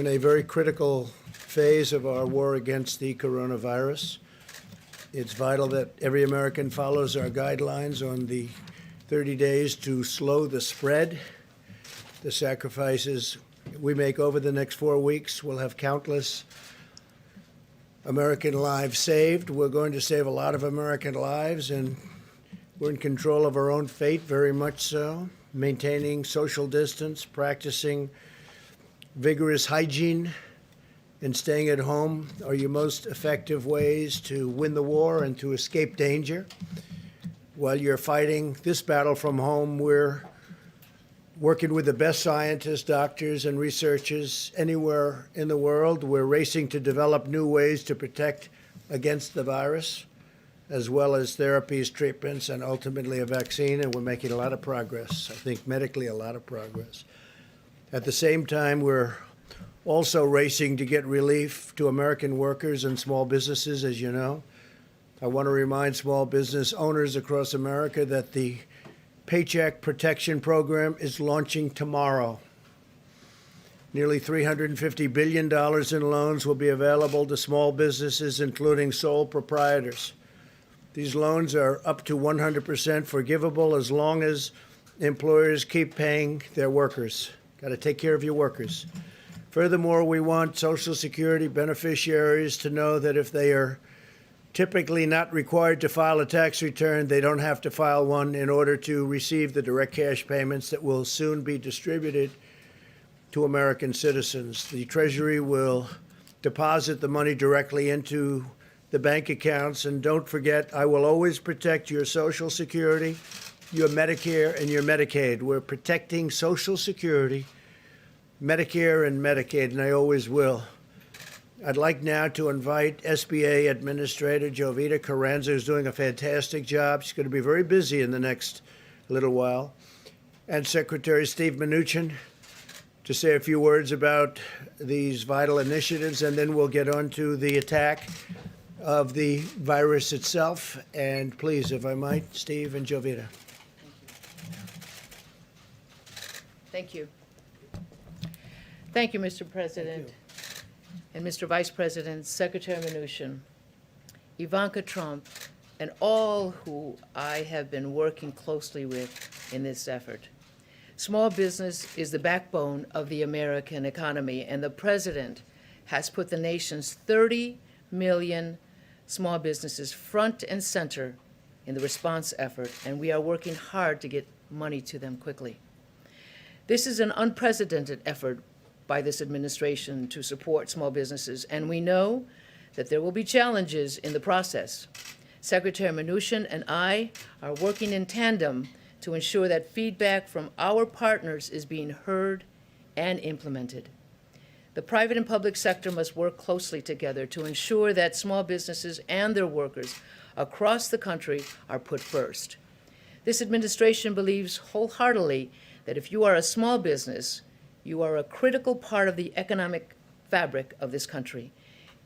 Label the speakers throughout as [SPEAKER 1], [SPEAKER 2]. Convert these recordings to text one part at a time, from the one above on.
[SPEAKER 1] in a very critical phase of our war against the coronavirus. It's vital that every American follows our guidelines on the 30 days to slow the spread. The sacrifices we make over the next 4 weeks will have countless American lives saved. We're going to save a lot of American lives, and we're in control of our own fate, very much so. Maintaining social distance, practicing vigorous hygiene, and staying at home are your most effective ways to win the war and to escape danger. While you're fighting this battle from home, we're working with the best scientists, doctors, and researchers anywhere in the world. We're racing to develop new ways to protect against the virus, as well as therapies, treatments, and ultimately a vaccine, and we're making a lot of progress. I think medically a lot of progress. At the same time, we're also racing to get relief to American workers and small businesses, as you know. I want to remind small business owners across America that the Paycheck Protection Program is launching tomorrow. Nearly $350 billion in loans will be available to small businesses, including sole proprietors. These loans are up to 100% forgivable as long as employers keep paying their workers. Got to take care of your workers. Furthermore, we want Social Security beneficiaries to know that if they are typically not required to file a tax return, they don't have to file one in order to receive the direct cash payments that will soon be distributed to American citizens. The Treasury will deposit the money directly into the bank accounts. And don't forget, I will always protect your Social Security, your Medicare, and your Medicaid. We're protecting Social Security, Medicare, and Medicaid, and I always will. I'd like now to invite SBA Administrator Jovita Carranza, who's doing a fantastic job. She's going to be very busy in the next little while, and Secretary Steve Mnuchin to say a few words about these vital initiatives, and then we'll get on to the attack of the virus itself. And please, if I might, Steve and Jovita.
[SPEAKER 2] Thank you. Thank you, Mr. President. And Mr. Vice President, Secretary Mnuchin, Ivanka Trump, and all who I have been working closely with in this effort. Small business is the backbone of the American economy, and the President has put the nation's 30 million small businesses front and center in the response effort, and we are working hard to get money to them quickly. This is an unprecedented effort by this administration to support small businesses, and we know that there will be challenges in the process. Secretary Mnuchin and I are working in tandem to ensure that feedback from our partners is being heard and implemented. The private and public sector must work closely together to ensure that small businesses and their workers across the country are put first. This administration believes wholeheartedly that if you are a small business, you are a critical part of the economic fabric of this country,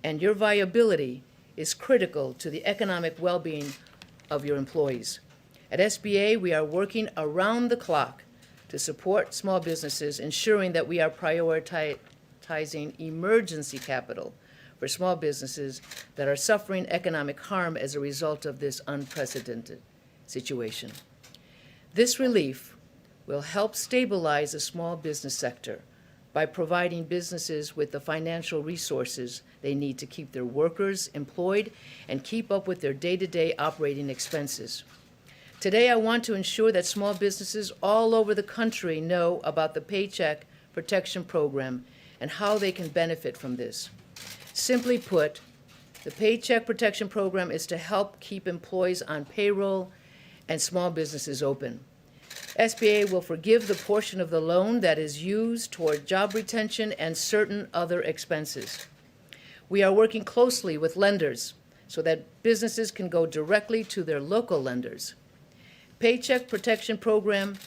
[SPEAKER 2] and your viability is critical to the economic well-being of your employees. At SBA, we are working around the clock to support small businesses, ensuring that we are prioritizing emergency capital for small businesses that are suffering economic harm as a result of this unprecedented situation. This relief will help stabilize the small business sector by providing businesses with the financial resources they need to keep their workers employed and keep up with their day-to-day operating expenses. Today, I want to ensure that small businesses all over the country know about the Paycheck Protection Program and how they can benefit from this. Simply put, the Paycheck Protection Program is to help keep employees on payroll and small businesses open. SBA will forgive the portion of the loan that is used toward job retention and certain other expenses. We are working closely with lenders so that businesses can go directly to their local lenders. Paycheck Protection Program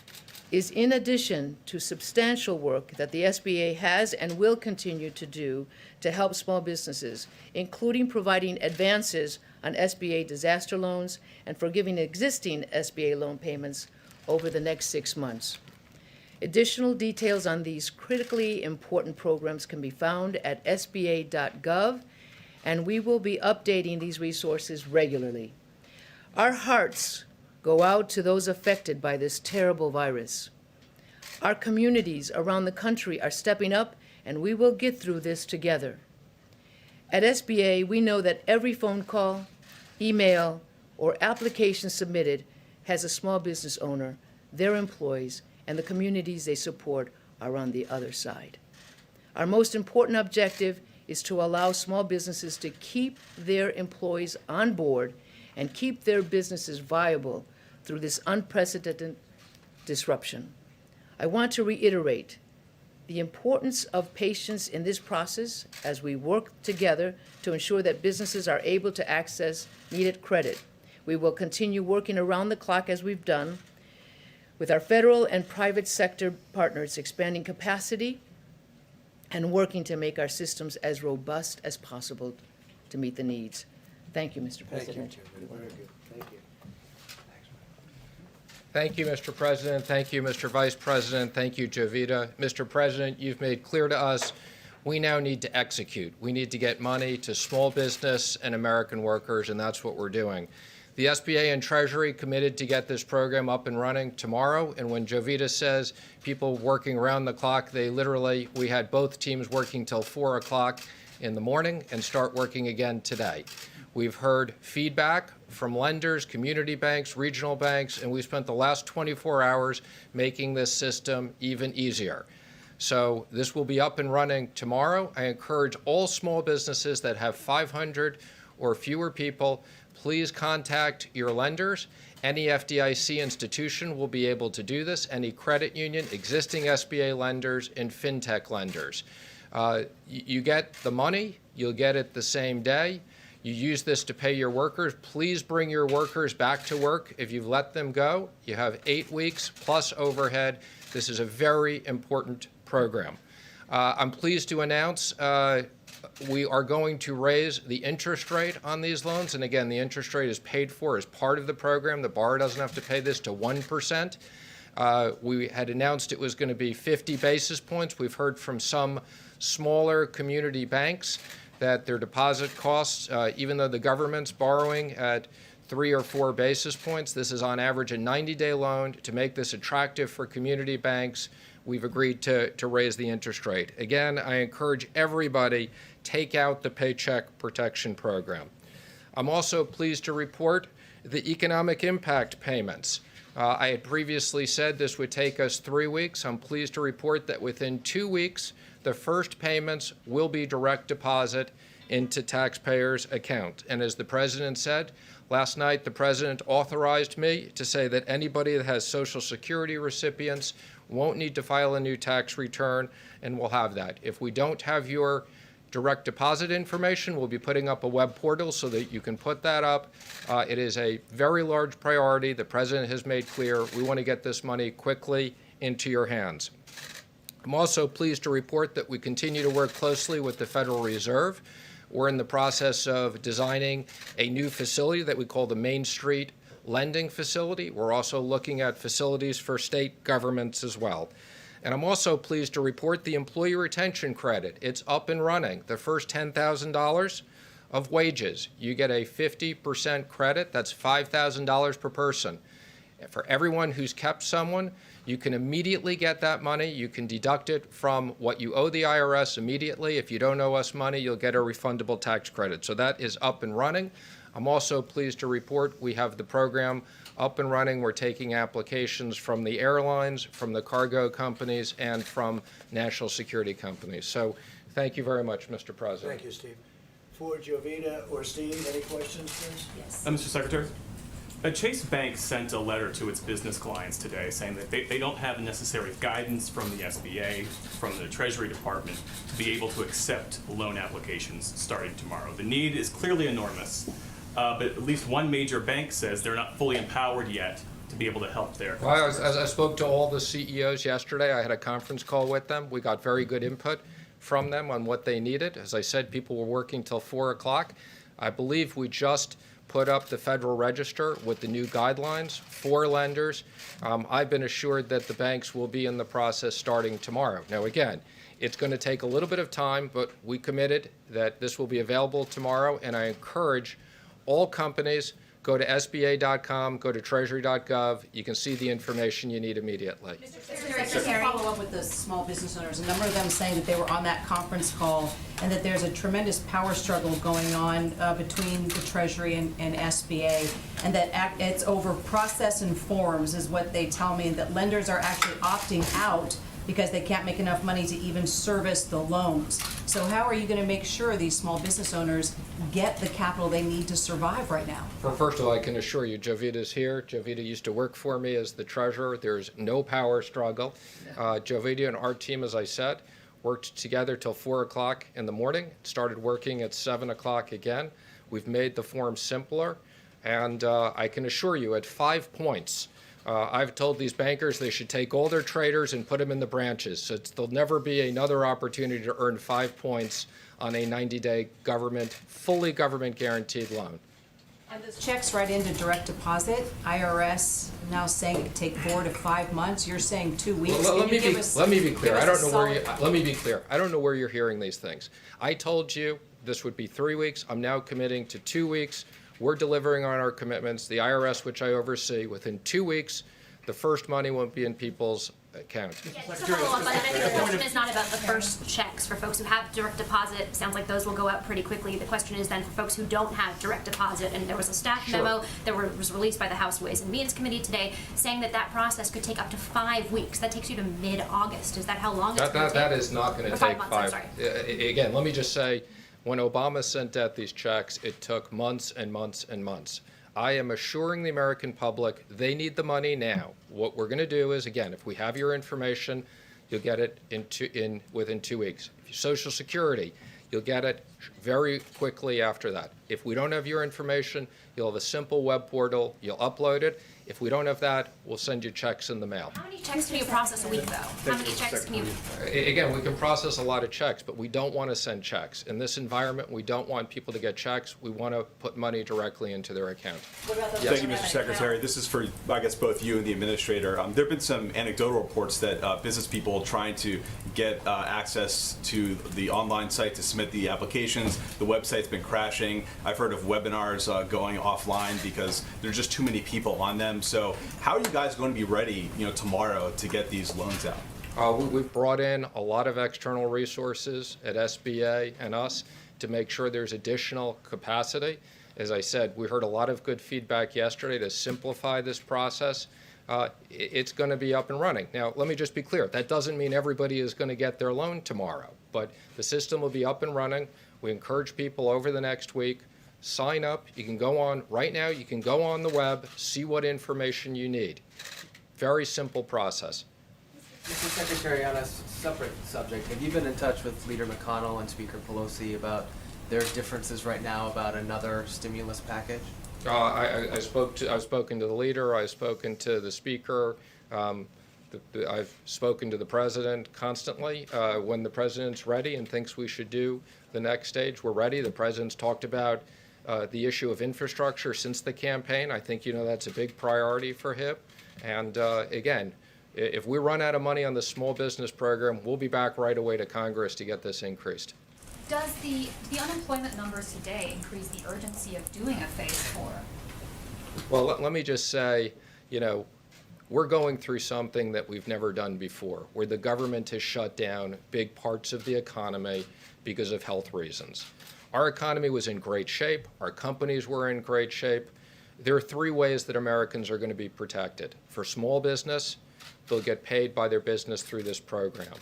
[SPEAKER 2] is in addition to substantial work that the SBA has and will continue to do to help small businesses, including providing advances on SBA disaster loans and forgiving existing SBA loan payments over the next 6 months. Additional details on these critically important programs can be found at sba.gov, and we will be updating these resources regularly. Our hearts go out to those affected by this terrible virus. Our communities around the country are stepping up, and we will get through this together. At SBA, we know that every phone call, email, or application submitted has a small business owner, their employees, and the communities they support are on the other side. Our most important objective is to allow small businesses to keep their employees on board and keep their businesses viable through this unprecedented disruption. I want to reiterate the importance of patience in this process as we work together to ensure that businesses are able to access needed credit. We will continue working around the clock as we've done with our federal and private sector partners, expanding capacity and working to make our systems as robust as possible to meet the needs. Thank you, Mr. President.
[SPEAKER 1] Thank you. Very good. Thank you.
[SPEAKER 3] Thank you, Mr. President. Thank you, Mr. Vice President. Thank you, Jovita. Mr. President, you've made clear to us we now need to execute. We need to get money to small business and American workers, and that's what we're doing. The SBA and Treasury committed to get this program up and running tomorrow, and when Jovita says people working around the clock, we had both teams working till 4 o'clock in the morning and start working again today. We've heard feedback from lenders, community banks, regional banks, and we spent the last 24 hours making this system even easier. So this will be up and running tomorrow. I encourage all small businesses that have 500 or fewer people, please contact your lenders. Any FDIC institution will be able to do this, any credit union, existing SBA lenders, and fintech lenders. You get the money, you'll get it the same day. You use this to pay your workers. Please bring your workers back to work. If you've let them go, you have 8 weeks plus overhead. This is a very important program. I'm pleased to announce we are going to raise the interest rate on these loans. And again, the interest rate is paid for as part of the program. The borrower doesn't have to pay this to 1%. We had announced it was going to be 50 basis points. We've heard from some smaller community banks that their deposit costs, even though the government's borrowing at 3 or 4 basis points, this is on average a 90-day loan. To make this attractive for community banks, we've agreed to raise the interest rate. Again, I encourage everybody, take out the Paycheck Protection Program. I'm also pleased to report the economic impact payments. I had previously said this would take us 3 weeks. I'm pleased to report that within 2 weeks, the first payments will be direct deposit into taxpayers' account. And as the President said, last night the President authorized me to say that anybody that has Social Security recipients won't need to file a new tax return, and we'll have that. If we don't have your direct deposit information, we'll be putting up a web portal so that you can put that up. It is a very large priority. The President has made clear we want to get this money quickly into your hands. I'm also pleased to report that we continue to work closely with the Federal Reserve. We're in the process of designing a new facility that we call the Main Street Lending Facility. We're also looking at facilities for state governments as well. And I'm also pleased to report the Employee Retention Credit. It's up and running. The first $10,000 of wages, you get a 50% credit. That's $5,000 per person. For everyone who's kept someone, you can immediately get that money. You can deduct it from what you owe the IRS immediately. If you don't owe us money, you'll get a refundable tax credit. So that is up and running. I'm also pleased to report we have the program up and running. We're taking applications from the airlines, from the cargo companies, and from national security companies. So thank you very much, Mr. President.
[SPEAKER 1] Thank you, Steve. For Jovita or Steve, any questions, please?
[SPEAKER 4] Yes. Mr. Secretary, Chase Bank sent a letter to its business clients today saying that they don't have the necessary guidance from the SBA, from the Treasury Department, to be able to accept loan applications starting tomorrow. The need is clearly enormous, but at least one major bank says they're not fully empowered yet to be able to help their customers.
[SPEAKER 3] Well, as I spoke to all the CEOs yesterday, I had a conference call with them. We got very good input from them on what they needed. As I said, people were working till 4 o'clock. I believe we just put up the Federal Register with the new guidelines for lenders. I've been assured that the banks will be in the process starting tomorrow. Now, again, it's going to take a little bit of time, but we committed that this will be available tomorrow, and I encourage all companies, go to SBA.com, go to Treasury.gov. You can see the information you need immediately.
[SPEAKER 5] Just to follow up with the small business owners, a number of them saying that they were on that conference call and that there's a tremendous power struggle going on between the Treasury and SBA, and that it's over process and forms is what they tell me, that lenders are actually opting out because they can't make enough money to even service the loans. So how are you going to make sure these small business owners get the capital they need to survive right now?
[SPEAKER 3] Well, first of all, I can assure you, Jovita's here. Jovita used to work for me as the treasurer. There's no power struggle. Jovita and our team, as I said, worked together till 4 o'clock in the morning, started working at 7 o'clock again. We've made the form simpler, and I can assure you at 5 points, I've told these bankers they should take all their traders and put them in the branches. So there'll never be another opportunity to earn 5 points on a 90-day fully government guaranteed loan.
[SPEAKER 5] And those checks right into direct deposit, IRS now saying it could take 4 to 5 months. You're saying 2 weeks.
[SPEAKER 3] Let me be clear. Let me be clear. I don't know where you're hearing these things. I told you this would be 3 weeks. I'm now committing to 2 weeks. We're delivering on our commitments. The IRS, which I oversee, within 2 weeks, the first money won't be in people's account.
[SPEAKER 6] Yeah, just to follow up on that, I think the question is not about the first checks. For folks who have direct deposit, it sounds like those will go out pretty quickly. The question is then for folks who don't have direct deposit, and there was a staff memo that was released by the House Ways and Means Committee today saying that that process could take up to 5 weeks. That takes you to mid-August. Is that how long it's going to take?
[SPEAKER 3] That is not going to take
[SPEAKER 6] 5 months,
[SPEAKER 3] five.
[SPEAKER 6] I'm sorry.
[SPEAKER 3] Again, let me just say, when Obama sent out these checks, it took months and months and months. I am assuring the American public they need the money now. What we're going to do is, again, if we have your information, you'll get it within 2 weeks. If you're Social Security, you'll get it very quickly after that. If we don't have your information, you'll have a simple web portal. You'll upload it. If we don't have that, we'll send you checks in the mail.
[SPEAKER 6] How many checks can you process a week, though? How many checks can you?
[SPEAKER 3] Again, we can process a lot of checks, but we don't want to send checks. In this environment, we don't want people to get checks. We want to put money directly into their account.
[SPEAKER 7] Thank you, Mr. Secretary. This is for, I guess, both you and the administrator. There have been some anecdotal reports that business people trying to get access to the online site to submit the applications. The website's been crashing. I've heard of webinars going offline because there's just too many people on them. So how are you guys going to be ready, tomorrow to get these loans out?
[SPEAKER 3] We've brought in a lot of external resources at SBA and us to make sure there's additional capacity. As I said, we heard a lot of good feedback yesterday to simplify this process. It's going to be up and running. Now, let me just be clear. That doesn't mean everybody is going to get their loan tomorrow, but the system will be up and running. We encourage people over the next week, sign up. You can go on right now. You can go on the web, see what information you need. Very simple process.
[SPEAKER 8] Mr. Secretary, on a separate subject, have you been in touch with Leader McConnell and Speaker Pelosi about their differences right now about another stimulus package?
[SPEAKER 3] I've spoken to the leader. I've spoken to the speaker. I've spoken to the president constantly. When the president's ready and thinks we should do the next stage, we're ready. The president's talked about the issue of infrastructure since the campaign. I think that's a big priority for him. And again, if we run out of money on the small business program, we'll be back right away to Congress to get this increased.
[SPEAKER 9] Does the unemployment numbers today increase the urgency of doing a phase 4?
[SPEAKER 3] Well, let me just say, we're going through something that we've never done before, where the government has shut down big parts of the economy because of health reasons. Our economy was in great shape. Our companies were in great shape. There are 3 ways that Americans are going to be protected. For small business, they'll get paid by their business through this program.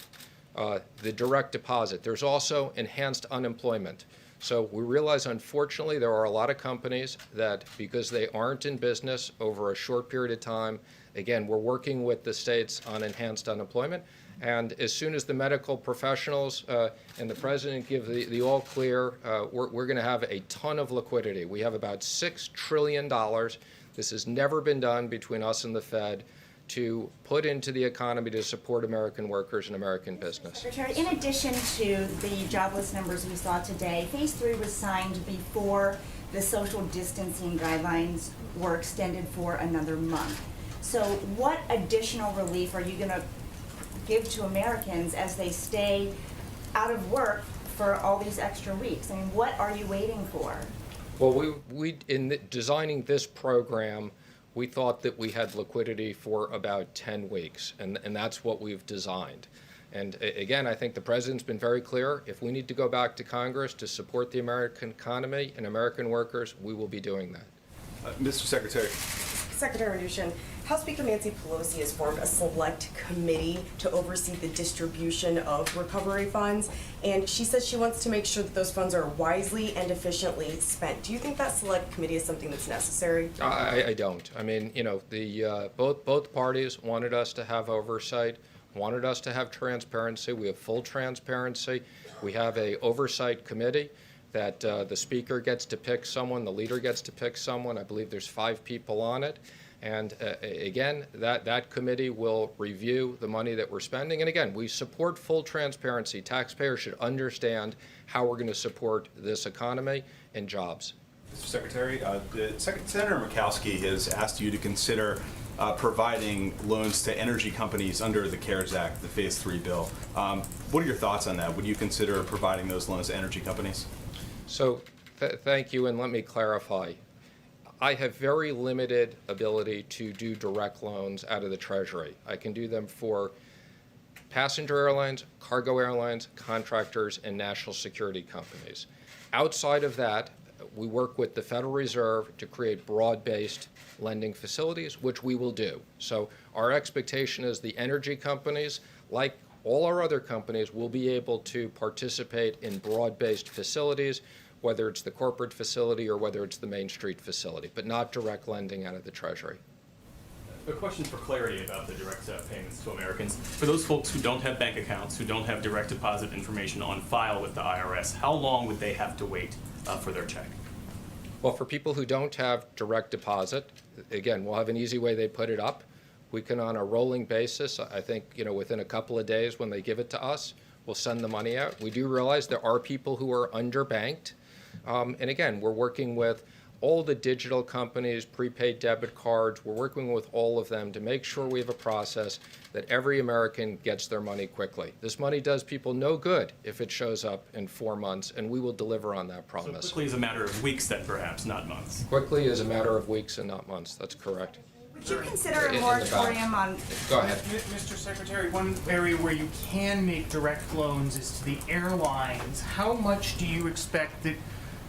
[SPEAKER 3] The direct deposit. There's also enhanced unemployment. So we realize, unfortunately, there are a lot of companies that, because they aren't in business over a short period of time, again, we're working with the states on enhanced unemployment. And as soon as the medical professionals and the president give the all clear, we're going to have a ton of liquidity. We have about $6 trillion. This has never been done between us and the Fed to put into the economy to support American workers and American business.
[SPEAKER 10] Secretary, in addition to the jobless numbers we saw today, Phase 3 was signed before the social distancing guidelines were extended for another month. So what additional relief are you going to give to Americans as they stay out of work for all these extra weeks? I mean, what are you waiting for?
[SPEAKER 3] Well, in designing this program, we thought that we had liquidity for about 10 weeks, and that's what we've designed. And again, I think the president's been very clear. If we need to go back to Congress to support the American economy and American workers, we will be doing that.
[SPEAKER 7] Mr. Secretary.
[SPEAKER 11] Secretary Mnuchin, House Speaker Nancy Pelosi has formed a select committee to oversee the distribution of recovery funds, and she says she wants to make sure that those funds are wisely and efficiently spent. Do you think that select committee is something that's necessary?
[SPEAKER 3] I don't. I mean, you know, both parties wanted us to have oversight, wanted us to have transparency. We have full transparency. We have a oversight committee that the speaker gets to pick someone, the leader gets to pick someone. I believe there's 5 people on it. And again, that committee will review the money that we're spending. And again, we support full transparency. Taxpayers should understand how we're going to support this economy and jobs.
[SPEAKER 7] Mr. Secretary, Senator Murkowski has asked you to consider providing loans to energy companies under the CARES Act, the Phase 3 bill. What are your thoughts on that? Would you consider providing those loans to energy companies?
[SPEAKER 3] So thank you, and let me clarify. I have very limited ability to do direct loans out of the Treasury. I can do them for passenger airlines, cargo airlines, contractors, and national security companies. Outside of that, we work with the Federal Reserve to create broad-based lending facilities, which we will do. So our expectation is the energy companies, like all our other companies, will be able to participate in broad-based facilities, whether it's the corporate facility or whether it's the Main Street facility, but not direct lending out of the Treasury.
[SPEAKER 4] A question for clarity about the direct payments to Americans. For those folks who don't have bank accounts, who don't have direct deposit information on file with the IRS, how long would they have to wait for their check?
[SPEAKER 3] Well, for people who don't have direct deposit, again, we'll have an easy way they put it up. We can, on a rolling basis, I think, you know, within a couple of days when they give it to us, we'll send the money out. We do realize there are people who are underbanked. And again, we're working with all the digital companies, prepaid debit cards. We're working with all of them to make sure we have a process that every American gets their money quickly. This money does people no good if it shows up in 4 months, and we will deliver on that promise.
[SPEAKER 4] So quickly is a matter of weeks then, perhaps, not months.
[SPEAKER 3] Quickly is a matter of weeks and not months. That's correct.
[SPEAKER 10] Would you consider
[SPEAKER 3] In
[SPEAKER 10] a
[SPEAKER 3] the
[SPEAKER 10] moratorium on?
[SPEAKER 3] Go ahead.
[SPEAKER 12] Mr. Secretary, one area where you can make direct loans is to the airlines. How much do you expect that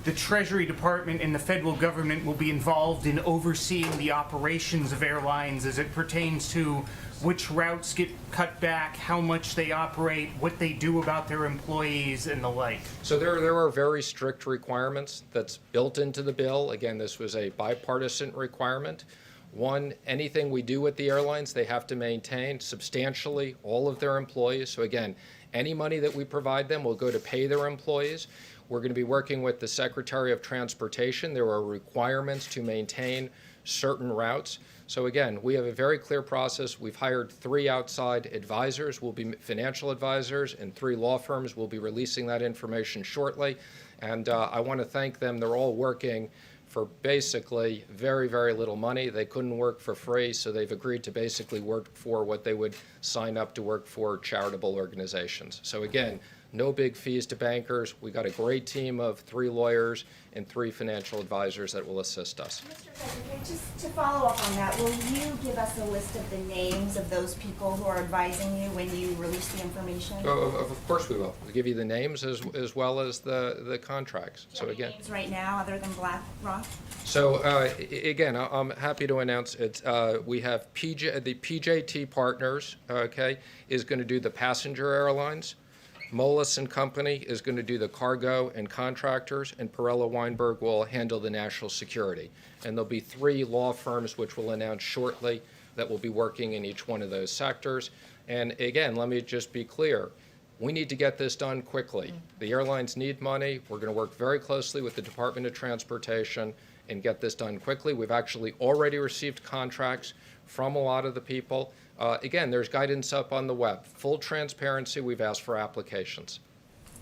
[SPEAKER 12] the Treasury Department and the federal government will be involved in overseeing the operations of airlines as it pertains to which routes get cut back, how much they operate, what they do about their employees, and the like?
[SPEAKER 3] So there are very strict requirements that's built into the bill. Again, this was a bipartisan requirement. One, anything we do with the airlines, they have to maintain substantially all of their employees. So again, any money that we provide them will go to pay their employees. We're going to be working with the Secretary of Transportation. There are requirements to maintain certain routes. So again, we have a very clear process. We've hired 3 outside advisors, will be financial advisors, and 3 law firms. Will be releasing that information shortly. And I want to thank them. They're all working for basically very, very little money. They couldn't work for free, so they've agreed to basically work for what they would sign up to work for charitable organizations. So again, no big fees to bankers. We got a great team of 3 lawyers and 3 financial advisors that will assist us.
[SPEAKER 10] Mr. Secretary, just to follow up on that, will you give us a list of the names of those people who are advising you when you release the information?
[SPEAKER 3] Of course we will. We'll give you the names as well as the contracts.
[SPEAKER 10] Do you have any names right now other than BlackRock?
[SPEAKER 3] So again, I'm happy to announce it. We have the PJT Partners, okay, is going to do the passenger airlines. Moelis and Company is going to do the cargo and contractors, and Perella Weinberg will handle the national security. And there'll be 3 law firms which we'll announce shortly that will be working in each one of those sectors. And again, let me just be clear. We need to get this done quickly. The airlines need money. We're going to work very closely with the Department of Transportation and get this done quickly. We've actually already received contracts from a lot of the people. Again, there's guidance up on the web. Full transparency, we've asked for applications.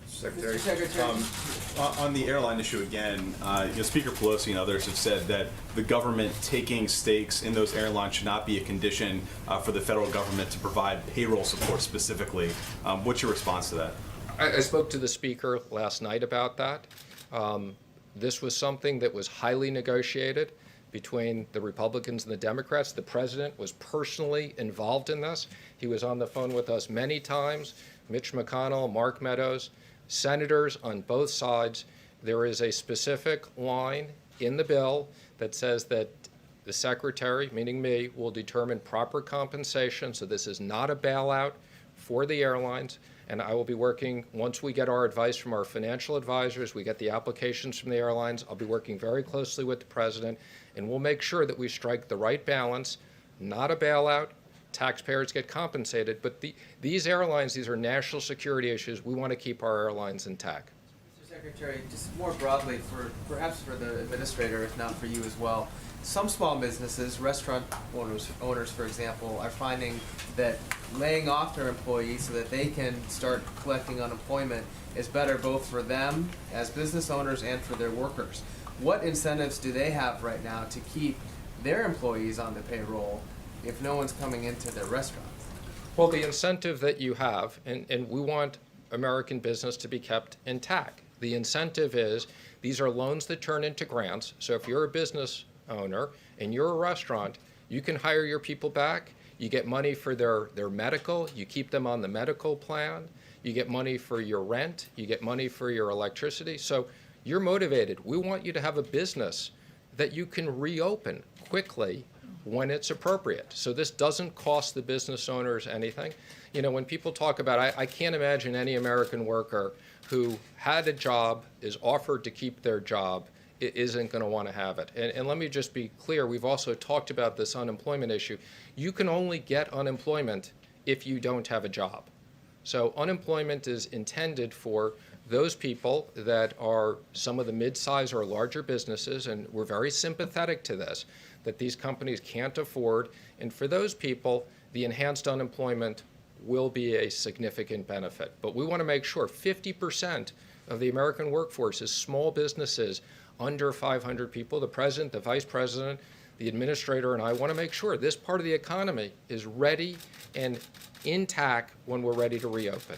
[SPEAKER 7] Secretary.
[SPEAKER 8] Mr. Secretary.
[SPEAKER 7] On the airline issue again, Speaker Pelosi and others have said that the government taking stakes in those airlines should not be a condition for the federal government to provide payroll support specifically. What's your response to that?
[SPEAKER 3] I spoke to the Speaker last night about that. This was something that was highly negotiated between the Republicans and the Democrats. The president was personally involved in this. He was on the phone with us many times. Mitch McConnell, Mark Meadows, senators on both sides. There is a specific line in the bill that says that the secretary, meaning me, will determine proper compensation. So this is not a bailout for the airlines. And I will be working, once we get our advice from our financial advisors, we get the applications from the airlines, I'll be working very closely with the president, and we'll make sure that we strike the right balance, not a bailout, taxpayers get compensated, but these airlines, these are national security issues. We want to keep our airlines intact.
[SPEAKER 8] Mr. Secretary, just more broadly, perhaps for the administrator, if not for you as well, some small businesses, restaurant owners, for example, are finding that laying off their employees so that they can start collecting unemployment is better both for them as business owners and for their workers. What incentives do they have right now to keep their employees on the payroll if no one's coming into their restaurants?
[SPEAKER 3] Well, the incentive that you have, and we want American business to be kept intact. The incentive is these are loans that turn into grants. So if you're a business owner and you're a restaurant, you can hire your people back. You get money for their medical. You keep them on the medical plan. You get money for your rent. You get money for your electricity. So you're motivated. We want you to have a business that you can reopen quickly when it's appropriate. So this doesn't cost the business owners anything. You know, when people talk about, I can't imagine any American worker who had a job, is offered to keep their job, isn't going to want to have it. And let me just be clear, we've also talked about this unemployment issue. You can only get unemployment if you don't have a job. So unemployment is intended for those people that are some of the mid-size or larger businesses, and we're very sympathetic to this, that these companies can't afford. And for those people, the enhanced unemployment will be a significant benefit. But we want to make sure 50% of the American workforce is small businesses under 500 people. The president, the vice president, the administrator, and I want to make sure this part of the economy is ready and intact when we're ready to reopen.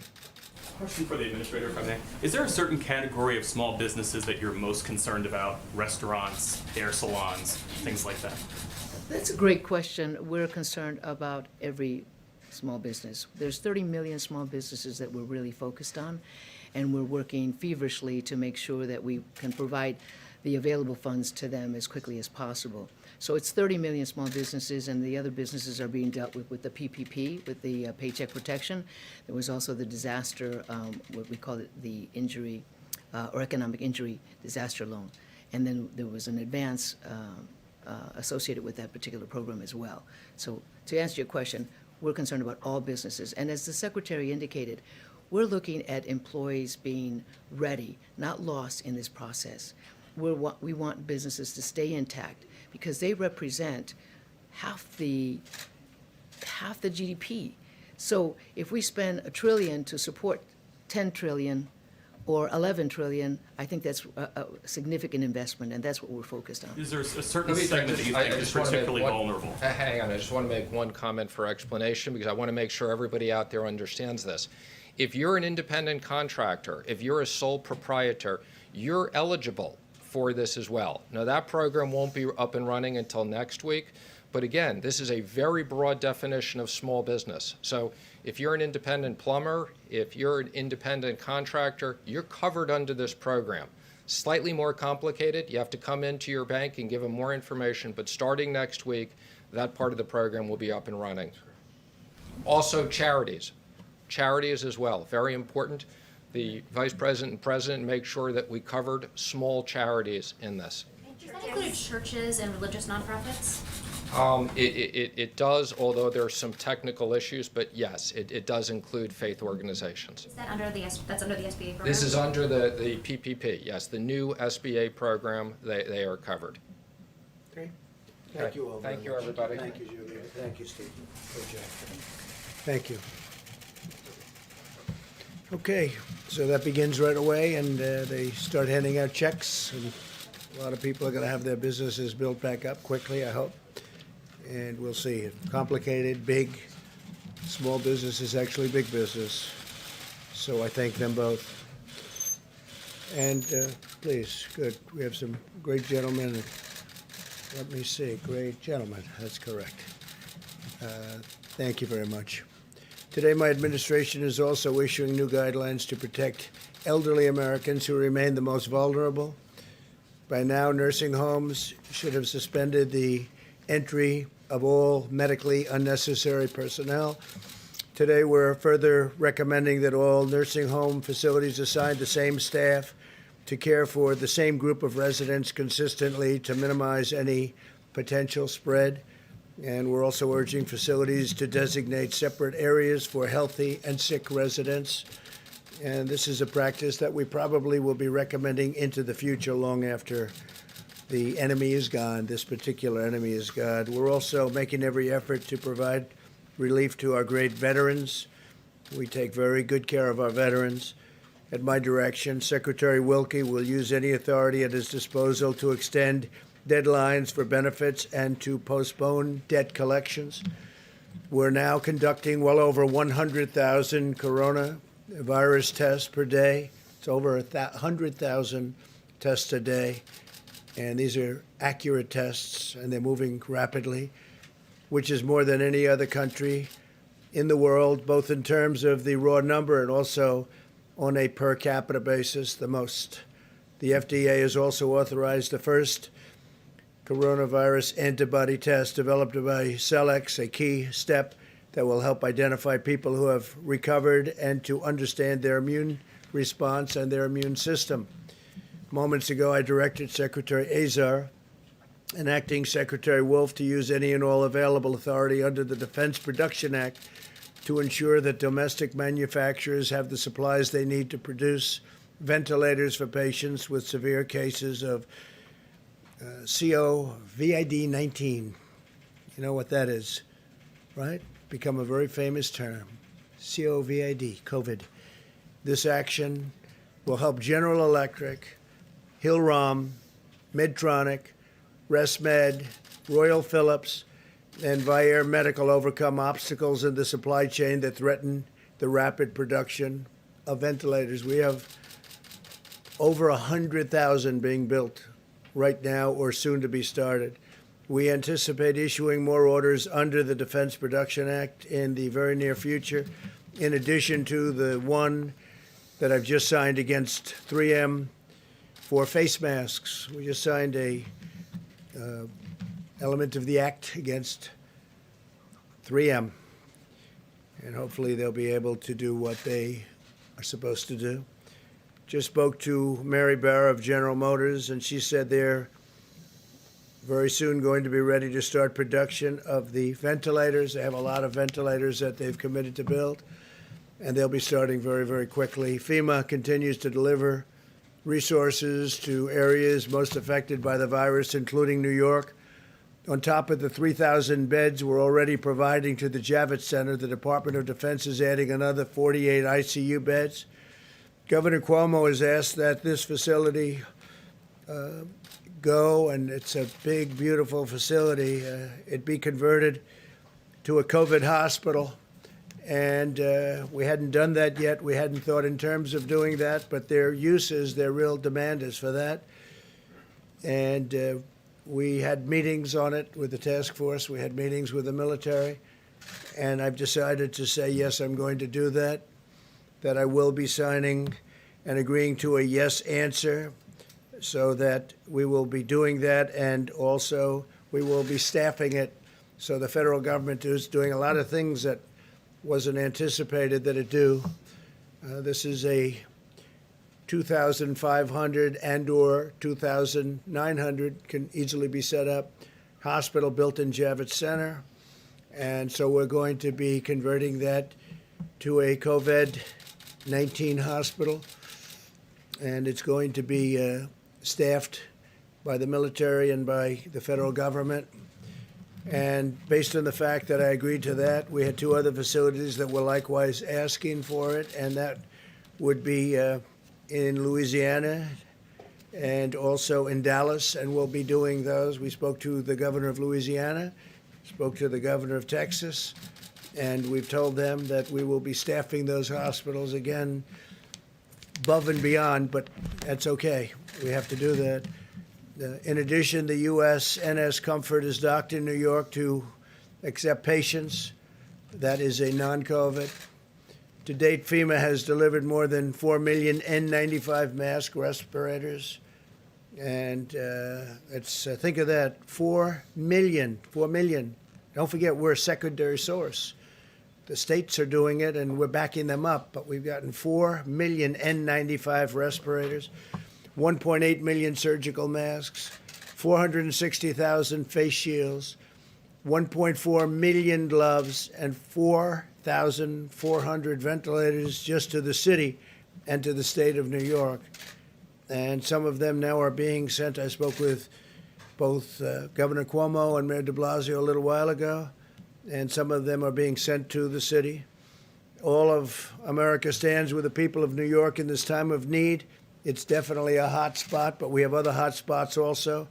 [SPEAKER 4] Question for the administrator, if I may. Is there a certain category of small businesses that you're most concerned about? Restaurants, hair salons, things like that?
[SPEAKER 2] That's a great question. We're concerned about every small business. There's 30 million small businesses that we're really focused on, and we're working feverishly to make sure that we can provide the available funds to them as quickly as possible. So it's 30 million small businesses, and the other businesses are being dealt with the PPP, with the Paycheck protection. There was also the disaster, what we call it, the injury or economic injury disaster loan. And then there was an advance associated with that particular program as well. So to answer your question, we're concerned about all businesses. And as the Secretary indicated, we're looking at employees being ready, not lost in this process. We want businesses to stay intact because they represent half the GDP. So if we spend $1 trillion to support 10 trillion or 11 trillion, I think that's a significant investment, and that's what we're focused on.
[SPEAKER 4] Is there a certain segment that you think is particularly vulnerable?
[SPEAKER 3] Hang on, I just want to make one comment for explanation because I want to make sure everybody out there understands this. If you're an independent contractor, if you're a sole proprietor, you're eligible for this as well. Now, that program won't be up and running until next week, but again, this is a very broad definition of small business. So if you're an independent plumber, if you're an independent contractor, you're covered under this program. Slightly more complicated. You have to come into your bank and give them more information, but starting next week, that part of the program will be up and running. Also, charities. Charities as well, very important. The Vice President and President make sure that we covered small charities in this.
[SPEAKER 6] Does that include churches and religious nonprofits?
[SPEAKER 3] It does, although there are some technical issues, but yes, it does include faith organizations.
[SPEAKER 6] Is that under that's under the SBA program?
[SPEAKER 3] This is under the PPP, yes, the new SBA program, they are covered.
[SPEAKER 12] Okay.
[SPEAKER 1] Thank you all.
[SPEAKER 3] Thank
[SPEAKER 1] very
[SPEAKER 3] you,
[SPEAKER 1] much.
[SPEAKER 3] everybody.
[SPEAKER 1] Thank you, Julia. Thank you, Steve. Good job. Thank you. Okay, so that begins right away, and they start handing out checks, and a lot of people are going to have their businesses built back up quickly, I hope. And we'll see. Complicated, big, small business is actually big business. So I thank them both. And please, good. We have some great gentlemen. Let me see. Great gentlemen. That's correct. Thank you very much. Today, my administration is also issuing new guidelines to protect elderly Americans who remain the most vulnerable. By now, nursing homes should have suspended the entry of all medically unnecessary personnel. Today, we're further recommending that all nursing home facilities assign the same staff to care for the same group of residents consistently to minimize any potential spread. And we're also urging facilities to designate separate areas for healthy and sick residents. And this is a practice that we probably will be recommending into the future long after the enemy is gone, this particular enemy is gone. We're also making every effort to provide relief to our great veterans. We take very good care of our veterans. At my direction, Secretary Wilkie will use any authority at his disposal to extend deadlines for benefits and to postpone debt collections. We're now conducting well over 100,000 coronavirus tests per day. It's over 100,000 tests a day. And these are accurate tests, and they're moving rapidly, which is more than any other country in the world, both in terms of the raw number and also on a per capita basis, the most. The FDA has also authorized the first coronavirus antibody test developed by Cellex, a key step that will help identify people who have recovered and to understand their immune response and their immune system. Moments ago, I directed Secretary Azar and Acting Secretary Wolf to use any and all available authority under the Defense Production Act to ensure that domestic manufacturers have the supplies they need to produce ventilators for patients with severe cases of COVID-19. You know what that is, right? Become a very famous term. COVID, COVID. This action will help General Electric, Hillrom, Medtronic, ResMed, Royal Philips, and Vyaire Medical overcome obstacles in the supply chain that threaten the rapid production of ventilators. We have over 100,000 being built right now or soon to be started. We anticipate issuing more orders under the Defense Production Act in the very near future, in addition to the one that I've just signed against 3M for face masks. We just signed a element of the act against 3M, and hopefully they'll be able to do what they are supposed to do. Just spoke to Mary Barr of General Motors, and she said they're very soon going to be ready to start production of the ventilators. They have a lot of ventilators that they've committed to build, and they'll be starting very, very quickly. FEMA continues to deliver resources to areas most affected by the virus, including New York. On top of the 3,000 beds we're already providing to the Javits Center, the Department of Defense is adding another 48 ICU beds. Governor Cuomo has asked that this facility go, and it's a big, beautiful facility, it be converted to a COVID hospital. And we hadn't done that yet. We hadn't thought in terms of doing that, but their real demand is for that. And we had meetings on it with the task force. We had meetings with the military. And I've decided to say, yes, I'm going to do that, that I will be signing and agreeing to a yes answer so that we will be doing that. And also we will be staffing it. So the federal government is doing a lot of things that wasn't anticipated that it do. This is a 2,500 and or 2,900 can easily be set up hospital built in Javits Center. And so we're going to be converting that to a COVID-19 hospital. And it's going to be staffed by the military and by the federal government. And based on the fact that I agreed to that, we had two other facilities that were likewise asking for it, and that would be in Louisiana and also in Dallas, and we'll be doing those. We spoke to the governor of Louisiana, spoke to the governor of Texas, and we've told them that we will be staffing those hospitals again above and beyond, but that's okay. We have to do that. In addition, the USNS Comfort is docked in New York to accept patients. That is a non-COVID. To date, FEMA has delivered more than 4 million N95 mask respirators. And think of that, 4 million. Don't forget, we're a secondary source. The states are doing it, and we're backing them up. But we've gotten 4 million N95 respirators, 1.8 million surgical masks, 460,000 face shields, 1.4 million gloves, and 4,400 ventilators just to the city and to the state of New York. And some of them now are being sent. I spoke with both Governor Cuomo and Mayor de Blasio a little while ago, and some of them are being sent to the city. All of America stands with the people of New York in this time of need. It's definitely a hot spot, but we have other hot spots also,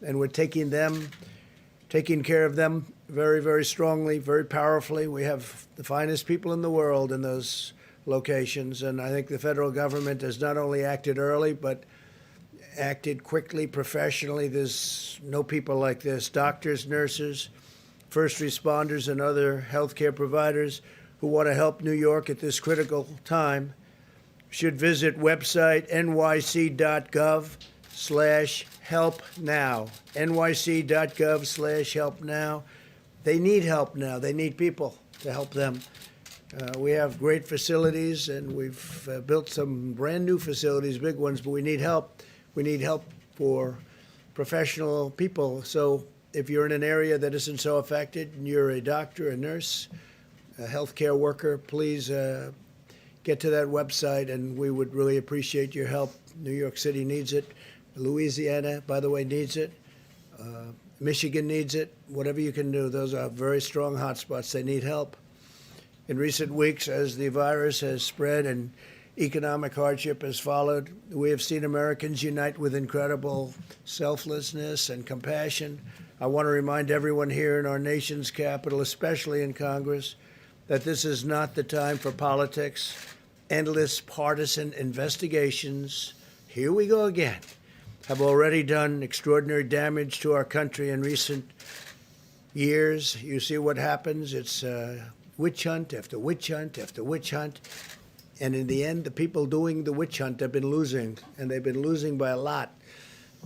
[SPEAKER 1] and we're taking care of them very, very strongly, very powerfully. We have the finest people in the world in those locations, and I think the federal government has not only acted early, but acted quickly, professionally. There's no people like this. Doctors, nurses, first responders, and other healthcare providers who want to help New York at this critical time should visit website nyc.gov/help-now. nyc.gov/help-now. They need help now. They need people to help them. We have great facilities, and we've built some brand new facilities, big ones, but we need help. We need help for professional people. So if you're in an area that isn't so affected, and you're a doctor, a nurse, a healthcare worker, please get to that website, and we would really appreciate your help. New York City needs it. Louisiana, by the way, needs it. Michigan needs it. Whatever you can do, those are very strong hotspots. They need help. In recent weeks, as the virus has spread and economic hardship has followed, we have seen Americans unite with incredible selflessness and compassion. I want to remind everyone here in our nation's capital, especially in Congress, that this is not the time for politics, endless partisan investigations. Here we go again. Have already done extraordinary damage to our country in recent years. You see what happens. It's witch hunt after witch hunt after witch hunt. And in the end, the people doing the witch hunt have been losing, and they've been losing by a lot.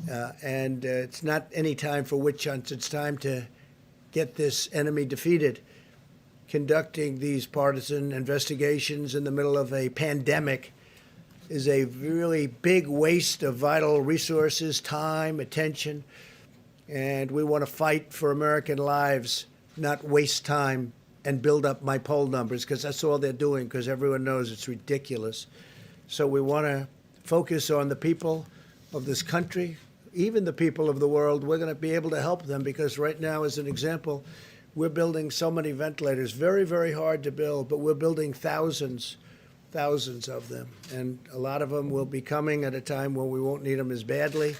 [SPEAKER 1] It's not any time for witch hunts. It's time to get this enemy defeated. Conducting these partisan investigations in the middle of a pandemic is a really big waste of vital resources, time, attention, and we want to fight for American lives, not waste time and build up my poll numbers, because that's all they're doing, because everyone knows it's ridiculous. So we want to focus on the people of this country, even the people of the world. We're going to be able to help them, because right now, as an example, we're building so many ventilators, very, very hard to build, but we're building thousands of them. And a lot of them will be coming at a time when we won't need them as badly,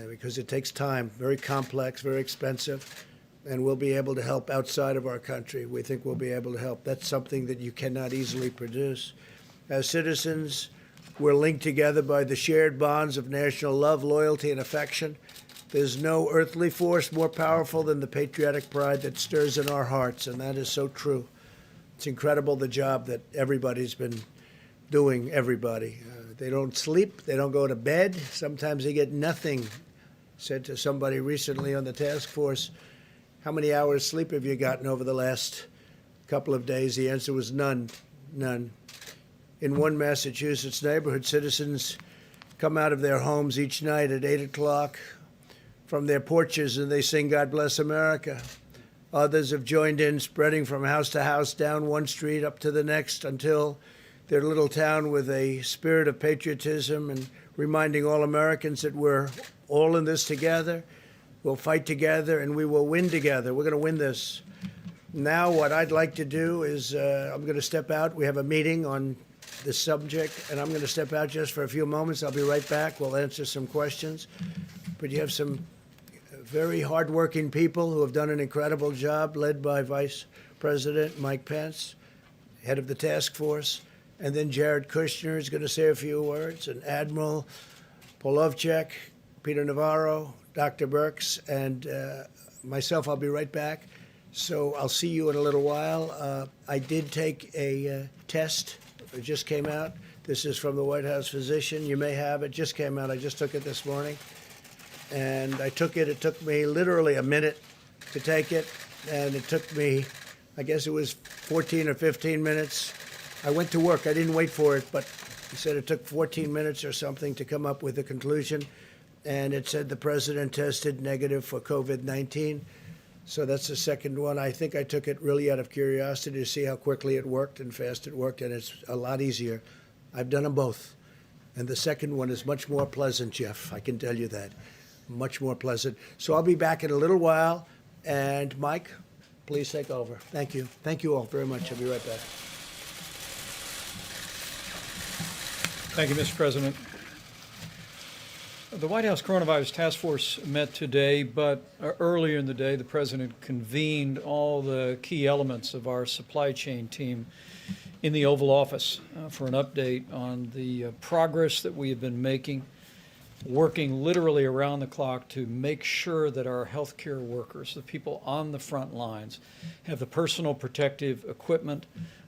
[SPEAKER 1] because it takes time, very complex, very expensive, and we'll be able to help outside of our country. We think we'll be able to help. That's something that you cannot easily produce. As citizens, we're linked together by the shared bonds of national love, loyalty, and affection. There's no earthly force more powerful than the patriotic pride that stirs in our hearts, and that is so true. It's incredible the job that everybody's been doing, everybody. They don't sleep, they don't go to bed, sometimes they get nothing. Said to somebody recently on the task force, how many hours sleep have you gotten over the last couple of days? The answer was none. In one Massachusetts neighborhood, citizens come out of their homes each night at 8 o'clock from their porches, and they sing God Bless America. Others have joined in, spreading from house to house, down one street up to the next, until their little town with a spirit of patriotism and reminding all Americans that we're all in this together. We'll fight together, and we will win together. We're going to win this. Now, what I'd like to do is I'm going to step out. We have a meeting on this subject, and I'm going to step out just for a few moments. I'll be right back. We'll answer some questions. But you have some very hardworking people who have done an incredible job, led by Vice President Mike Pence, head of the task force, and then Jared Kushner is going to say a few words, and Admiral Polovchek, Peter Navarro, Dr. Birx, and myself. I'll be right back. So I'll see you in a little while. I did take a test. It just came out. This is from the White House physician. You may have it. Just came out. I just took it this morning. And I took it. It took me literally a minute to take it. And it took me, I guess it was 14 or 15 minutes. I went to work. I didn't wait for it, but he said it took 14 minutes or something to come up with a conclusion. And it said the president tested negative for COVID-19. So that's the second one. I think I took it really out of curiosity to see how quickly it worked and fast it worked, and it's a lot easier. I've done them both. And the second one is much more pleasant, Jeff. I can tell you that. Much more pleasant. So I'll be back in a little while. And Mike, please take over. Thank you. Thank you all very much. I'll be right back.
[SPEAKER 13] Thank you, Mr. President. The White House Coronavirus Task Force met today, but earlier in the day, the President convened all the key elements of our supply chain team in the Oval Office for an update on the progress that we have been making, working literally around the clock to make sure that our healthcare workers, the people on the front lines, have the personal protective equipment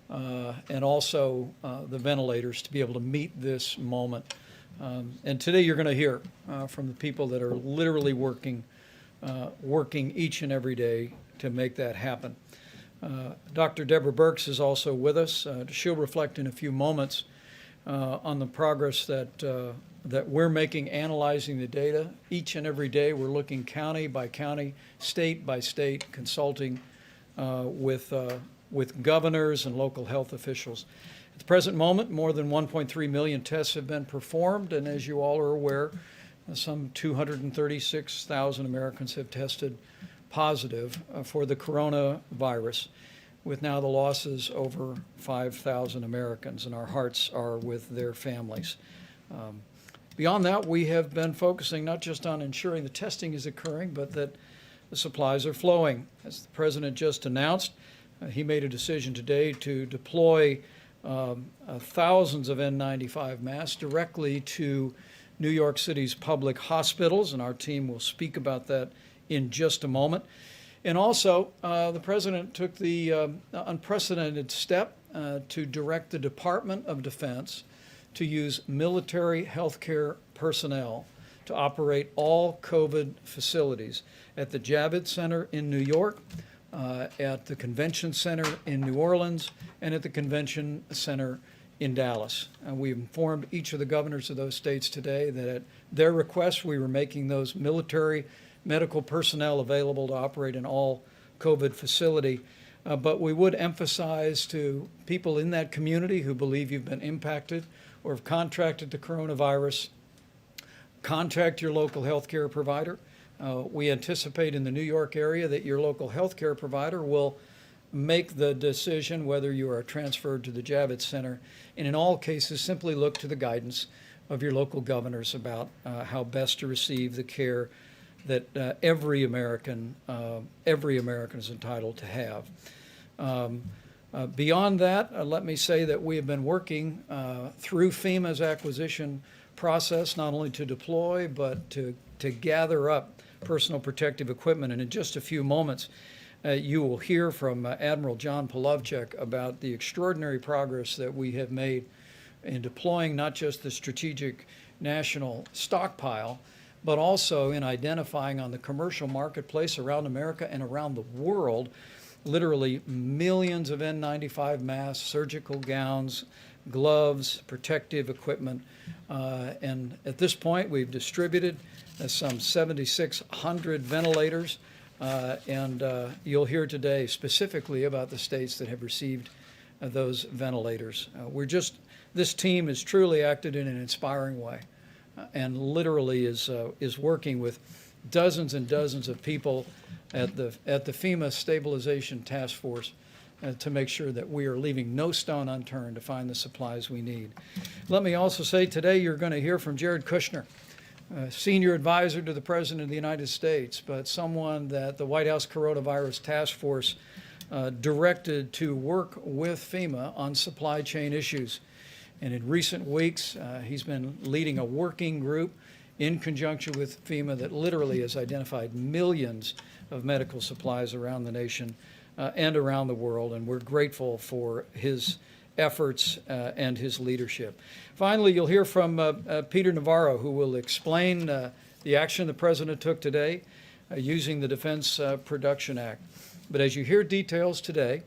[SPEAKER 13] and also the ventilators to be able to meet this moment. And today you're going to hear from the people that are literally working each and every day to make that happen. Dr. Deborah Birx is also with us. She'll reflect in a few moments on the progress that we're making analyzing the data. Each and every day we're looking county by county, state by state, consulting with governors and local health officials. At the present moment, more than 1.3 million tests have been performed, and as you all are aware, some 236,000 Americans have tested positive for the coronavirus, with now the losses over 5,000 Americans, and our hearts are with their families. Beyond that, we have been focusing not just on ensuring the testing is occurring, but that the supplies are flowing. As the President just announced, he made a decision today to deploy thousands of N95 masks directly to New York City's public hospitals, and our team will speak about that in just a moment. And also, the President took the unprecedented step to direct the Department of Defense to use military healthcare personnel to operate all COVID facilities at the Javits Center in New York, at the Convention Center in New Orleans, and at the Convention Center in Dallas. We informed each of the governors of those states today that at their request, we were making those military medical personnel available to operate in all COVID facility. But we would emphasize to people in that community who believe you've been impacted or have contracted the coronavirus, contact your local healthcare provider. We anticipate in the New York area that your local healthcare provider will make the decision whether you are transferred to the Javits Center, and in all cases simply look to the guidance of your local governors about how best to receive the care that every American is entitled to have. Beyond that, let me say that we have been working through FEMA's acquisition process, not only to deploy, but to gather up personal protective equipment. And in just a few moments, you will hear from Admiral John Polovchek about the extraordinary progress that we have made in deploying not just the strategic national stockpile, but also in identifying on the commercial marketplace around America and around the world, literally millions of N95 masks, surgical gowns, gloves, protective equipment. And at this point, we've distributed some 7,600 ventilators. And you'll hear today specifically about the states that have received those ventilators. This team has truly acted in an inspiring way and literally is working with dozens and dozens of people at the FEMA Stabilization Task Force to make sure that we are leaving no stone unturned to find the supplies we need. Let me also say today you're going to hear from Jared Kushner, senior advisor to the President of the United States, but someone that the White House Coronavirus Task Force directed to work with FEMA on supply chain issues. And in recent weeks, he's been leading a working group in conjunction with FEMA that literally has identified millions of medical supplies around the nation and around the world, and we're grateful for his efforts and his leadership. Finally, you'll hear from Peter Navarro, who will explain the action the President took today using the Defense Production Act. But as you hear details today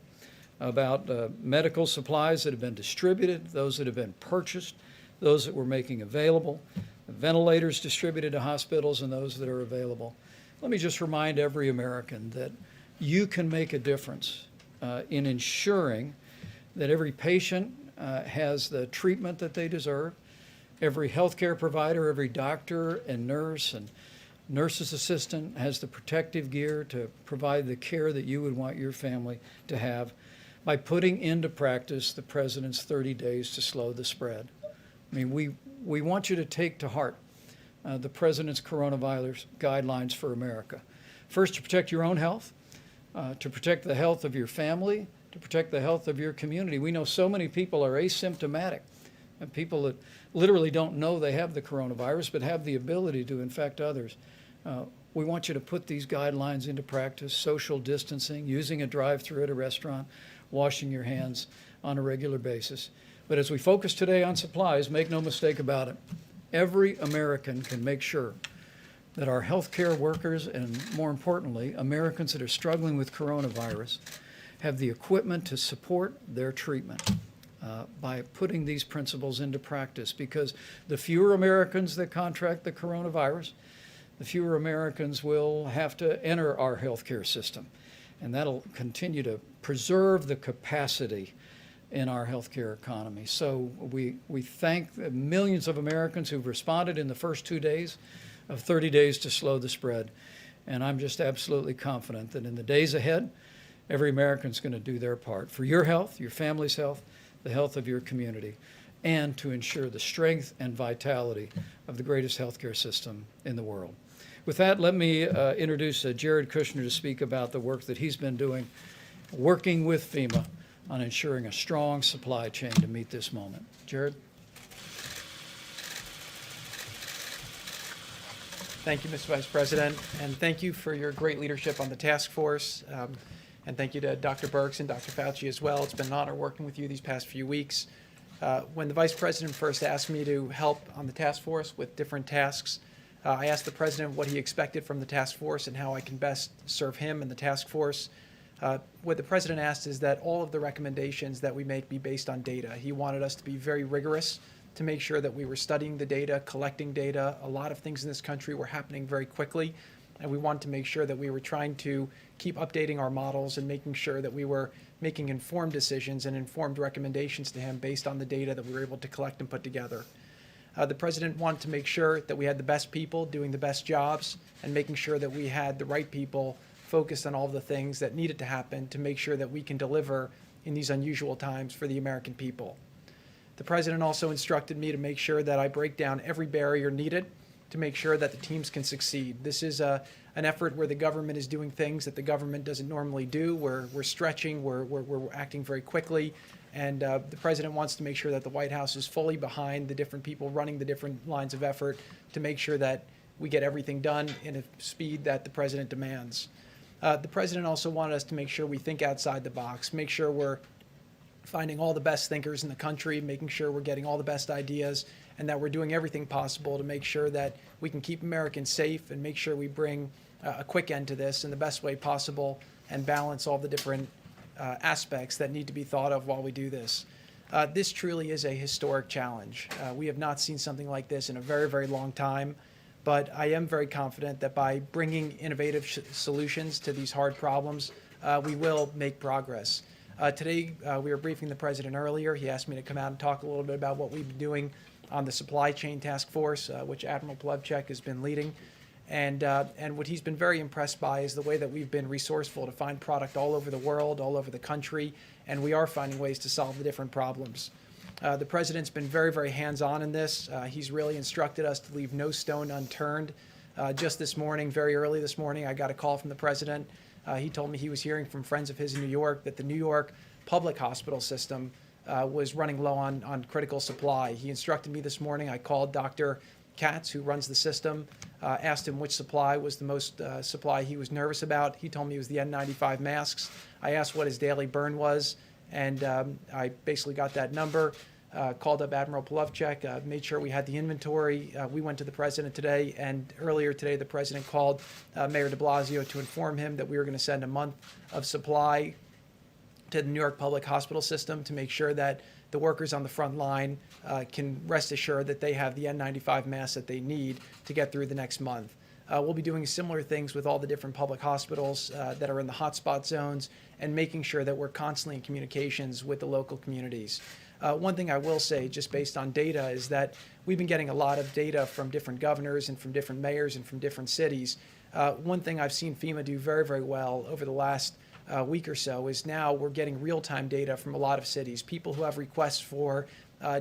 [SPEAKER 13] about medical supplies that have been distributed, those that have been purchased, those that we're making available, ventilators distributed to hospitals, and those that are available, let me just remind every American that you can make a difference in ensuring that every patient has the treatment that they deserve, every healthcare provider, every doctor and nurse's assistant has the protective gear to provide the care that you would want your family to have by putting into practice the President's 30 days to slow the spread. I mean, we want you to take to heart the President's coronavirus guidelines for America. First, to protect your own health, to protect the health of your family, to protect the health of your community. We know so many people are asymptomatic, and people that literally don't know they have the coronavirus but have the ability to infect others. We want you to put these guidelines into practice: social distancing, using a drive-thru at a restaurant, washing your hands on a regular basis. But as we focus today on supplies, make no mistake about it, every American can make sure that our healthcare workers, and more importantly, Americans that are struggling with coronavirus, have the equipment to support their treatment by putting these principles into practice. Because the fewer Americans that contract the coronavirus, the fewer Americans will have to enter our healthcare system. And that'll continue to preserve the capacity in our healthcare economy. So we thank the millions of Americans who've responded in the first 2 days of 30 days to slow the spread. And I'm just absolutely confident that in the days ahead, every American's going to do their part for your health, your family's health, the health of your community, and to ensure the strength and vitality of the greatest healthcare system in the world. With that, let me introduce Jared Kushner to speak about the work that he's been doing, working with FEMA on ensuring a strong supply chain to meet this moment. Jared?
[SPEAKER 14] Thank you, Mr. Vice President, and thank you for your great leadership on the task force. And thank you to Dr. Birx and Dr. Fauci as well. It's been an honor working with you these past few weeks. When the Vice President first asked me to help on the task force with different tasks, I asked the President what he expected from the task force and how I can best serve him and the task force. What the President asked is that all of the recommendations that we make be based on data. He wanted us to be very rigorous to make sure that we were studying the data, collecting data. A lot of things in this country were happening very quickly, and we wanted to make sure that we were trying to keep updating our models and making sure that we were making informed decisions and informed recommendations to him based on the data that we were able to collect and put together. The President wanted to make sure that we had the best people doing the best jobs and making sure that we had the right people focused on all the things that needed to happen to make sure that we can deliver in these unusual times for the American people. The President also instructed me to make sure that I break down every barrier needed to make sure that the teams can succeed. This is an effort where the government is doing things that the government doesn't normally do. We're stretching, we're acting very quickly, and the President wants to make sure that the White House is fully behind the different people running the different lines of effort to make sure that we get everything done in a speed that the President demands. The President also wanted us to make sure we think outside the box, make sure we're finding all the best thinkers in the country, making sure we're getting all the best ideas, and that we're doing everything possible to make sure that we can keep Americans safe and make sure we bring a quick end to this in the best way possible and balance all the different aspects that need to be thought of while we do this. This truly is a historic challenge. We have not seen something like this in a very, very long time, but I am very confident that by bringing innovative solutions to these hard problems, we will make progress. Today, we were briefing the President earlier. He asked me to come out and talk a little bit about what we've been doing on the supply chain task force, which Admiral Paycheck has been leading. And what he's been very impressed by is the way that we've been resourceful to find product all over the world, all over the country, and we are finding ways to solve the different problems. The president's been very, very hands-on in this. He's really instructed us to leave no stone unturned. Just this morning, very early this morning, I got a call from the president. He told me he was hearing from friends of his in New York that the New York public hospital system was running low on critical supply. He instructed me this morning. I called Dr. Katz, who runs the system, asked him which supply was the most supply he was nervous about. He told me it was the N95 masks. I asked what his daily burn was, and I basically got that number. Called up Admiral Polovchek, made sure we had the inventory. We went to the president today, and earlier today the president called Mayor de Blasio to inform him that we were going to send a month of supply to the New York public hospital system to make sure that the workers on the front line can rest assured that they have the N95 masks that they need to get through the next month. We'll be doing similar things with all the different public hospitals that are in the hotspot zones and making sure that we're constantly in communications with the local communities. One thing I will say, just based on data, is that we've been getting a lot of data from different governors and from different mayors and from different cities. One thing I've seen FEMA do very, very well over the last week or so is now we're getting real-time data from a lot of cities. People who have requests for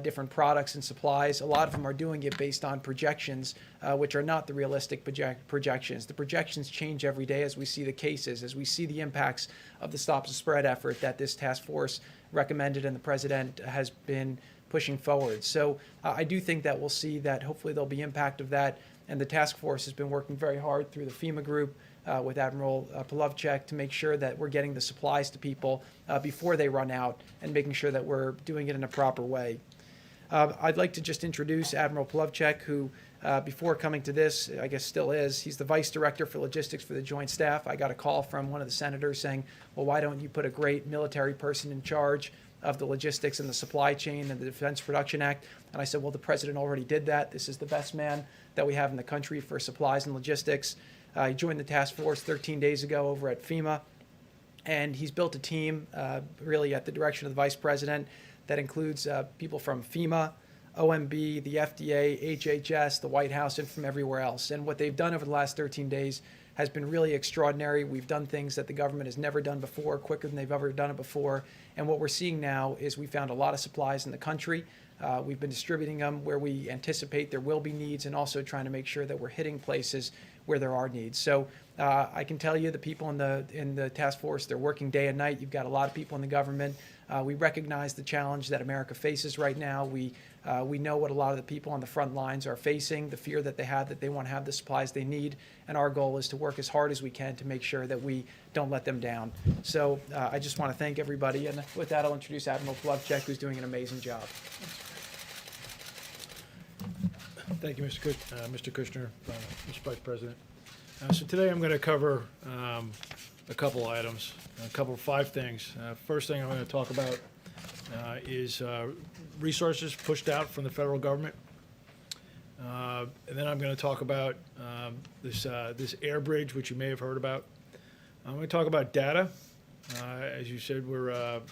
[SPEAKER 14] different products and supplies, a lot of them are doing it based on projections, which are not the realistic projections. The projections change every day as we see the cases, as we see the impacts of the Stop the Spread effort that this task force recommended and the president has been pushing forward. So I do think that we'll see that hopefully there'll be impact of that, and the task force has been working very hard through the FEMA group with Admiral Polovchek to make sure that we're getting the supplies to people before they run out and making sure that we're doing it in a proper way. I'd like to just introduce Admiral Polovchek, who before coming to this, I guess still is, he's the Vice Director for Logistics for the Joint Staff. I got a call from one of the senators saying, well, why don't you put a great military person in charge of the logistics and the supply chain and the Defense Production Act? And I said, well, the president already did that. This is the best man that we have in the country for supplies and logistics. He joined the task force 13 days ago over at FEMA, and he's built a team really at the direction of the Vice President that includes people from FEMA, OMB, the FDA, HHS, the White House, and from everywhere else. And what they've done over the last 13 days has been really extraordinary. We've done things that the government has never done before, quicker than they've ever done it before. And what we're seeing now is we found a lot of supplies in the country. We've been distributing them where we anticipate there will be needs, and also trying to make sure that we're hitting places where there are needs. So I can tell you the people in the task force, they're working day and night. You've got a lot of people in the government. We recognize the challenge that America faces right now. We know what a lot of the people on the front lines are facing, the fear that they have that they won't have the supplies they need, and our goal is to work as hard as we can to make sure that we don't let them down. So I just want to thank everybody, and with that I'll introduce Admiral Polovchek, who's doing an amazing job.
[SPEAKER 15] Thank you, Mr. Kushner, Mr. Vice President. So today I'm going to cover a couple items, five things. First thing I'm going to talk about is resources pushed out from the federal government. And then I'm going to talk about this Airbridge, which you may have heard about. I'm going to talk about data. As you said, Mr.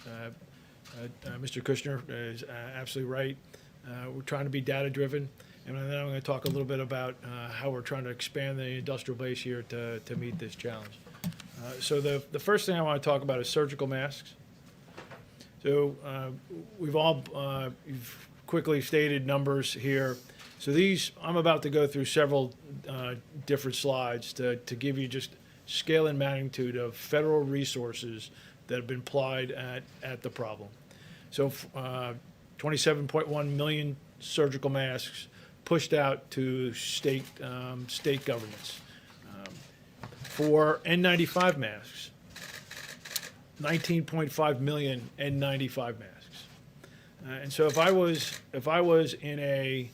[SPEAKER 15] Kushner is absolutely right. We're trying to be data-driven. And then I'm going to talk a little bit about how we're trying to expand the industrial base here to meet this challenge. So the first thing I want to talk about is surgical masks. So you've quickly stated numbers here. So these, I'm about to go through several different slides to give you just scale and magnitude of federal resources that have been applied at the problem. So 27.1 million surgical masks pushed out to state governments. For N95 masks, 19.5 million N95 masks. And so if I was in a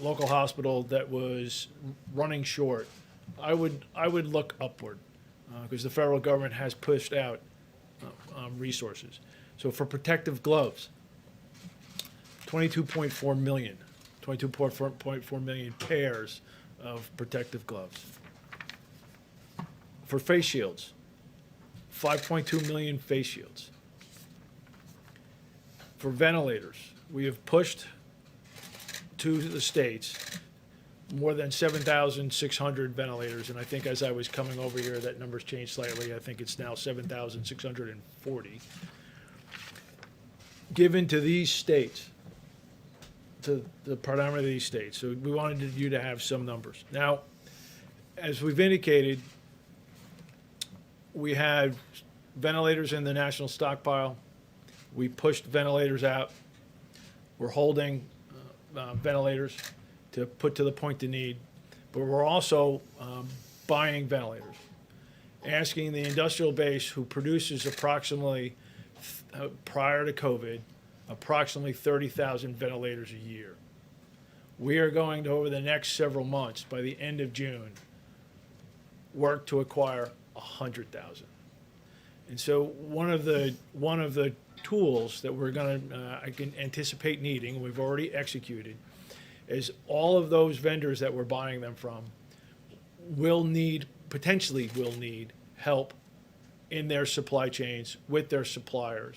[SPEAKER 15] local hospital that was running short, I would look upward because the federal government has pushed out resources. So for protective gloves, 22.4 million pairs of protective gloves. For face shields, 5.2 million face shields. For ventilators, we have pushed to the states more than 7,600 ventilators, and I think as I was coming over here, that number's changed slightly. I think it's now 7,640, given to these states, to the predominantly these states. So we wanted you to have some numbers. Now, as we've indicated, we had ventilators in the national stockpile. We pushed ventilators out. We're holding ventilators to put to the point of need, but we're also buying ventilators, asking the industrial base who produces approximately, prior to COVID, approximately 30,000 ventilators a year. We are going to, over the next several months, by the end of June, work to acquire 100,000. And so one of the tools that we're going to, I can anticipate needing, we've already executed, is all of those vendors that we're buying them from potentially will need help in their supply chains with their suppliers.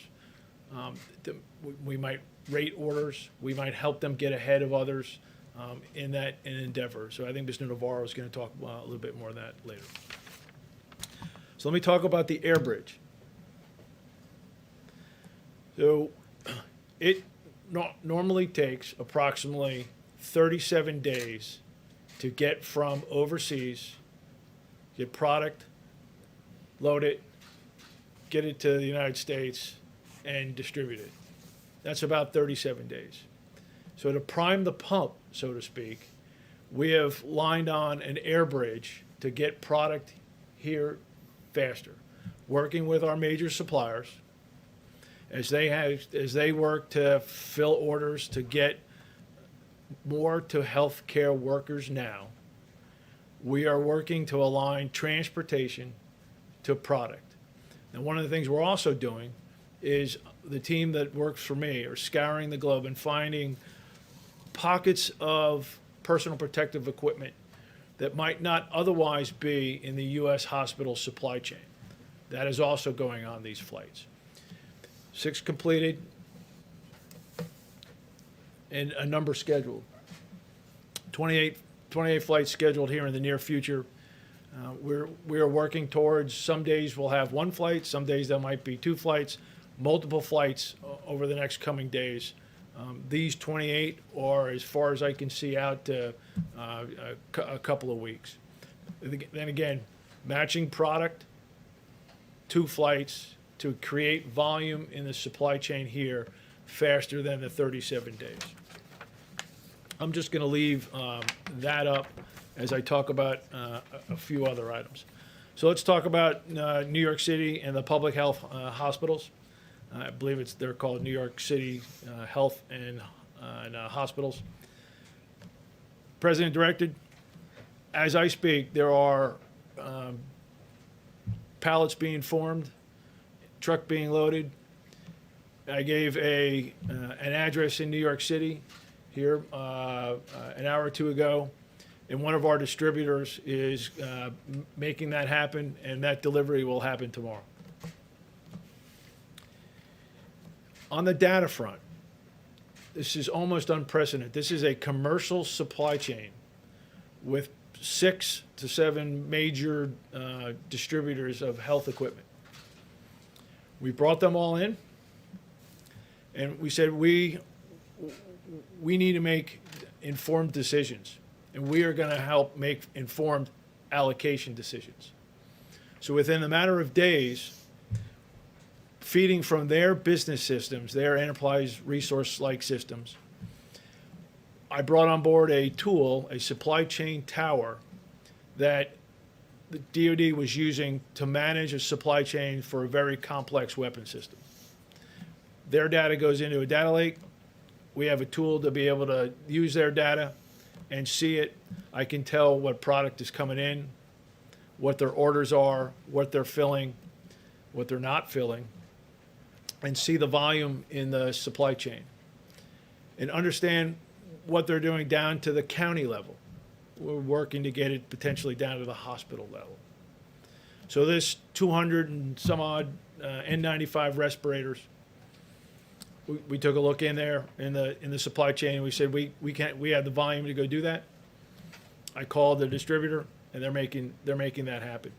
[SPEAKER 15] We might rate orders, we might help them get ahead of others in that endeavor. So I think Mr. Navarro is going to talk a little bit more on that later. So let me talk about the Airbridge. So it normally takes approximately 37 days to get from overseas, get product, load it, get it to the United States, and distribute it. That's about 37 days. So to prime the pump, so to speak, we have lined on an Airbridge to get product here faster, working with our major suppliers as they work to fill orders to get more to healthcare workers now. We are working to align transportation to product. Now, one of the things we're also doing is the team that works for me are scouring the globe and finding pockets of personal protective equipment that might not otherwise be in the U.S. hospital supply chain. That is also going on these flights. 6 completed and a number scheduled. 28 flights scheduled here in the near future. We are working towards, some days we'll have 1 flight, some days there might be 2 flights, multiple flights over the next coming days. These 28 are, as far as I can see, out to a couple of weeks. Then again, matching product, 2 flights to create volume in the supply chain here faster than the 37 days. I'm just going to leave that up as I talk about a few other items. So let's talk about New York City and the public health hospitals. I believe they're called New York City Health and Hospitals. President directed, as I speak, there are pallets being formed, truck being loaded. I gave an address in New York City here an hour or 2 ago, and one of our distributors is making that happen, and that delivery will happen tomorrow. On the data front, this is almost unprecedented. This is a commercial supply chain with 6 to 7 major distributors of health equipment. We brought them all in, and we said we need to make informed decisions, and we are going to help make informed allocation decisions. So within a matter of days, feeding from their business systems, their enterprise resource-like systems, I brought on board a tool, a supply chain tower, that the DoD was using to manage a supply chain for a very complex weapon system. Their data goes into a data lake. We have a tool to be able to use their data and see it. I can tell what product is coming in, what their orders are, what they're filling, what they're not filling, and see the volume in the supply chain and understand what they're doing down to the county level. We're working to get it potentially down to the hospital level. So this 200 and some odd N95 respirators, we took a look in there in the supply chain, and we said we have the volume to go do that. I called the distributor, and they're making that happen.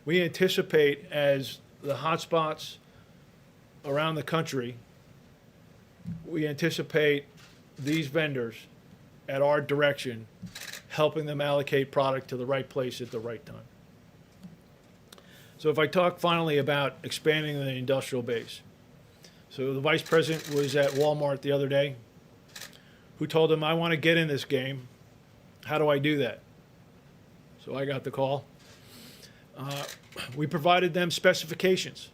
[SPEAKER 15] We anticipate, as the hotspots around the country, we anticipate these vendors at our direction helping them allocate product to the right place at the right time. So if I talk finally about expanding the industrial base. So the vice president was at Walmart the other day, who told him, I want to get in this game. How do I do that? So I got the call. We provided them specifications.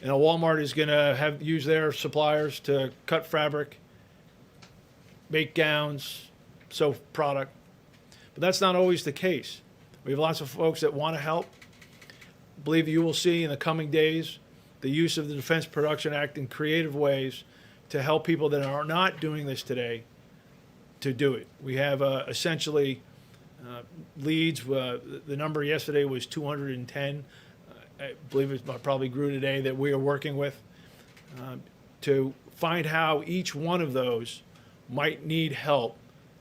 [SPEAKER 15] And Walmart is going to use their suppliers to cut fabric, make gowns, sew product. But that's not always the case. We have lots of folks that want to help. I believe you will see in the coming days the use of the Defense Production Act in creative ways to help people that are not doing this today to do it. We have essentially leads. The number yesterday was 210. I believe it probably grew today, that we are working with to find how each one of those might need help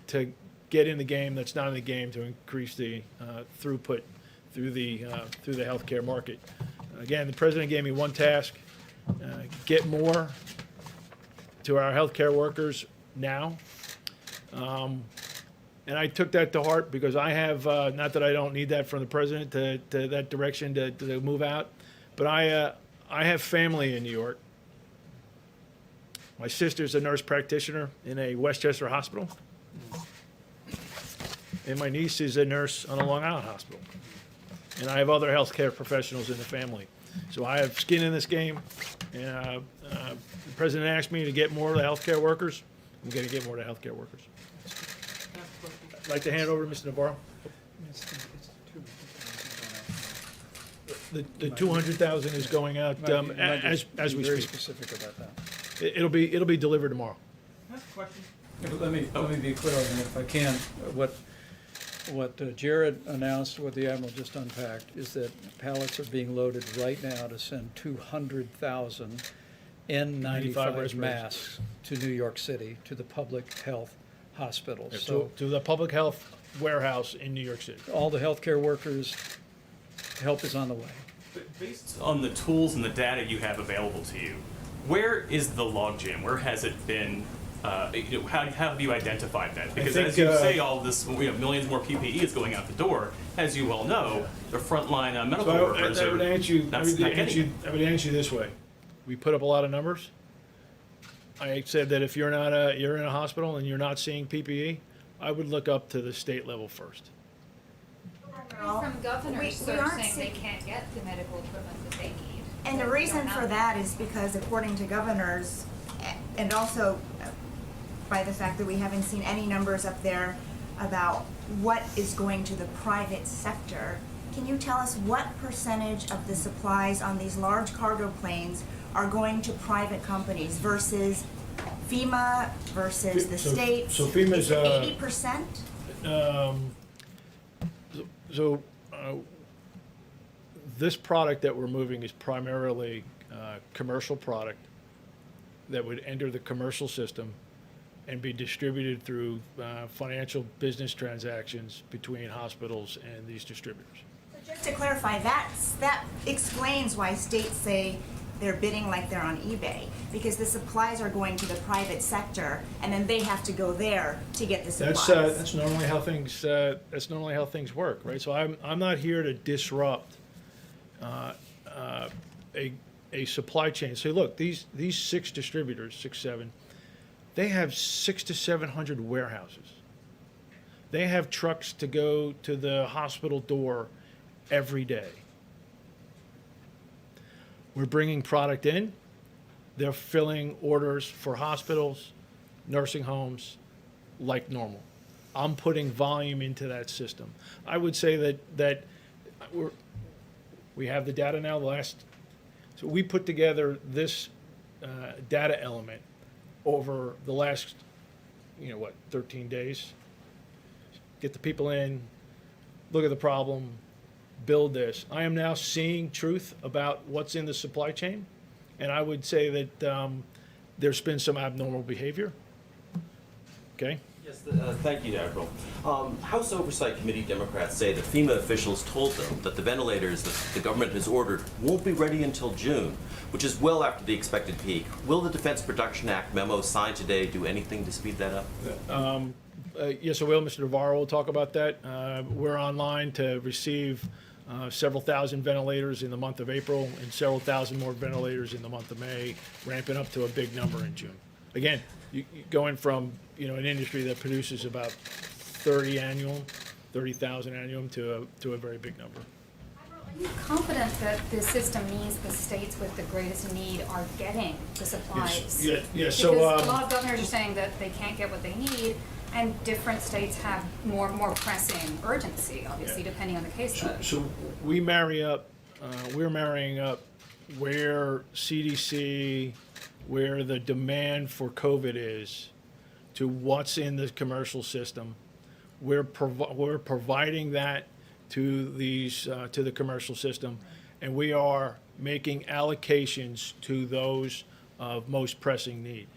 [SPEAKER 15] to get in the game that's not in the game, to increase the throughput through the healthcare market. Again, the president gave me one task: get more to our healthcare workers now. And I took that to heart, because I have, not that I don't need that from the president to that direction to move out, but I have family in New York. My sister's a nurse practitioner in a Westchester hospital, and my niece is a nurse on a Long Island hospital. And I have other healthcare professionals in the family. So I have skin in this game. And the president asked me to get more of the healthcare workers. I'm going to get more of the healthcare workers. I'd like to hand it over to Mr. Navarro. The 200,000 is going out as we
[SPEAKER 13] Very
[SPEAKER 15] speak.
[SPEAKER 13] specific about that.
[SPEAKER 15] It'll be delivered tomorrow.
[SPEAKER 13] Let me be clear on that, if I can. What Jared announced, what the Admiral just unpacked, is that pallets are being loaded right now to send 200,000 N95 masks to New York City, to the public health hospitals. So
[SPEAKER 15] To the public health warehouse in New York City.
[SPEAKER 13] all the healthcare workers, help is on the way.
[SPEAKER 4] But based on the tools and the data you have available to you, where is the logjam? Where has it been? How have you identified that? Because
[SPEAKER 15] think,
[SPEAKER 4] as you say, all this, millions more PPE is going out the door. As you well know, the frontline medical workers
[SPEAKER 15] I would answer you,
[SPEAKER 4] not getting it.
[SPEAKER 15] I would answer you this way. We put up a lot of numbers. I said that if you're in a hospital and you're not seeing PPE, I would look up to the state level first.
[SPEAKER 9] From governors
[SPEAKER 10] we
[SPEAKER 9] sort of
[SPEAKER 10] aren't
[SPEAKER 9] saying they
[SPEAKER 10] seeing-
[SPEAKER 9] can't get the medical equipment that they need.
[SPEAKER 10] And the reason for that is because, according to governors, and also by the fact that we haven't seen any numbers up there about what is going to the private sector, can you tell us what percentage of the supplies on these large cargo planes are going to private companies versus FEMA versus the states?
[SPEAKER 15] So FEMA's,
[SPEAKER 10] Is it 80%?
[SPEAKER 15] This product that we're moving is primarily commercial product that would enter the commercial system and be distributed through financial business transactions between hospitals and these distributors.
[SPEAKER 10] So just to clarify, that explains why states say they're bidding like they're on eBay, because the supplies are going to the private sector, and then they have to go there to get the supplies.
[SPEAKER 15] That's normally how things work, right? So I'm not here to disrupt a supply chain. So look, these 6 distributors, 6, 7, they have 600 to 700 warehouses. They have trucks to go to the hospital door every day. We're bringing product in. They're filling orders for hospitals, nursing homes, like normal. I'm putting volume into that system. I would say that we have the data now. So we put together this data element over the last, 13 days. Get the people in, look at the problem, build this. I am now seeing truth about what's in the supply chain, and I would say that there's been some abnormal behavior. Okay?
[SPEAKER 16] Yes, thank you, Admiral. House Oversight Committee Democrats say that FEMA officials told them that the ventilators that the government has ordered won't be ready until June, which is well after the expected peak. Will the Defense Production Act memo signed today do anything to speed that up?
[SPEAKER 15] Yes, I will. Mr. Navarro will talk about that. We're online to receive several thousand ventilators in the month of April and several thousand more ventilators in the month of May, ramping up to a big number in June. Again, going from an industry that produces about 30,000 annual to a very big number.
[SPEAKER 9] Are you confident that the system means the states with the greatest need are getting the supplies?
[SPEAKER 15] Yes. So
[SPEAKER 9] because a lot of governors are saying that they can't get what they need, and different states have more pressing urgency, obviously, depending on the case load.
[SPEAKER 15] So we're marrying up where CDC, where the demand for COVID is, to what's in the commercial system. We're providing that to the commercial system, and we are making allocations to those of most pressing need.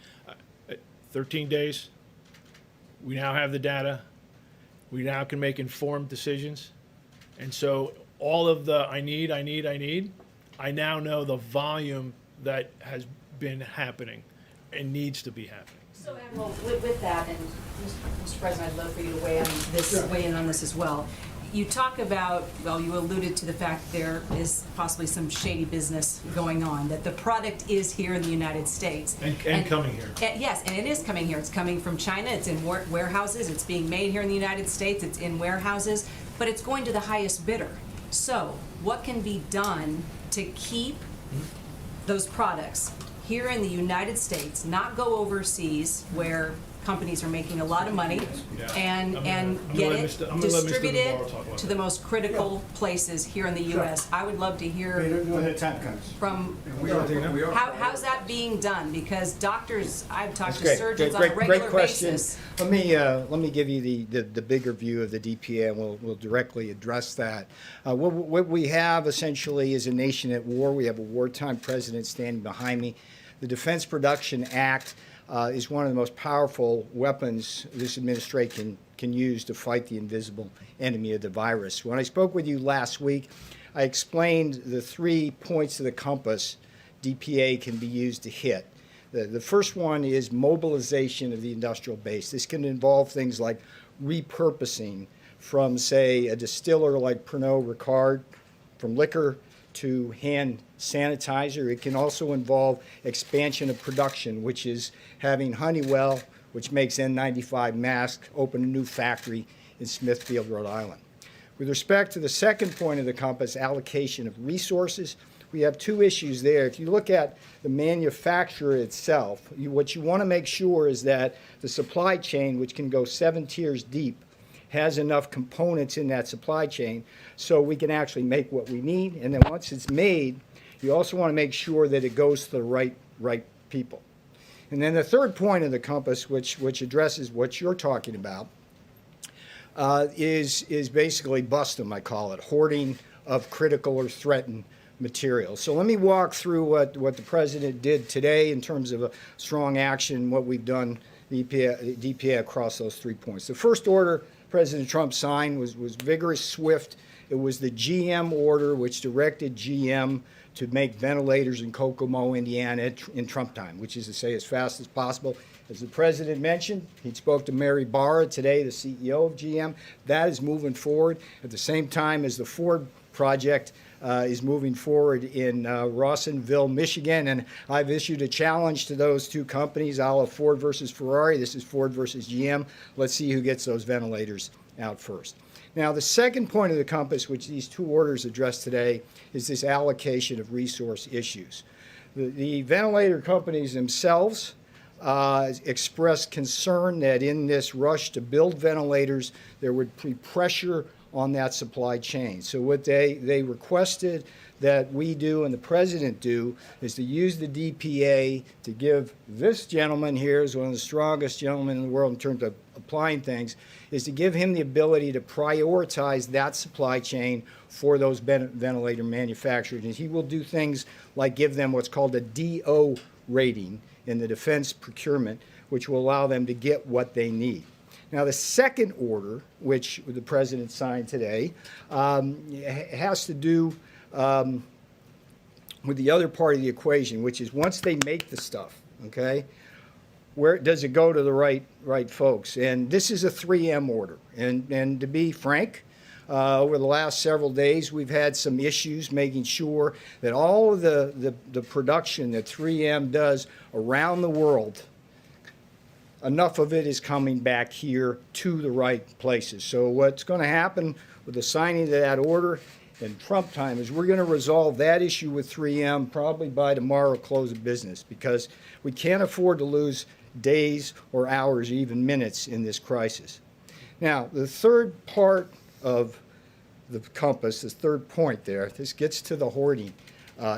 [SPEAKER 15] 13 days. We now have the data. We now can make informed decisions. And so all of the I need, I now know the volume that has been happening and needs to be happening.
[SPEAKER 5] So, Admiral, with that, and Mr. President, I'd love for you to weigh in on this as well. You talk about, well, you alluded to the fact there is possibly some shady business going on, that the product is here in the United States.
[SPEAKER 15] And coming here.
[SPEAKER 5] Yes, and it is coming here. It's coming from China. It's in warehouses. It's being made here in the United States. It's in warehouses, but it's going to the highest bidder. So what can be done to keep those products here in the United States, not go overseas where companies are making a lot of money, and get it distributed to the most critical places here in the U.S. I would love to hear from how's that being done, because doctors, I've talked to surgeons on a regular basis.
[SPEAKER 17] Let me give you the bigger view of the DPA, and we'll directly address that. What we have essentially is a nation at war. We have a wartime president standing behind me. The Defense Production Act is one of the most powerful weapons this administration can use to fight the invisible enemy of the virus. When I spoke with you last week, I explained the 3 points of the compass DPA can be used to hit. The first one is mobilization of the industrial base. This can involve things like repurposing from, say, a distiller like Pernod Ricard, from liquor to hand sanitizer. It can also involve expansion of production, which is having Honeywell, which makes N95 Mask, open a new factory in Smithfield, Rhode Island. With respect to the second point of the compass, allocation of resources, we have 2 issues there. If you look at the manufacturer itself, what you want to make sure is that the supply chain, which can go 7 tiers deep, has enough components in that supply chain so we can actually make what we need. And then once it's made, you also want to make sure that it goes to the right people. And then the third point of the compass, which addresses what you're talking about, is basically bust them, I call it, hoarding of critical or threatened materials. So let me walk through what the President did today in terms of a strong action, what we've done, DPA across those 3 points. The first order President Trump signed was vigorous, swift. It was the GM order, which directed GM to make ventilators in Kokomo, Indiana in Trump time, which is to say as fast as possible. As the President mentioned, he spoke to Mary Barra today, the CEO of GM. That is moving forward at the same time as the Ford project is moving forward in Rawsonville, Michigan. And I've issued a challenge to those 2 companies, a la Ford versus Ferrari. This is Ford versus GM. Let's see who gets those ventilators out first. Now, the second point of the compass, which these 2 orders address today, is this allocation of resource issues. The ventilator companies themselves expressed concern that in this rush to build ventilators, there would be pressure on that supply chain. So what they requested that we do and the President do is to use the DPA to give this gentleman here, who's one of the strongest gentlemen in the world in terms of applying things, is to give him the ability to prioritize that supply chain for those ventilator manufacturers. And he will do things like give them what's called a DO rating in the defense procurement, which will allow them to get what they need. Now, the second order, which the president signed today, has to do with the other part of the equation, which is once they make the stuff, okay, where does it go to the right folks? And this is a 3M order. And to be frank, over the last several days, we've had some issues making sure that all of the production that 3M does around the world, enough of it is coming back here to the right places. So what's going to happen with the signing of that order in Trump time is we're going to resolve that issue with 3M probably by tomorrow close of business, because we can't afford to lose days or hours, even minutes in this crisis. Now, the third part of the compass, this third point there, this gets to the hoarding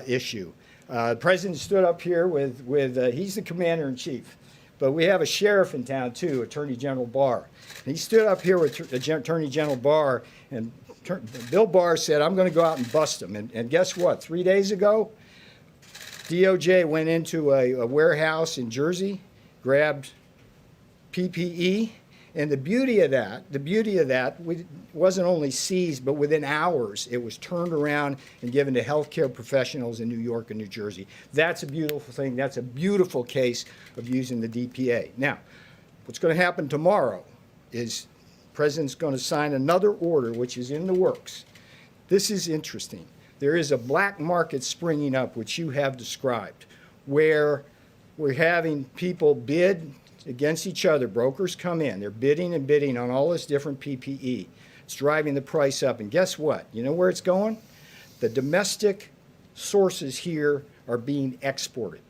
[SPEAKER 17] issue. The president stood up here with he's the commander-in-chief, but we have a sheriff in town too, Attorney General Barr. And he stood up here with Attorney General Barr, and Bill Barr said, I'm going to go out and bust them. And guess what? 3 days ago, DOJ went into a warehouse in Jersey, grabbed PPE, and the beauty of that wasn't only seized, but within hours it was turned around and given to healthcare professionals in New York and New Jersey. That's a beautiful thing. That's a beautiful case of using the DPA. Now, what's going to happen tomorrow is the president's going to sign another order, which is in the works. This is interesting. There is a black market springing up, which you have described, where we're having people bid against each other. Brokers come in. They're bidding and bidding on all this different PPE. It's driving the price up. And guess what? You know where it's going? The domestic sources here are being exported.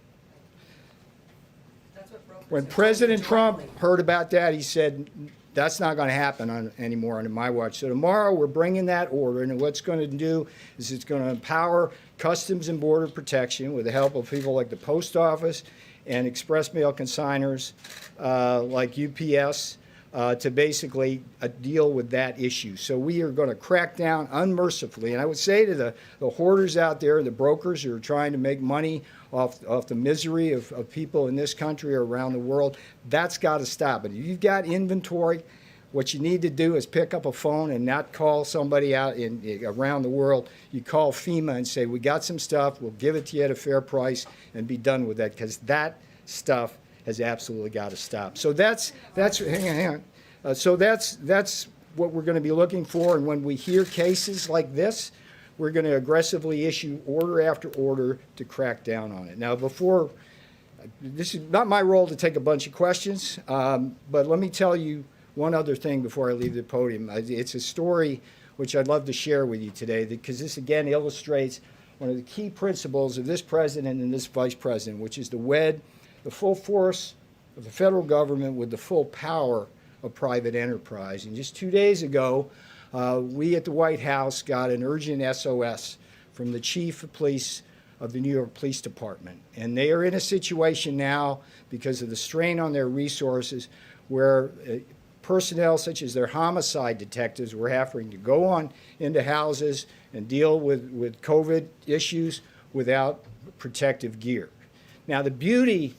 [SPEAKER 17] When President Trump heard about that, he said, that's not going to happen anymore under my watch. So tomorrow we're bringing that order, and what's going to do is it's going to empower Customs and Border Protection with the help of people like the Post Office and express mail consigners like UPS to basically deal with that issue. So we are going to crack down unmercifully. And I would say to the hoarders out there, the brokers who are trying to make money off the misery of people in this country or around the world, that's got to stop. And if you've got inventory, what you need to do is pick up a phone and not call somebody out around the world. You call FEMA and say, we got some stuff, we'll give it to you at a fair price, and be done with that, because that stuff has absolutely got to stop. So hang on. So that's what we're going to be looking for. And when we hear cases like this, we're going to aggressively issue order after order to crack down on it. Now, this is not my role to take a bunch of questions, but let me tell you one other thing before I leave the podium. It's a story which I'd love to share with you today, because this again illustrates one of the key principles of this president and this vice president, which is to wed the full force of the federal government with the full power of private enterprise. And just 2 days ago, we at the White House got an urgent SOS from the chief of police of the New York Police Department. And they are in a situation now, because of the strain on their resources, where personnel such as their homicide detectives were having to go on into houses and deal with COVID issues without protective gear. Now, the beauty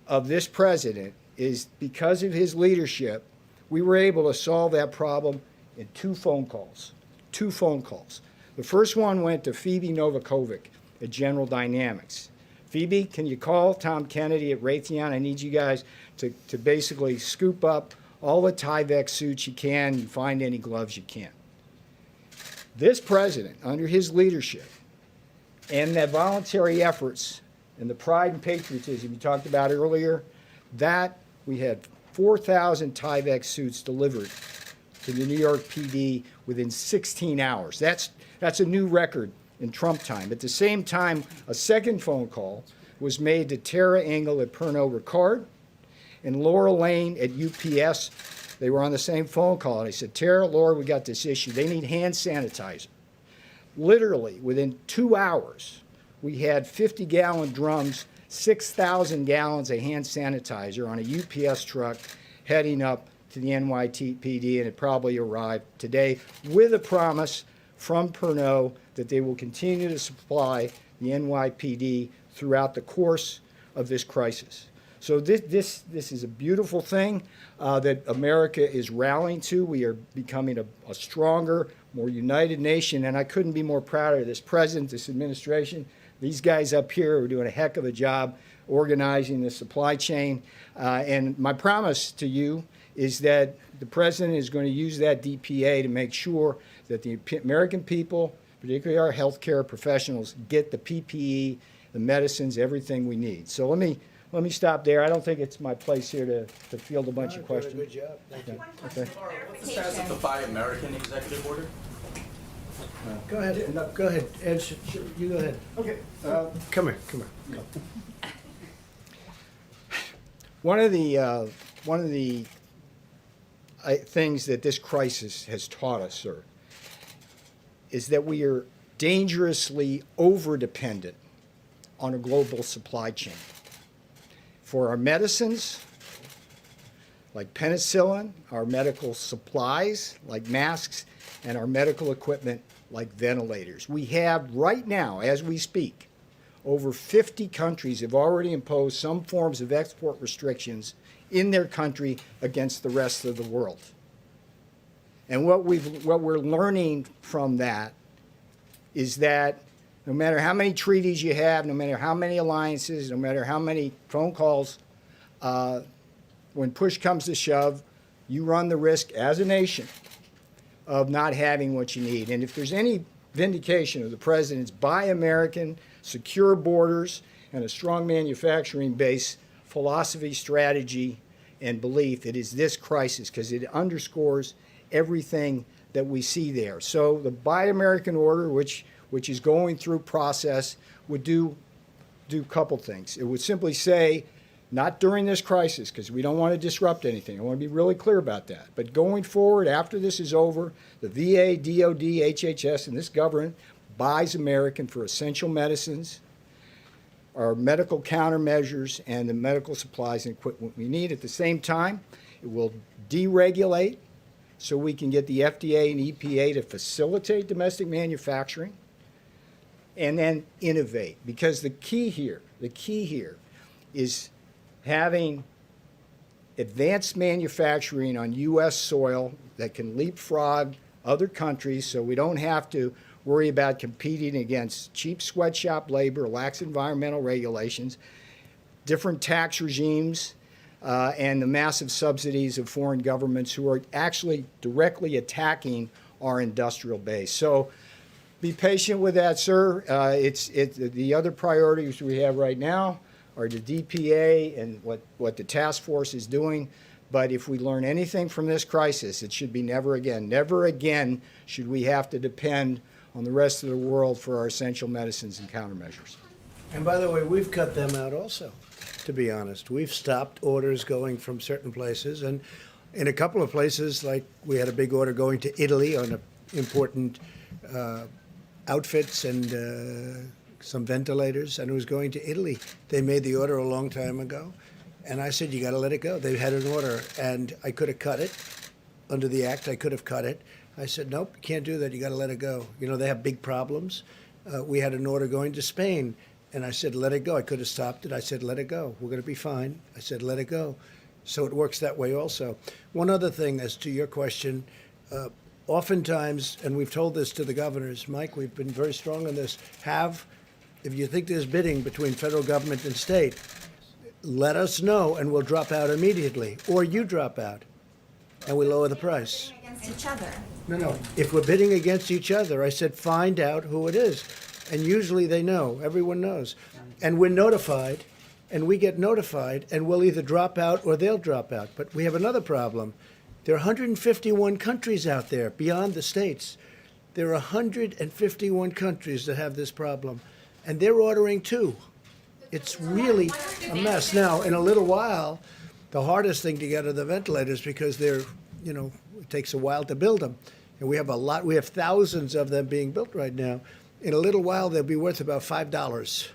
[SPEAKER 17] of this president is, because of his leadership, we were able to solve that problem in 2 phone calls. 2 phone calls. The first one went to Phoebe Novakovic at General Dynamics. Phoebe, can you call Tom Kennedy at Raytheon? I need you guys to basically scoop up all the Tyvek suits you can and find any gloves you can. This president, under his leadership and the voluntary efforts and the pride and patriotism you talked about earlier, that we had 4,000 Tyvek suits delivered to the New York PD within 16 hours. That's a new record in Trump time. At the same time, a second phone call was made to Tara Engel at Pernod Ricard and Laura Lane at UPS. They were on the same phone call. And I said, Tara, Laura, we got this issue. They need hand sanitizer. Literally, within 2 hours, we had 50-gallon drums, 6,000 gallons of hand sanitizer on a UPS truck heading up to the NYPD, and it probably arrived today with a promise from Pernod that they will continue to supply the NYPD throughout the course of this crisis. So this is a beautiful thing that America is rallying to. We are becoming a stronger, more united nation, and I couldn't be more proud of this president, this administration. These guys up here are doing a heck of a job organizing the supply chain. And my promise to you is that the president is going to use that DPA to make sure that the American people, particularly our healthcare professionals, get the PPE, the medicines, everything we need. So let me stop there. I don't think it's my place here to field a bunch of questions.
[SPEAKER 1] Good job. Thank you.
[SPEAKER 17] Okay.
[SPEAKER 16] What's the status of the Buy American executive order?
[SPEAKER 1] Go ahead. No, go ahead. Ed, you go ahead.
[SPEAKER 17] Okay.
[SPEAKER 1] Come here. Come here.
[SPEAKER 17] One of the things that this crisis has taught us, sir, is that we are dangerously over-dependent on a global supply chain. For our medicines, like penicillin, our medical supplies, like masks, and our medical equipment, like ventilators. We have right now, as we speak, over 50 countries have already imposed some forms of export restrictions in their country against the rest of the world. And what we're learning from that is that no matter how many treaties you have, no matter how many alliances, no matter how many phone calls, when push comes to shove, you run the risk as a nation of not having what you need. And if there's any vindication of the president's Buy American, secure borders, and a strong manufacturing base philosophy, strategy, and belief, it is this crisis, because it underscores everything that we see there. So the Buy American order, which is going through process, would do a couple things. It would simply say, not during this crisis, because we don't want to disrupt anything. I want to be really clear about that. But going forward, after this is over, the VA, DOD, HHS, and this government buys American for essential medicines, our medical countermeasures, and the medical supplies and equipment we need. At the same time, it will deregulate so we can get the FDA and EPA to facilitate domestic manufacturing, and then innovate. Because the key here is having advanced manufacturing on U.S. soil that can leapfrog other countries so we don't have to worry about competing against cheap sweatshop labor, lax environmental regulations, different tax regimes, and the massive subsidies of foreign governments who are actually directly attacking our industrial base. So be patient with that, sir. The other priorities we have right now are the DPA and what the task force is doing. But if we learn anything from this crisis, it should be never again should we have to depend on the rest of the world for our essential medicines and countermeasures.
[SPEAKER 1] And by the way, we've cut them out also, to be honest. We've stopped orders going from certain places. And in a couple of places, like we had a big order going to Italy on important outfits and some ventilators, and it was going to Italy. They made the order a long time ago. And I said, you got to let it go. They had an order, and I could have cut it. Under the act, I could have cut it. I said, nope, you can't do that. You got to let it go. You know, they have big problems. We had an order going to Spain, and I said, let it go. I could have stopped it. I said, let it go. We're going to be fine. I said, let it go. So it works that way also. One other thing as to your question, oftentimes, and we've told this to the governors, Mike, we've been very strong on this, if you think there's bidding between federal government and state, let us know and we'll drop out immediately. Or you drop out and we lower the price.
[SPEAKER 10] Against each other.
[SPEAKER 1] No. If we're bidding against each other, I said find out who it is. And usually they know. Everyone knows. And we're notified, and we get notified, and we'll either drop out or they'll drop out. But we have another problem. There are 151 countries out there beyond the states. There are 151 countries that have this problem. And they're ordering too. It's really a mess. Now, in a little while, the hardest thing to get are the ventilators because they're, it takes a while to build them. And we have thousands of them being built right now. In a little while, they'll be worth about $5.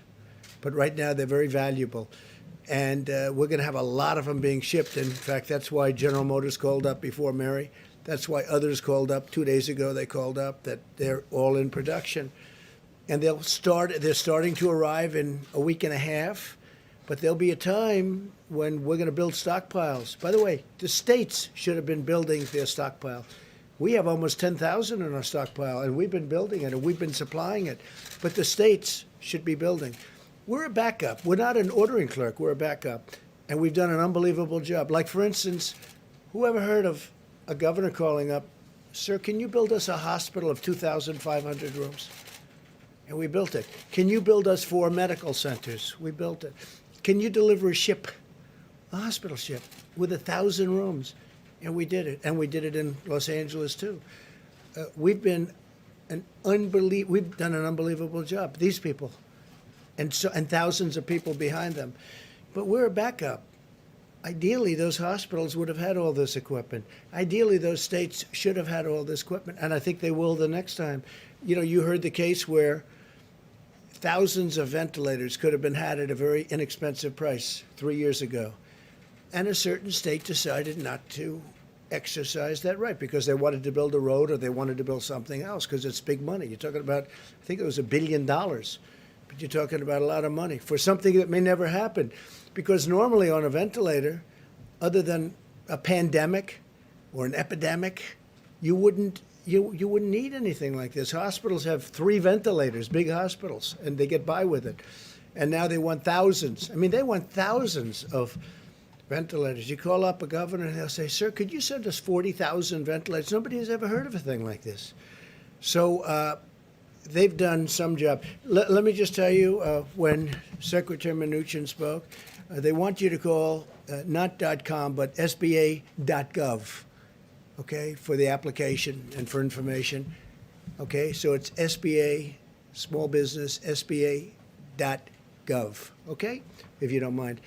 [SPEAKER 1] But right now, they're very valuable. And we're going to have a lot of them being shipped. In fact, that's why General Motors called up before Mary. That's why others called up. 2 days ago, they called up that they're all in production. And they're starting to arrive in a week and a half. But there'll be a time when we're going to build stockpiles. By the way, the states should have been building their stockpile. We have almost 10,000 in our stockpile, and we've been building it, and we've been supplying it. But the states should be building. We're a backup. We're not an ordering clerk. We're a backup. And we've done an unbelievable job. Like, for instance, who ever heard of a governor calling up, "Sir, can you build us a hospital of 2,500 rooms?" And we built it. "Can you build us 4 medical centers?" We built it. "Can you deliver a ship, a hospital ship, with 1,000 rooms?" And we did it. And we did it in Los Angeles, too. We've done an unbelievable job. These people, and thousands of people behind them. But we're a backup. Ideally, those hospitals would have had all this equipment. Ideally, those states should have had all this equipment, and I think they will the next time. You know, you heard the case where thousands of ventilators could have been had at a very inexpensive price 3 years ago, and a certain state decided not to exercise that right because they wanted to build a road or they wanted to build something else because it's big money. You're talking about, I think it was $1 billion, but you're talking about a lot of money for something that may never happen. Because normally on a ventilator, other than a pandemic or an epidemic, you wouldn't need anything like this. Hospitals have 3 ventilators, big hospitals, and they get by with it. And now they want thousands. I mean, they want thousands of ventilators. You call up a governor and they'll say, "Sir, could you send us 40,000 ventilators?" Nobody has ever heard of a thing like this. So they've done some job. Let me just tell you, when Secretary Mnuchin spoke, they want you to call not .com, but SBA.gov, okay, for the application and for information. Okay, so it's SBA, small business, SBA.gov, okay, if you don't mind.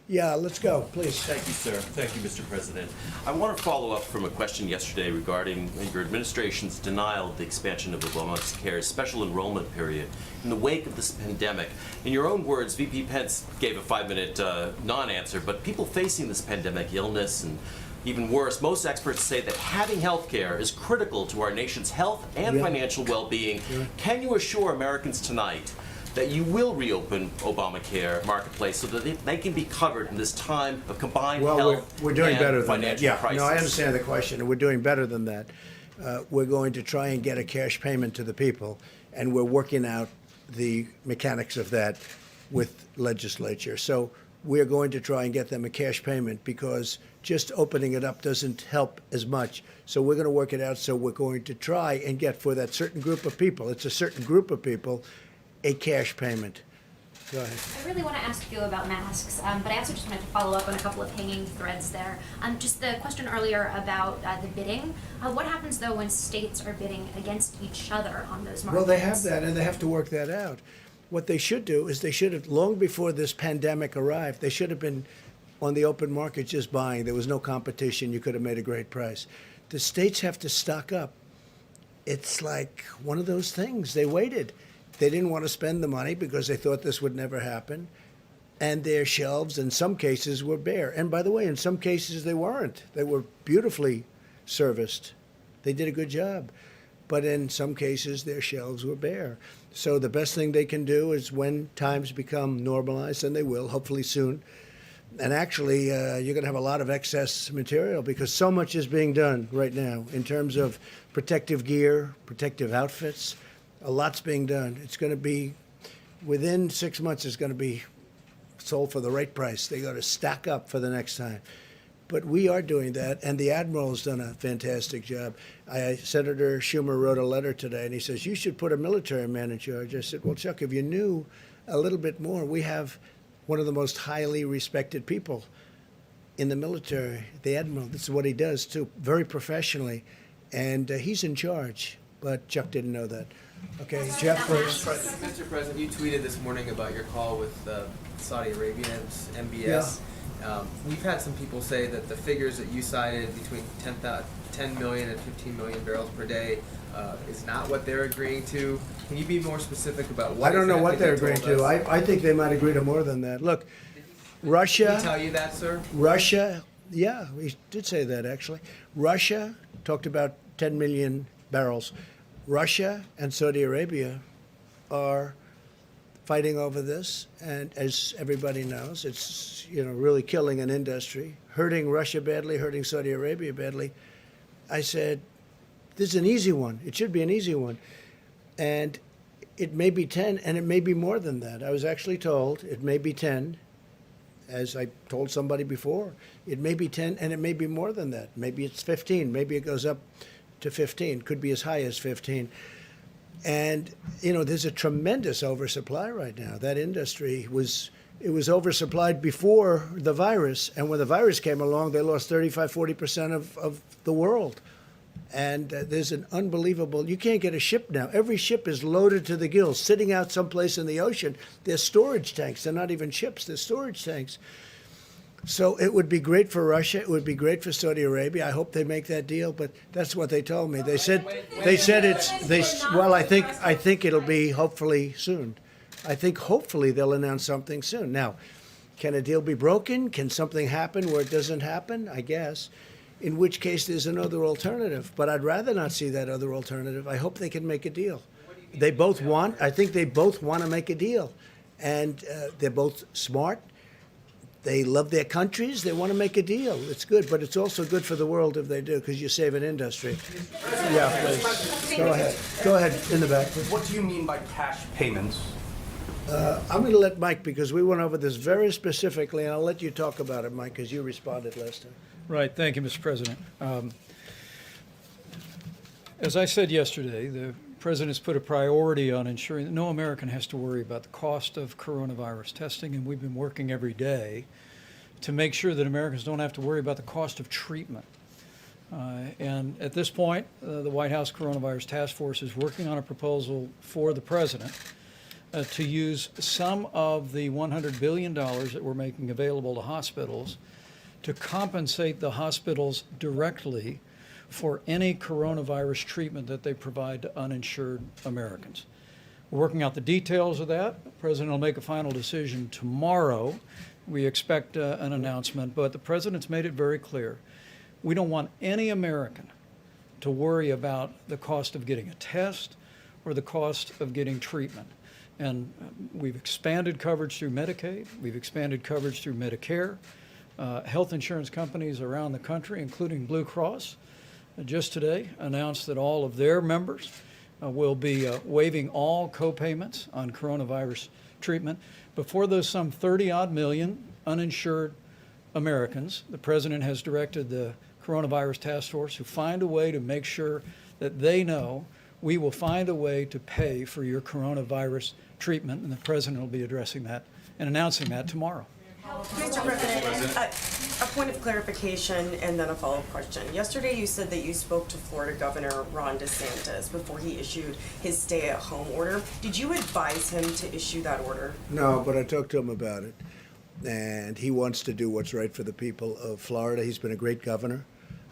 [SPEAKER 1] Yeah, let's go, please.
[SPEAKER 16] Thank you, sir. Thank you, Mr. President. I want to follow up from a question yesterday regarding your administration's denial of the expansion of Obamacare's special enrollment period in the wake of this pandemic. In your own words, VP Pence gave a 5-minute non-answer, but people facing this pandemic illness and even worse, most experts say that having health care is critical to our nation's health and financial well-being. Can you assure Americans tonight that you will reopen Obamacare marketplace so that they can be covered in this time of combined health
[SPEAKER 1] we're doing
[SPEAKER 16] and
[SPEAKER 1] better than that.
[SPEAKER 16] financial
[SPEAKER 1] Yeah,
[SPEAKER 16] crisis?
[SPEAKER 1] no, I understand the question, and we're doing better than that. We're going to try and get a cash payment to the people, and we're working out the mechanics of that with legislature. So we're going to try and get them a cash payment because just opening it up doesn't help as much. So we're going to work it out. So we're going to try and get for that certain group of people, it's a certain group of people, a cash payment. Go ahead.
[SPEAKER 6] I really want to ask you about masks, but I also just wanted to follow up on a couple of hanging threads there. Just the question earlier about the bidding. What happens, though, when states are bidding against each other on those markets?
[SPEAKER 1] Well, they have that, and they have to work that out. What they should do is they should have, long before this pandemic arrived, they should have been on the open market just buying. There was no competition. You could have made a great price. The states have to stock up. It's like one of those things. They waited. They didn't want to spend the money because they thought this would never happen. And their shelves, in some cases, were bare. And by the way, in some cases, they weren't. They were beautifully serviced. They did a good job. But in some cases, their shelves were bare. So the best thing they can do is when times become normalized, and they will, hopefully soon. And actually, you're going to have a lot of excess material because so much is being done right now in terms of protective gear, protective outfits. A lot's being done. It's going to be, within 6 months, it's going to be sold for the right price. They got to stack up for the next time. But we are doing that, and the Admiral has done a fantastic job. Senator Schumer wrote a letter today, and he says, "You should put a military man in charge." I said, "Well, Chuck, if you knew a little bit more, we have one of the most highly respected people in the military, the Admiral. This is what he does, too, very professionally, and he's in charge." But Chuck didn't know that. Okay, Jeff first.
[SPEAKER 8] Mr. President, you tweeted this morning about your call with Saudi Arabians, MBS. We've had some people say that the figures that you cited between 10 million and 15 million barrels per day is not what they're agreeing to. Can you be more specific about what?
[SPEAKER 1] I don't know what they're agreeing to. I think they might agree to more than that. Look, Russia.
[SPEAKER 8] Did he tell you that, sir?
[SPEAKER 1] Russia, yeah, he did say that actually. Russia talked about 10 million barrels. Russia and Saudi Arabia are fighting over this, and as everybody knows, it's really killing an industry, hurting Russia badly, hurting Saudi Arabia badly. I said, this is an easy one. It should be an easy one. And it may be 10, and it may be more than that. I was actually told it may be 10, as I told somebody before. It may be 10, and it may be more than that. Maybe it's 15. Maybe it goes up to 15. Could be as high as 15. And, there's a tremendous oversupply right now. That industry was oversupplied before the virus. And when the virus came along, they lost 35-40% of the world. And there's an unbelievable, you can't get a ship now. Every ship is loaded to the gills, sitting out someplace in the ocean. They're storage tanks. They're not even ships. They're storage tanks. So it would be great for Russia. It would be great for Saudi Arabia. I hope they make that deal, but that's what they told me. They said I think it'll be hopefully soon. I think hopefully they'll announce something soon. Now, can a deal be broken? Can something happen where it doesn't happen? I guess. In which case there's another alternative. But I'd rather not see that other alternative. I hope they can make a deal. I think they both want to make a deal. And they're both smart. They love their countries. They want to make a deal. It's good, but it's also good for the world if they do, because you save an industry. Yeah, please. Go ahead. Go ahead, in the back.
[SPEAKER 18] What do you mean by cash payments?
[SPEAKER 1] I'm going to let Mike, because we went over this very specifically, and I'll let you talk about it, Mike, because you responded last time.
[SPEAKER 13] Right. Thank you, Mr. President. As I said yesterday, the President's put a priority on ensuring that no American has to worry about the cost of coronavirus testing, and we've been working every day to make sure that Americans don't have to worry about the cost of treatment. And at this point, the White House Coronavirus Task Force is working on a proposal for the President to use some of the $100 billion that we're making available to hospitals to compensate the hospitals directly for any coronavirus treatment that they provide to uninsured Americans. We're working out the details of that. The President will make a final decision tomorrow. We expect an announcement, but the President's made it very clear. We don't want any American to worry about the cost of getting a test or the cost of getting treatment. And we've expanded coverage through Medicaid. We've expanded coverage through Medicare. Health insurance companies around the country, including Blue Cross, just today announced that all of their members will be waiving all co-payments on coronavirus treatment. But for those some 30-odd million uninsured Americans, the President has directed the Coronavirus Task Force to find a way to make sure that they know we will find a way to pay for your coronavirus treatment, and the President will be addressing that and announcing that tomorrow.
[SPEAKER 11] Mr. President, a point of clarification and then a follow-up question. Yesterday you said that you spoke to Florida Governor Ron DeSantis before he issued his stay-at-home order. Did you advise him to issue that order?
[SPEAKER 1] No, but I talked to him about it. And he wants to do what's right for the people of Florida. He's been a great governor.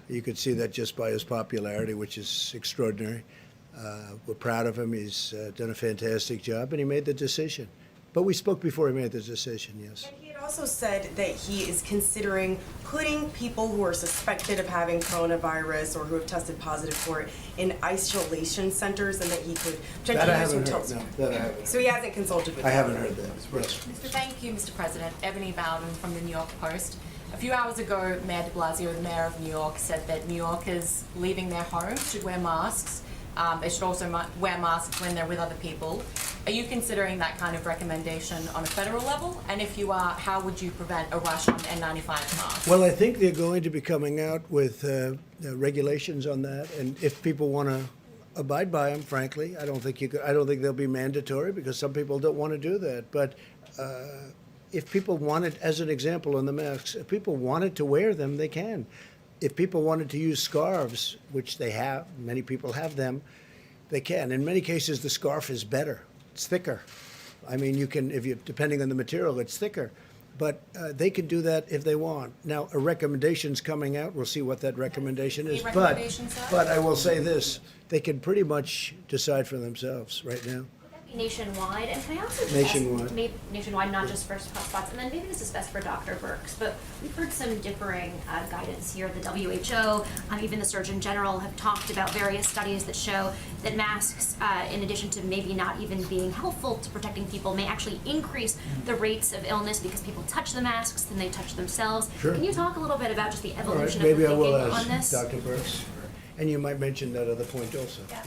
[SPEAKER 1] You could see that just by his popularity, which is extraordinary. We're proud of him. He's done a fantastic job, and he made the decision. But we spoke before he made the decision, yes.
[SPEAKER 11] And he had also said that he is considering putting people who are suspected of having coronavirus or who have tested positive for it in isolation centers, and that he could potentially use hotels.
[SPEAKER 1] No, that I haven't.
[SPEAKER 11] So he hasn't consulted with
[SPEAKER 1] I
[SPEAKER 11] you.
[SPEAKER 1] haven't heard that. Yes.
[SPEAKER 19] Thank you, Mr. President. Ebony Bowden from the New York Post. A few hours ago, Mayor de Blasio, the mayor of New York, said that New Yorkers leaving their homes should wear masks. They should also wear masks when they're with other people. Are you considering that kind of recommendation on a federal level? And if you are, how would you prevent a rush on N95 masks?
[SPEAKER 1] Well, I think they're going to be coming out with regulations on that, and if people want to abide by them, frankly, I don't think they'll be mandatory because some people don't want to do that. But if people wanted, as an example on the masks, if people wanted to wear them, they can. If people wanted to use scarves, which they have, many people have them, they can. In many cases, the scarf is better. It's thicker. I mean, you can, depending on the material, it's thicker. But they can do that if they want. Now, a recommendation's coming out. We'll see what that recommendation is. But I will say this, they can pretty much decide for themselves right now.
[SPEAKER 6] Nationwide, and can I also just
[SPEAKER 1] Nationwide.
[SPEAKER 6] ask, nationwide, not just for hotspots, and then maybe this is best for Dr. Birx, but we've heard some differing guidance here. The WHO, even the Surgeon General have talked about various studies that show that masks, in addition to maybe not even being helpful to protecting people, may actually increase the rates of illness because people touch the masks and they touch themselves.
[SPEAKER 1] Sure.
[SPEAKER 6] Can you talk a little bit about just the
[SPEAKER 1] All right,
[SPEAKER 6] evolution
[SPEAKER 1] maybe
[SPEAKER 6] of
[SPEAKER 1] I
[SPEAKER 6] the
[SPEAKER 1] will
[SPEAKER 6] thinking on
[SPEAKER 1] ask
[SPEAKER 6] this?
[SPEAKER 1] Dr. Birx. And you might mention that other point also.
[SPEAKER 6] Yeah.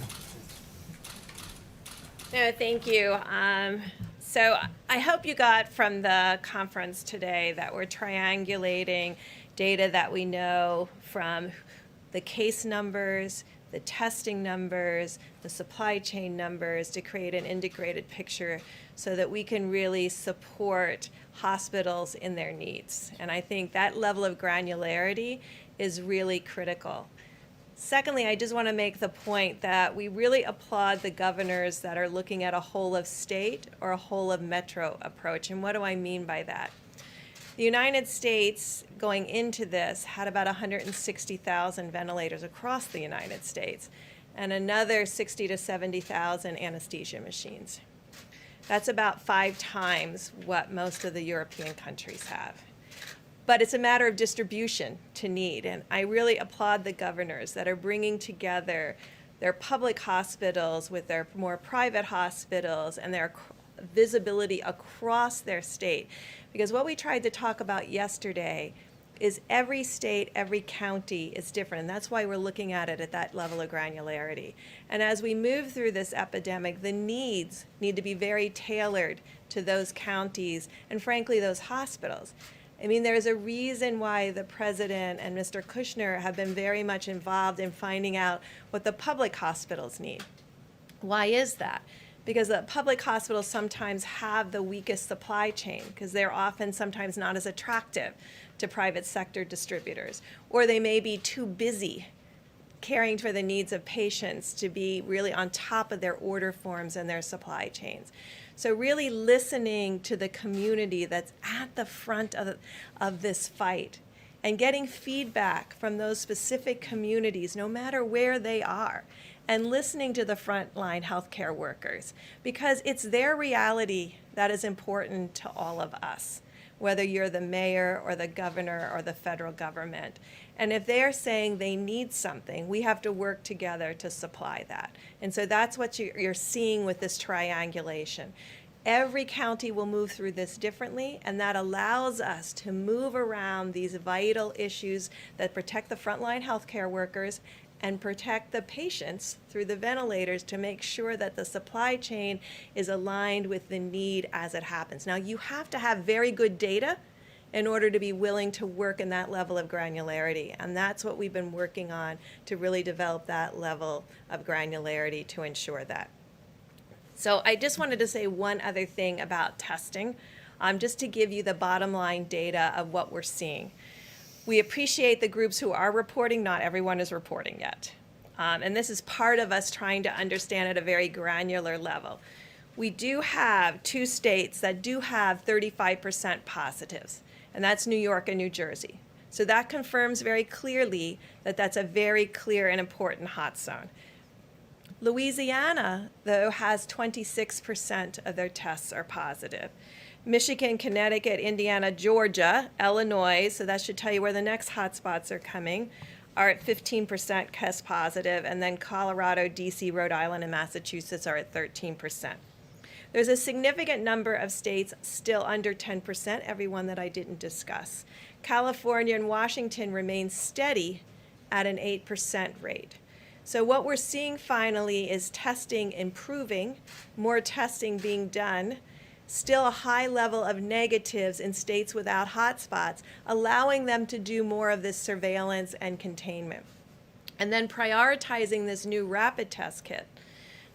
[SPEAKER 20] No, thank you. So I hope you got from the conference today that we're triangulating data that we know from the case numbers, the testing numbers, the supply chain numbers to create an integrated picture so that we can really support hospitals in their needs. And I think that level of granularity is really critical. Secondly, I just want to make the point that we really applaud the governors that are looking at a whole of state or a whole of metro approach. And what do I mean by that? The United States, going into this, had about 160,000 ventilators across the United States and another 60 to 70,000 anesthesia machines. That's about 5 times what most of the European countries have. But it's a matter of distribution to need. And I really applaud the governors that are bringing together their public hospitals with their more private hospitals and their visibility across their state. Because what we tried to talk about yesterday is every state, every county is different. And that's why we're looking at it at that level of granularity. And as we move through this epidemic, the needs need to be very tailored to those counties and, frankly, those hospitals. I mean, there's a reason why the president and Mr. Kushner have been very much involved in finding out what the public hospitals need. Why is that? Because the public hospitals sometimes have the weakest supply chain because they're often sometimes not as attractive to private sector distributors, or they may be too busy caring for the needs of patients to be really on top of their order forms and their supply chains. So really listening to the community that's at the front of this fight and getting feedback from those specific communities, no matter where they are, and listening to the frontline healthcare workers, because it's their reality that is important to all of us, whether you're the mayor or the governor or the federal government. And if they're saying they need something, we have to work together to supply that. And so that's what you're seeing with this triangulation. Every county will move through this differently, and that allows us to move around these vital issues that protect the frontline healthcare workers and protect the patients through the ventilators to make sure that the supply chain is aligned with the need as it happens. Now, you have to have very good data in order to be willing to work in that level of granularity. And that's what we've been working on to really develop that level of granularity to ensure that. So I just wanted to say one other thing about testing, just to give you the bottom line data of what we're seeing. We appreciate the groups who are reporting. Not everyone is reporting yet. And this is part of us trying to understand at a very granular level. We do have 2 states that do have 35% positives, and that's New York and New Jersey. So that confirms very clearly that that's a very clear and important hot zone. Louisiana, though, has 26% of their tests are positive. Michigan, Connecticut, Indiana, Georgia, Illinois, so that should tell you where the next hotspots are coming, are at 15% test positive, and then Colorado, DC, Rhode Island, and Massachusetts are at 13%. There's a significant number of states still under 10%, every one that I didn't discuss. California and Washington remain steady at an 8% rate. So what we're seeing finally is testing improving, more testing being done, still a high level of negatives in states without hotspots, allowing them to do more of this surveillance and containment. And then prioritizing this new rapid test kit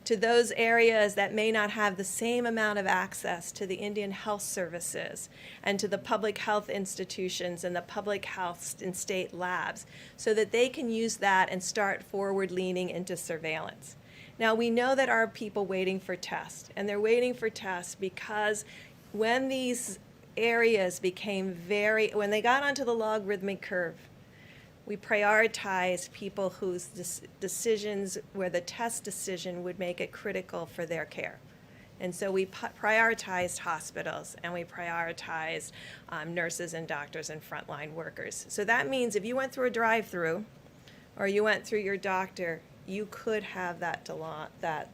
[SPEAKER 20] to those areas that may not have the same amount of access to the Indian health services and to the public health institutions and the public health and state labs so that they can use that and start forward leaning into surveillance. Now, we know that our people waiting for tests, and they're waiting for tests because when these areas became when they got onto the logarithmic curve, we prioritized people whose decisions, where the test decision would make it critical for their care. And so we prioritized hospitals, and we prioritized nurses and doctors and frontline workers. So that means if you went through a drive-through or you went through your doctor, you could have that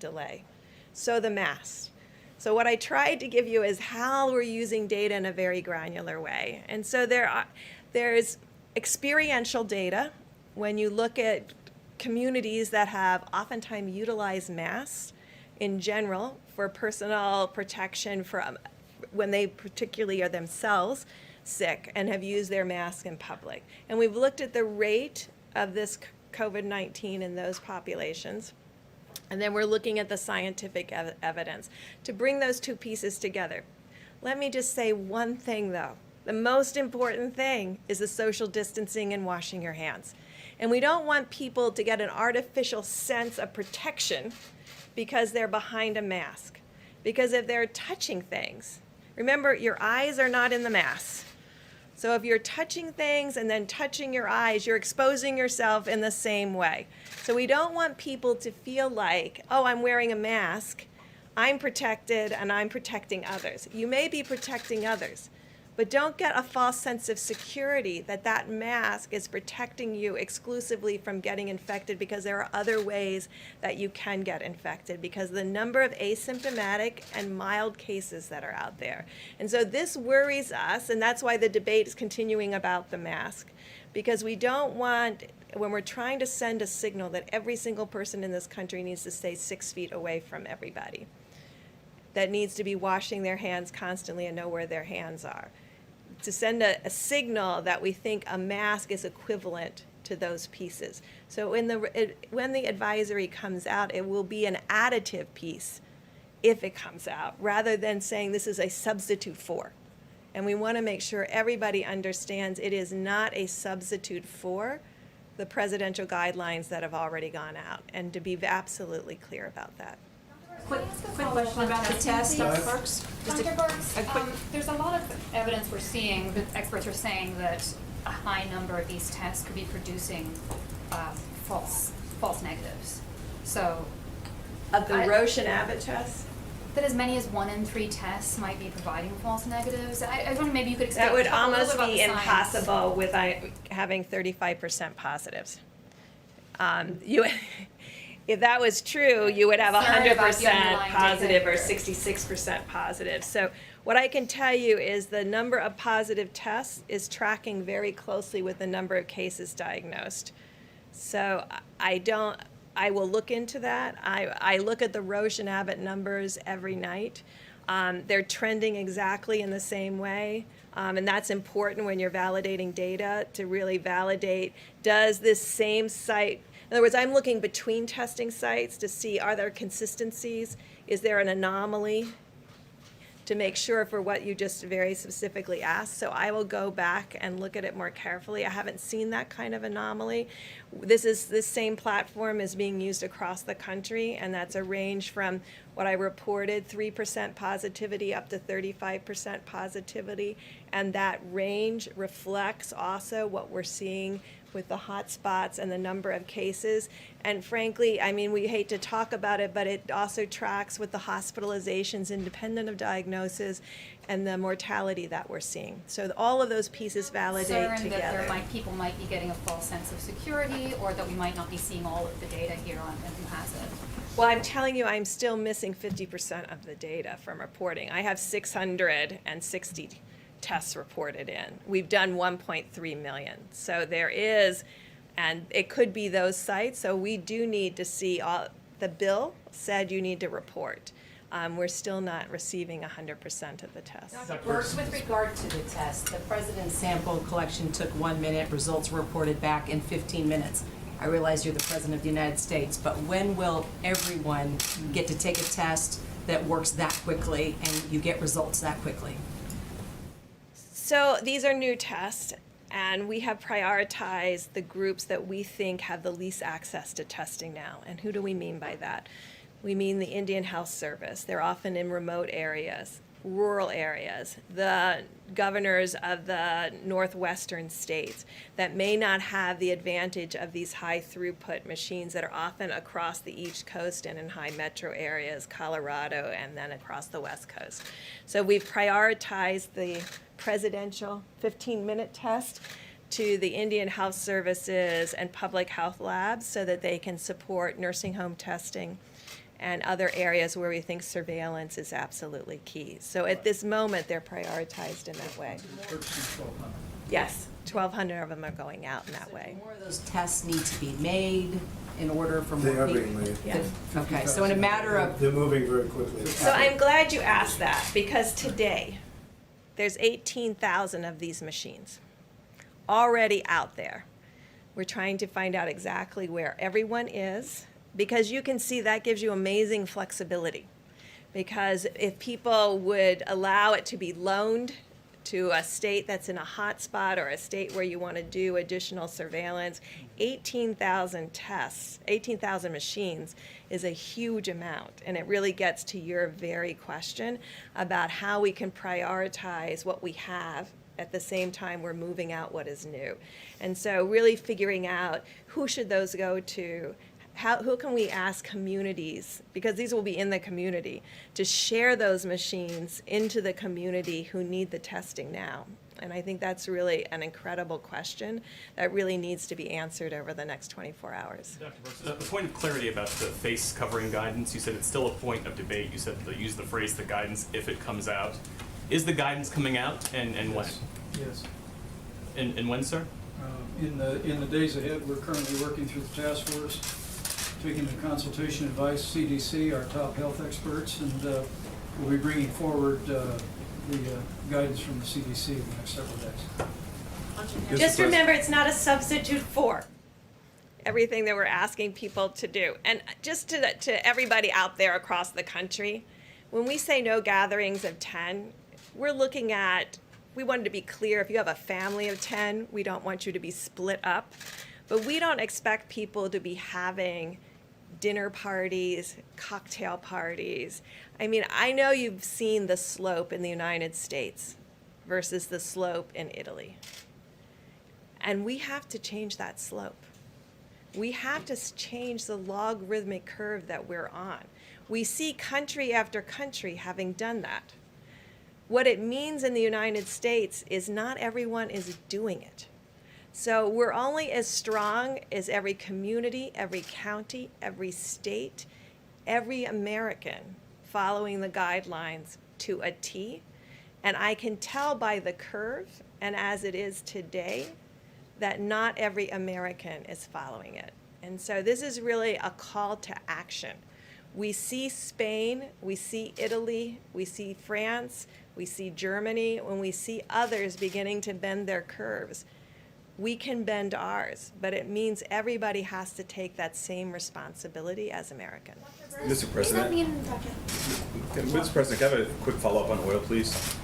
[SPEAKER 20] delay. So the masks. So what I tried to give you is how we're using data in a very granular way. And so there's experiential data when you look at communities that have oftentimes utilized masks in general for personal protection from when they particularly are themselves sick and have used their mask in public. And we've looked at the rate of this COVID-19 in those populations. And then we're looking at the scientific evidence to bring those two pieces together. Let me just say one thing, though. The most important thing is the social distancing and washing your hands. And we don't want people to get an artificial sense of protection because they're behind a mask. Because if they're touching things, remember, your eyes are not in the mask. So if you're touching things and then touching your eyes, you're exposing yourself in the same way. So we don't want people to feel like, oh, I'm wearing a mask, I'm protected, and I'm protecting others. You may be protecting others, but don't get a false sense of security that that mask is protecting you exclusively from getting infected, because there are other ways that you can get infected because of the number of asymptomatic and mild cases that are out there. And so this worries us, and that's why the debate is continuing about the mask, because we don't want, when we're trying to send a signal that every single person in this country needs to stay 6 feet away from everybody, that needs to be washing their hands constantly and know where their hands are, to send a signal that we think a mask is equivalent to those pieces. So when the advisory comes out, it will be an additive piece if it comes out, rather than saying this is a substitute for. And we want to make sure everybody understands it is not a substitute for the presidential guidelines that have already gone out, and to be absolutely clear about that.
[SPEAKER 5] Quick question about the test, Dr. Burks.
[SPEAKER 9] Dr. Burks, there's a lot of evidence we're seeing that experts are saying that a high number of these tests could be producing false negatives. So,
[SPEAKER 20] Of the Roche and Abbott tests?
[SPEAKER 9] That as many as 1 in 3 tests might be providing false negatives. I wonder maybe you could explain.
[SPEAKER 20] That would
[SPEAKER 9] talk a little
[SPEAKER 20] almost
[SPEAKER 9] bit about
[SPEAKER 20] be
[SPEAKER 9] the science.
[SPEAKER 20] impossible with having 35% positives. If that was true, you would have
[SPEAKER 9] Concerned about the
[SPEAKER 20] 100%
[SPEAKER 9] underlying
[SPEAKER 20] positive
[SPEAKER 9] data
[SPEAKER 20] or
[SPEAKER 9] here.
[SPEAKER 20] 66% positive. So what I can tell you is the number of positive tests is tracking very closely with the number of cases diagnosed. So I will look into that. I look at the Roche and Abbott numbers every night. They're trending exactly in the same way. And that's important when you're validating data, to really validate, does this same site, in other words, I'm looking between testing sites to see, are there consistencies? Is there an anomaly? To make sure for what you just very specifically asked. So I will go back and look at it more carefully. I haven't seen that kind of anomaly. This same platform is being used across the country, and that's a range from what I reported, 3% positivity up to 35% positivity. And that range reflects also what we're seeing with the hot spots and the number of cases. And frankly, I mean, we hate to talk about it, but it also tracks with the hospitalizations independent of diagnosis and the mortality that we're seeing. So all of those pieces validate
[SPEAKER 9] Concerned
[SPEAKER 20] together.
[SPEAKER 9] that people might be getting a false sense of security, or that we might not be seeing all of the data here on who has it.
[SPEAKER 20] Well, I'm telling you, I'm still missing 50% of the data from reporting. I have 660 tests reported in. We've done 1.3 million. So there is, and it could be those sites. So we do need to see the bill said you need to report. We're still not receiving 100% of the tests.
[SPEAKER 5] Dr. Burks, with regard to the test, the president's sample collection took 1 minute, results were reported back in 15 minutes. I realize you're the president of the United States, but when will everyone get to take a test that works that quickly and you get results that quickly?
[SPEAKER 20] So these are new tests, and we have prioritized the groups that we think have the least access to testing now. And who do we mean by that? We mean the Indian Health Service. They're often in remote areas. rural areas, the governors of the northwestern states that may not have the advantage of these high throughput machines that are often across the East Coast and in high metro areas, Colorado, and then across the West Coast. So we've prioritized the presidential 15-minute test to the Indian Health Services and public health labs so that they can support nursing home testing and other areas where we think surveillance is absolutely key. So at this moment, they're prioritized in that way. Yes, 1,200 of them are going out in that way.
[SPEAKER 5] More of those tests need to be made in order for more
[SPEAKER 1] They are
[SPEAKER 5] people.
[SPEAKER 1] being made.
[SPEAKER 20] Yeah.
[SPEAKER 5] Okay, so in a matter of,
[SPEAKER 1] They're moving very quickly.
[SPEAKER 20] So I'm glad you asked that, because today, there's 18,000 of these machines already out there. We're trying to find out exactly where everyone is, because you can see that gives you amazing flexibility. Because if people would allow it to be loaned to a state that's in a hot spot or a state where you want to do additional surveillance, 18,000 tests, 18,000 machines is a huge amount. And it really gets to your very question about how we can prioritize what we have at the same time we're moving out what is new. And so really figuring out who should those go to, who can we ask communities, because these will be in the community, to share those machines into the community who need the testing now. And I think that's really an incredible question that really needs to be answered over the next 24 hours.
[SPEAKER 4] Dr. Brooks, a point of clarity about the face covering guidance. You said it's still a point of debate. You said use the phrase the guidance if it comes out. Is the guidance coming out, and when?
[SPEAKER 13] Yes.
[SPEAKER 4] And when, sir?
[SPEAKER 13] In the days ahead, we're currently working through the task force, taking the consultation advice, CDC, our top health experts, and we'll be bringing forward the guidance from the CDC in the next several days.
[SPEAKER 20] Just remember, it's not a substitute for everything that we're asking people to do. And just to everybody out there across the country, when we say no gatherings of 10, we're looking at, we wanted to be clear, if you have a family of 10, we don't want you to be split up. But we don't expect people to be having dinner parties, cocktail parties. I mean, I know you've seen the slope in the United States versus the slope in Italy. And we have to change that slope. We have to change the logarithmic curve that we're on. We see country after country having done that. What it means in the United States is not everyone is doing it. So we're only as strong as every community, every county, every state, every American following the guidelines to a T. And I can tell by the curve, and as it is today, that not every American is following it. And so this is really a call to action. We see Spain, we see Italy, we see France, we see Germany. When we see others beginning to bend their curves, we can bend ours, but it means everybody has to take that same responsibility as Americans.
[SPEAKER 7] Mr. President. Mr. President, can I have a quick follow-up on oil, please?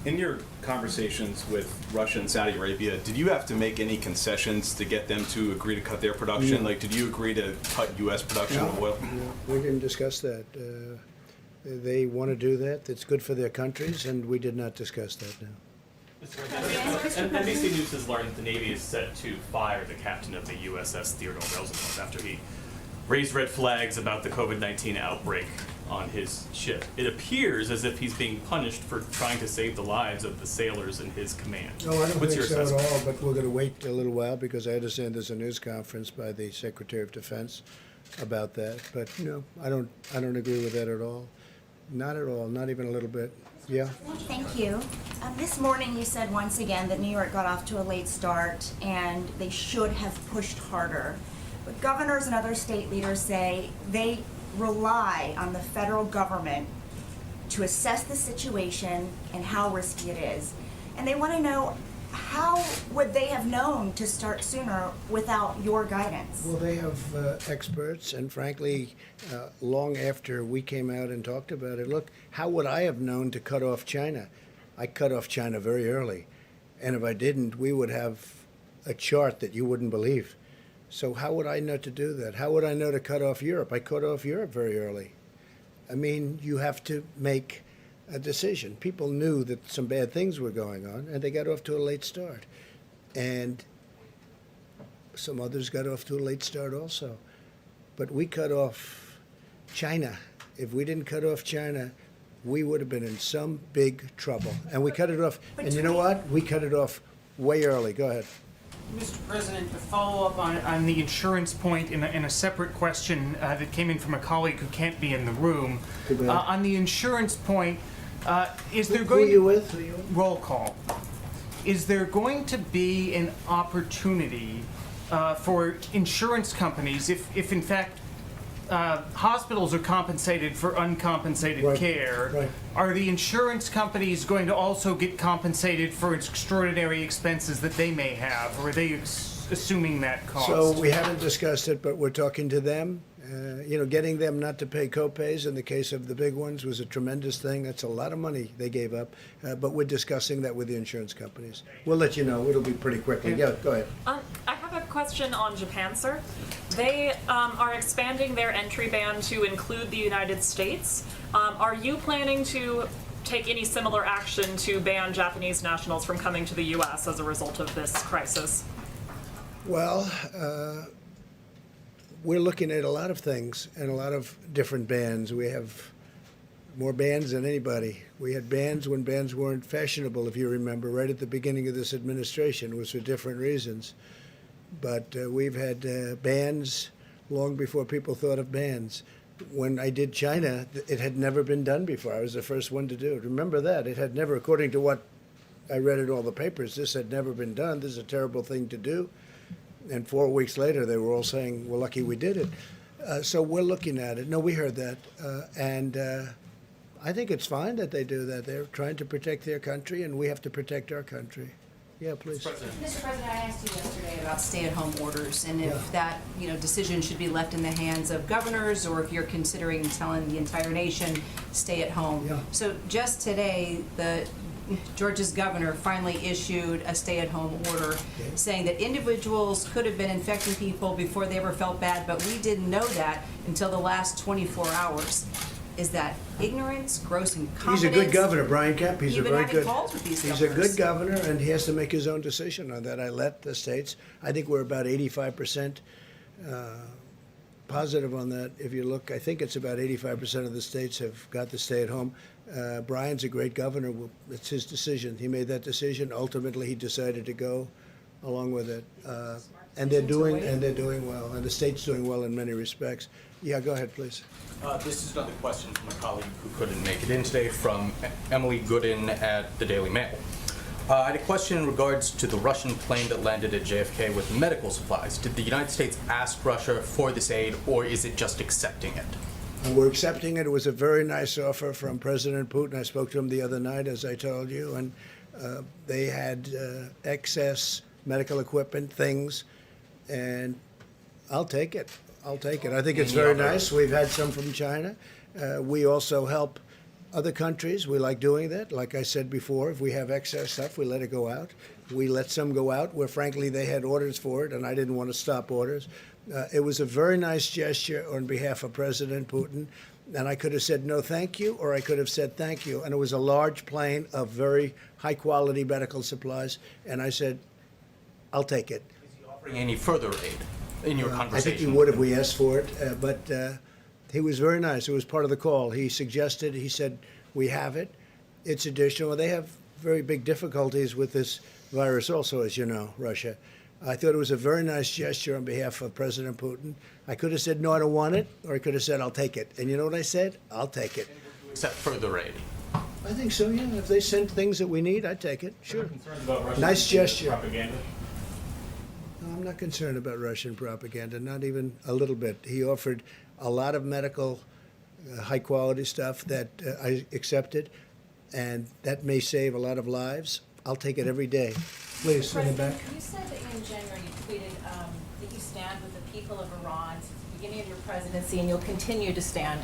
[SPEAKER 7] In your conversations with Russia and Saudi Arabia, did you have to make any concessions to get them to agree to cut their production?
[SPEAKER 1] No.
[SPEAKER 7] Like, did you agree to cut U.S. production of oil?
[SPEAKER 1] No, we didn't discuss that. They want to do that. It's good for their countries, and we did not discuss that, no.
[SPEAKER 4] NBC News has learned that the Navy is set to fire the captain of the USS Theodore Roosevelt after he raised red flags about the COVID-19 outbreak on his ship. It appears as if he's being punished for trying to save the lives of the sailors in his command.
[SPEAKER 1] No, I don't
[SPEAKER 4] What's
[SPEAKER 1] think
[SPEAKER 4] your
[SPEAKER 1] so at
[SPEAKER 4] assessment?
[SPEAKER 1] all, but we're going to wait a little while because I understand there's a news conference by the Secretary of Defense about that. But no, I don't agree with that at all. Not at all, not even a little bit. Yeah?
[SPEAKER 10] Thank you. This morning you said once again that New York got off to a late start and they should have pushed harder. But governors and other state leaders say they rely on the federal government to assess the situation and how risky it is. And they want to know, how would they have known to start sooner without your guidance?
[SPEAKER 1] Well, they have experts, and frankly, long after we came out and talked about it, look, how would I have known to cut off China? I cut off China very early, and if I didn't, we would have a chart that you wouldn't believe. So how would I know to do that? How would I know to cut off Europe? I cut off Europe very early. I mean, you have to make a decision. People knew that some bad things were going on, and they got off to a late start. And some others got off to a late start also. But we cut off China. If we didn't cut off China, we would have been in some big trouble. And we cut it off. And you know what? We cut it off way early. Go ahead.
[SPEAKER 12] Mr. President, to follow up on the insurance point in a separate question that came in from a colleague who can't be in the room. On the insurance point, is there going...
[SPEAKER 1] Who are you with? Who are you with?
[SPEAKER 12] Roll call. Is there going to be an opportunity for insurance companies, if in fact hospitals are compensated for uncompensated care, are the insurance companies going to also get compensated for extraordinary expenses that they may have, or are they assuming that cost?
[SPEAKER 1] So we haven't discussed it, but we're talking to them. Getting them not to pay copays in the case of the big ones was a tremendous thing. That's a lot of money they gave up. But we're discussing that with the insurance companies. We'll let you know. It'll be pretty quickly. Yeah, go ahead.
[SPEAKER 19] I have a question on Japan, sir. They are expanding their entry ban to include the United States. Are you planning to take any similar action to ban Japanese nationals from coming to the U.S. as a result of this crisis?
[SPEAKER 1] Well, we're looking at a lot of things and a lot of different bans. We have more bans than anybody. We had bans when bans weren't fashionable, if you remember, right at the beginning of this administration. It was for different reasons. But we've had bans long before people thought of bans. When I did China, it had never been done before. I was the first one to do it. Remember that. It had never, according to what I read in all the papers, this had never been done. This is a terrible thing to do. And 4 weeks later, they were all saying, we're lucky we did it. So we're looking at it. No, we heard that. And I think it's fine that they do that. They're trying to protect their country, and we have to protect our country. Yeah, please.
[SPEAKER 5] Mr. President, I asked you yesterday about stay-at-home orders and if that, decision should be left in the hands of governors, or if you're considering telling the entire nation, stay at home.
[SPEAKER 1] Yeah.
[SPEAKER 5] So just today, Georgia's governor finally issued a stay-at-home order saying that individuals could have been infecting people before they ever felt bad, but we didn't know that until the last 24 hours. Is that ignorance, gross incompetence?
[SPEAKER 1] He's a good governor, Brian Kemp. He's
[SPEAKER 5] You've
[SPEAKER 1] a
[SPEAKER 5] been
[SPEAKER 1] very
[SPEAKER 5] having
[SPEAKER 1] good.
[SPEAKER 5] calls with these
[SPEAKER 1] He's a
[SPEAKER 5] governors.
[SPEAKER 1] good governor, and he has to make his own decision on that. I let the states. I think we're about 85% positive on that. If you look, I think it's about 85% of the states have got to stay at home. Brian's a great governor. It's his decision. He made that decision. Ultimately, he decided to go along with it. And they're doing well, and the state's doing well in many respects. Yeah, go ahead, please.
[SPEAKER 18] This is another question from a colleague who couldn't make it in today, from Emily Gooden at the Daily Mail. I had a question in regards to the Russian plane that landed at JFK with medical supplies. Did the United States ask Russia for this aid, or is it just accepting it?
[SPEAKER 1] We're accepting it. It was a very nice offer from President Putin. I spoke to him the other night, as I told you, and they had excess medical equipment, things, and I'll take it. I'll take it. I think it's very nice. We've had some from China. We also help other countries. We like doing that. Like I said before, if we have excess stuff, we let it go out. We let some go out where, frankly, they had orders for it, and I didn't want to stop orders. It was a very nice gesture on behalf of President Putin, and I could have said no thank you, or I could have said thank you. And it was a large plane of very high-quality medical supplies, and I said, I'll take it.
[SPEAKER 18] Is he offering any further aid in your conversation?
[SPEAKER 1] I think he would if we asked for it, but he was very nice. It was part of the call. He suggested, he said, we have it. It's additional. They have very big difficulties with this virus also, as you know, Russia. I thought it was a very nice gesture on behalf of President Putin. I could have said, no, I don't want it, or I could have said, I'll take it. And you know what I said? I'll take it.
[SPEAKER 18] Accept further aid?
[SPEAKER 1] I think so, yeah. If they send things that we need, I'd take it. Sure.
[SPEAKER 4] About Russian
[SPEAKER 1] Nice gesture.
[SPEAKER 4] propaganda?
[SPEAKER 1] No, I'm not concerned about Russian propaganda, not even a little bit. He offered a lot of medical, high-quality stuff that I accepted, and that may save a lot of lives. I'll take it every day. Please, in the back.
[SPEAKER 19] You said that in January you tweeted that you stand with the people of Iran since the beginning of your presidency, and you'll continue to stand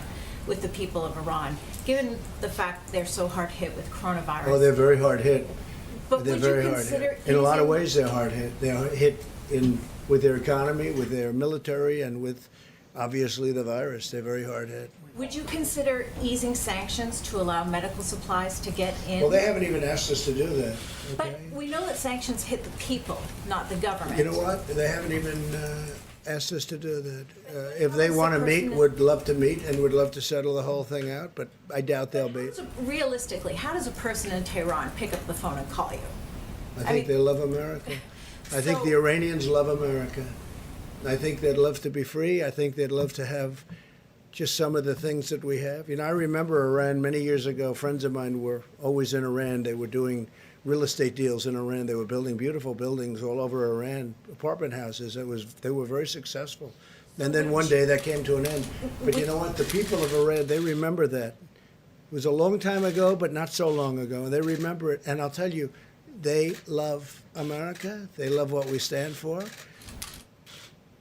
[SPEAKER 19] with the people of Iran, given the fact they're so hard hit with coronavirus.
[SPEAKER 1] Oh, they're very hard hit.
[SPEAKER 19] But
[SPEAKER 1] They're
[SPEAKER 19] would you
[SPEAKER 1] very hard
[SPEAKER 19] consider
[SPEAKER 1] hit. In a lot of
[SPEAKER 19] using-
[SPEAKER 1] ways, they're hard hit. They're hit with their economy, with their military, and with obviously the virus. They're very hard hit.
[SPEAKER 5] Would you consider easing sanctions to allow medical supplies to get in?
[SPEAKER 1] Well, they haven't even asked us to do that.
[SPEAKER 5] But
[SPEAKER 1] Okay?
[SPEAKER 5] we know that sanctions hit the people, not the government.
[SPEAKER 1] You know what? They haven't even asked us to do that. If they
[SPEAKER 5] does
[SPEAKER 1] want to
[SPEAKER 5] the
[SPEAKER 1] meet,
[SPEAKER 5] person-
[SPEAKER 1] would love to meet and would love to settle the whole thing out, but I doubt they'll be.
[SPEAKER 5] So realistically, how does a person in Tehran pick up the phone and call you?
[SPEAKER 1] I think they love America. I think the Iranians love America. I think they'd love to be free. I think they'd love to have just some of the things that we have. You know, I remember Iran many years ago. Friends of mine were always in Iran. They were doing real estate deals in Iran. They were building beautiful buildings all over Iran, apartment houses. They were very successful. And then one day that came to an end. But you know what? The people of Iran, they remember that. It was a long time ago, but not so long ago. And they remember it. And I'll tell you, they love America. They love what we stand for.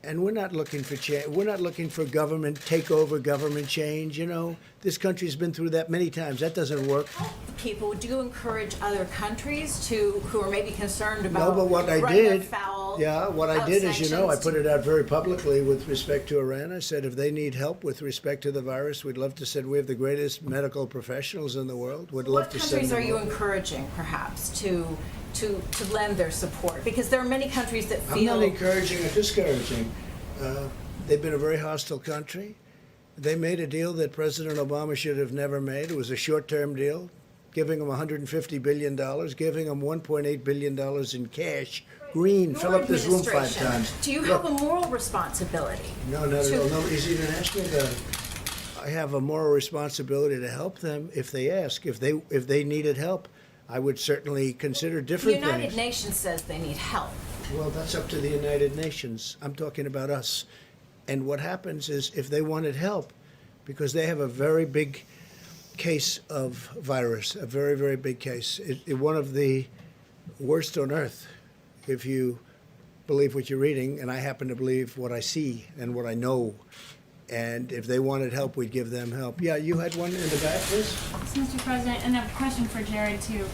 [SPEAKER 1] And we're not looking for change. We're not looking for government takeover, government change. You know, this country's been through that many times. That doesn't work.
[SPEAKER 5] People, do you encourage other countries who are maybe concerned about
[SPEAKER 1] No, but what I
[SPEAKER 5] running
[SPEAKER 1] did,
[SPEAKER 5] afoul
[SPEAKER 1] what I
[SPEAKER 5] of
[SPEAKER 1] did is, you know, I
[SPEAKER 5] sanctions
[SPEAKER 1] put
[SPEAKER 5] to-
[SPEAKER 1] it out very publicly with respect to Iran. I said, if they need help with respect to the virus, we'd love to send. We have the greatest medical professionals in the world. We'd love
[SPEAKER 5] What
[SPEAKER 1] to send
[SPEAKER 5] countries
[SPEAKER 1] them
[SPEAKER 5] are you
[SPEAKER 1] over.
[SPEAKER 5] encouraging, perhaps, to lend their support? Because there are many countries that
[SPEAKER 1] I'm
[SPEAKER 5] feel
[SPEAKER 1] not encouraging or discouraging. They've been a very hostile country. They made a deal that President Obama should have never made. It was a short-term deal, giving them $150 billion, giving them $1.8 billion in cash. Green,
[SPEAKER 5] your
[SPEAKER 1] fill up this room 5
[SPEAKER 5] administration,
[SPEAKER 1] times.
[SPEAKER 5] Do you
[SPEAKER 1] Look,
[SPEAKER 5] have a moral responsibility?
[SPEAKER 1] No, not at
[SPEAKER 5] to-
[SPEAKER 1] all. Nobody's even asking about it. I have a moral responsibility to help them if they ask. If they needed help, I would certainly consider
[SPEAKER 5] The
[SPEAKER 1] different
[SPEAKER 5] United
[SPEAKER 1] things.
[SPEAKER 5] Nations says they need help.
[SPEAKER 1] Well, that's up to the United Nations. I'm talking about us. And what happens is if they wanted help, because they have a very big case of virus, a very, very big case, one of the worst on earth, if you believe what you're reading, and I happen to believe what I see and what I know. And if they wanted help, we'd give them help. Yeah, you had one in the back, please?
[SPEAKER 21] Mr. President, and a question for Jared too.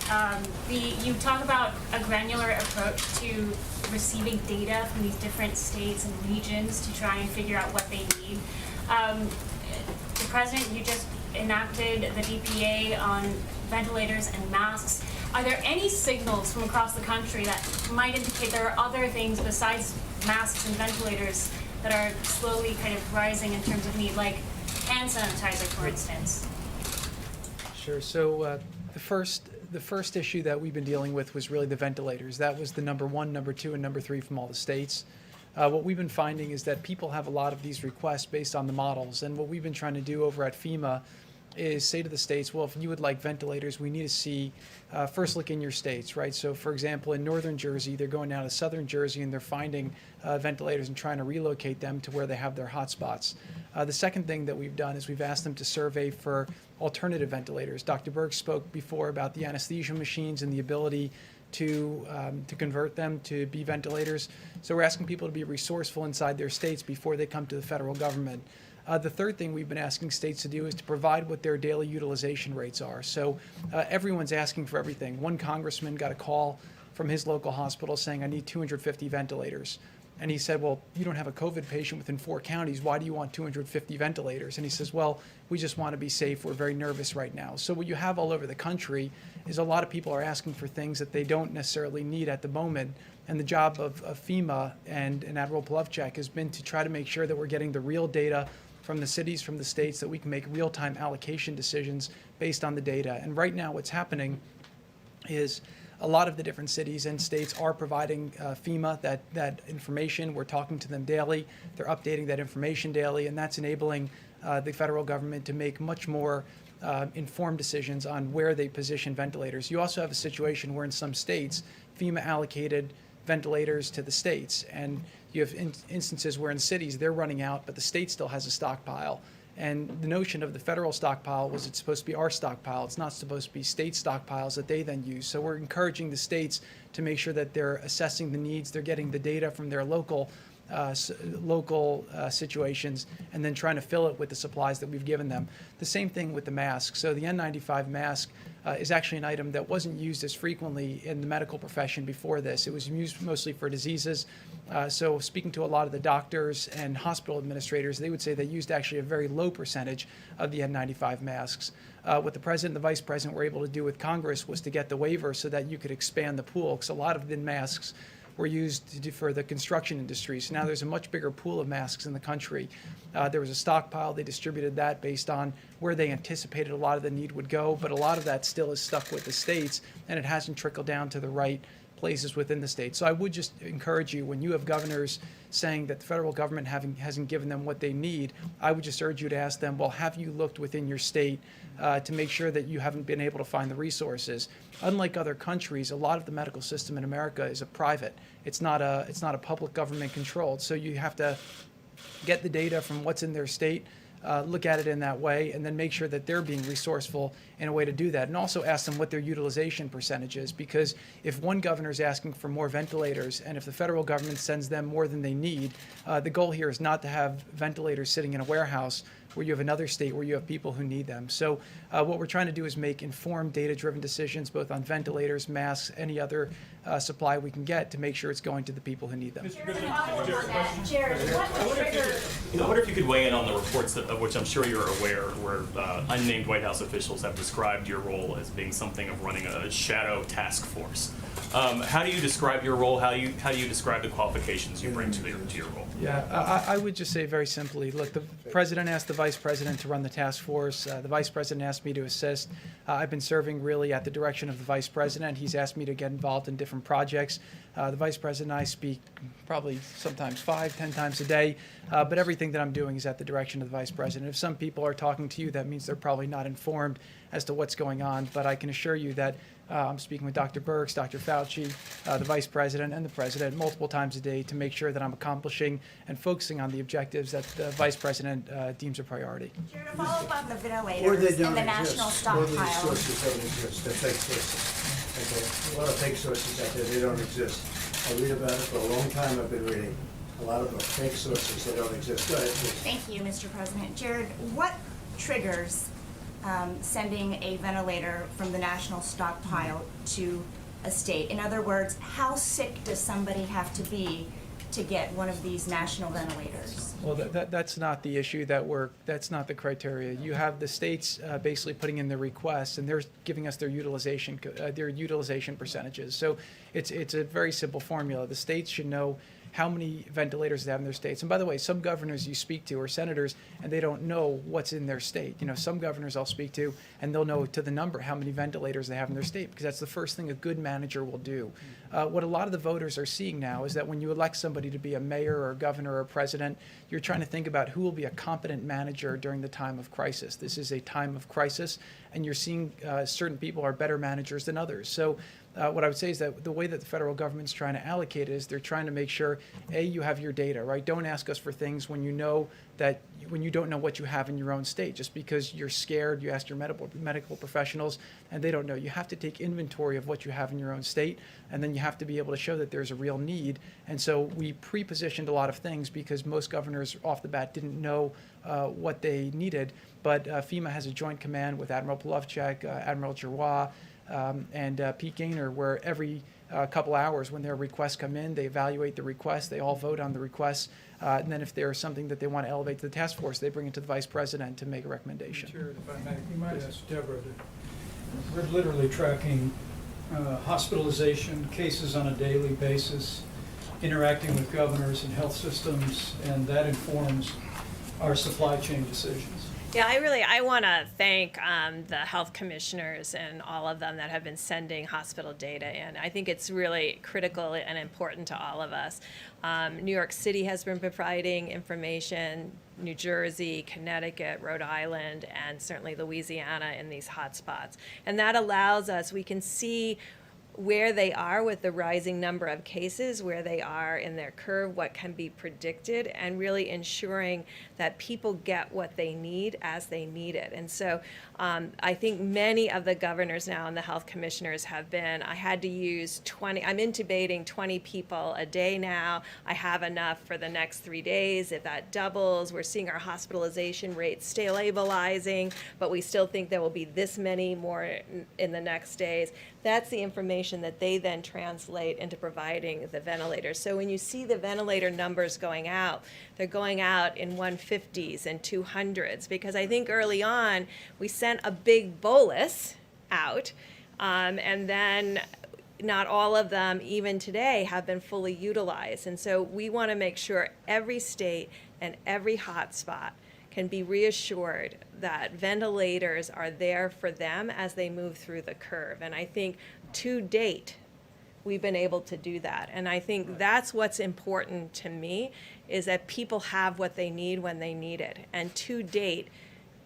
[SPEAKER 21] You talk about a granular approach to receiving data from these different states and regions to try and figure out what they need. The President, you just enacted the DPA on ventilators and masks. Are there any signals from across the country that might indicate there are other things besides masks and ventilators that are slowly kind of rising in terms of need, like hand sanitizer, for instance?
[SPEAKER 14] Sure. So the first issue that we've been dealing with was really the ventilators. That was the number 1, number 2, and number 3 from all the states. What we've been finding is that people have a lot of these requests based on the models, and what we've been trying to do over at FEMA is say to the states, well, if you would like ventilators, we need to see first look in your states, right? So, for example, in northern Jersey, they're going down to southern Jersey and they're finding ventilators and trying to relocate them to where they have their hotspots. The second thing that we've done is we've asked them to survey for alternative ventilators. Dr. Berg spoke before about the anesthesia machines and the ability to convert them to be ventilators. So we're asking people to be resourceful inside their states before they come to the federal government. The third thing we've been asking states to do is to provide what their daily utilization rates are. So everyone's asking for everything. One congressman got a call from his local hospital saying, I need 250 ventilators. And he said, well, you don't have a COVID patient within 4 counties. Why do you want 250 ventilators? And he says, well, we just want to be safe. We're very nervous right now. So what you have all over the country is a lot of people are asking for things that they don't necessarily need at the moment. And the job of FEMA and Admiral Pavlovchek has been to try to make sure that we're getting the real data from the cities, from the states, that we can make real-time allocation decisions based on the data. And right now what's happening is a lot of the different cities and states are providing FEMA that information. We're talking to them daily. They're updating that information daily, and that's enabling the federal government to make much more informed decisions on where they position ventilators. You also have a situation where in some states, FEMA allocated ventilators to the states, and you have instances where in cities they're running out, but the state still has a stockpile. And the notion of the federal stockpile was it's supposed to be our stockpile. It's not supposed to be state stockpiles that they then use. So we're encouraging the states to make sure that they're assessing the needs, they're getting the data from their local local situations, and then trying to fill it with the supplies that we've given them. The same thing with the mask. So the N95 mask is actually an item that wasn't used as frequently in the medical profession before this. It was used mostly for diseases. So speaking to a lot of the doctors and hospital administrators, they would say they used actually a very low percentage of the N95 masks. What the president and the vice president were able to do with Congress was to get the waiver so that you could expand the pool, because a lot of the masks were used for the construction industry. So now there's a much bigger pool of masks in the country. There was a stockpile. They distributed that based on where they anticipated a lot of the need would go, but a lot of that still is stuck with the states, and it hasn't trickled down to the right places within the state. So I would just encourage you, when you have governors saying that the federal government hasn't given them what they need, I would just urge you to ask them, well, have you looked within your state to make sure that you haven't been able to find the resources? Unlike other countries, a lot of the medical system in America is a private. It's not a public government controlled. So you have to get the data from what's in their state, look at it in that way, and then make sure that they're being resourceful in a way to do that. And also ask them what their utilization percentage is, because if one governor is asking for more ventilators, and if the federal government sends them more than they need, the goal here is not to have ventilators sitting in a warehouse where you have another state where you have people who need them. So what we're trying to do is make informed, data-driven decisions, both on ventilators, masks, any other supply we can get, to make sure it's going to the people who need them.
[SPEAKER 10] Jared, what triggered?
[SPEAKER 4] I wonder if you could weigh in on the reports of which I'm sure you're aware, where unnamed White House officials have described your role as being something of running a shadow task force. How do you describe your role? How do you describe the qualifications you bring to your role?
[SPEAKER 14] Yeah, I would just say very simply, look, the president asked the vice president to run the task force. The vice president asked me to assist. I've been serving really at the direction of the vice president. He's asked me to get involved in different projects. The vice president and I speak probably sometimes 5-10 times a day, but everything that I'm doing is at the direction of the vice president. If some people are talking to you, that means they're probably not informed as to what's going on, but I can assure you that I'm speaking with Dr. Birx, Dr. Fauci, the vice president, and the president multiple times a day to make sure that I'm accomplishing and focusing on the objectives that the vice president deems a priority.
[SPEAKER 10] Jared, a follow-up on the
[SPEAKER 1] Or
[SPEAKER 10] ventilators
[SPEAKER 1] they
[SPEAKER 10] and the
[SPEAKER 1] don't
[SPEAKER 10] national
[SPEAKER 1] exist. Or these
[SPEAKER 10] stockpile.
[SPEAKER 1] sources don't exist. They're fake sources. Okay. A lot of fake sources out there, they don't exist. I read about it for a long time. I've been reading. A lot of them are fake sources. They don't exist. Go ahead, please.
[SPEAKER 10] Thank you, Mr. President. Jared, what triggers sending a ventilator from the national stockpile to a state? In other words, how sick does somebody have to be to get one of these national ventilators?
[SPEAKER 14] Well, that's not the issue that's not the criteria. You have the states basically putting in their requests, and they're giving us their utilization percentages. So it's a very simple formula. The states should know how many ventilators they have in their states. And by the way, some governors you speak to are senators, and they don't know what's in their state. You know, some governors I'll speak to, and they'll know to the number how many ventilators they have in their state, because that's the first thing a good manager will do. What a lot of the voters are seeing now is that when you elect somebody to be a mayor or a governor or a president, you're trying to think about who will be a competent manager during the time of crisis. This is a time of crisis, and you're seeing certain people are better managers than others. So what I would say is that the way that the federal government's trying to allocate is they're trying to make sure, A, you have your data, right? Don't ask us for things when you don't know what you have in your own state. Just because you're scared, you ask your medical professionals, and they don't know. You have to take inventory of what you have in your own state, and then you have to be able to show that there's a real need. And so we pre-positioned a lot of things because most governors off the bat didn't know what they needed. But FEMA has a joint command with Admiral Polovchek, Admiral Giroir, and Pete Gaynor, where every couple hours when their requests come in, they evaluate the request, they all vote on the requests, and then if there's something that they want to elevate to the task force, they bring it to the vice president to make a recommendation.
[SPEAKER 13] Chair, if I may, you might ask Deborah. We're literally tracking hospitalization cases on a daily basis, interacting with governors and health systems, and that informs our supply chain decisions.
[SPEAKER 20] Yeah, I want to thank the health commissioners and all of them that have been sending hospital data in. I think it's really critical and important to all of us. New York City has been providing information, New Jersey, Connecticut, Rhode Island, and certainly Louisiana in these hotspots. And that allows us, we can see where they are with the rising number of cases, where they are in their curve, what can be predicted, and really ensuring that people get what they need as they need it. And so I think many of the governors now and the health commissioners have been, I had to use 20, I'm intubating 20 people a day now. I have enough for the next 3 days. If that doubles, we're seeing our hospitalization rates stabilizing, but we still think there will be this many more in the next days. That's the information that they then translate into providing the ventilators. So when you see the ventilator numbers going out, they're going out in 150s and 200s, because I think early on we sent a big bolus out, and then not all of them, even today, have been fully utilized. And so we want to make sure every state and every hotspot can be reassured that ventilators are there for them as they move through the curve. And I think to date, we've been able to do that. And I think that's what's important to me, is that people have what they need when they need it. And to date,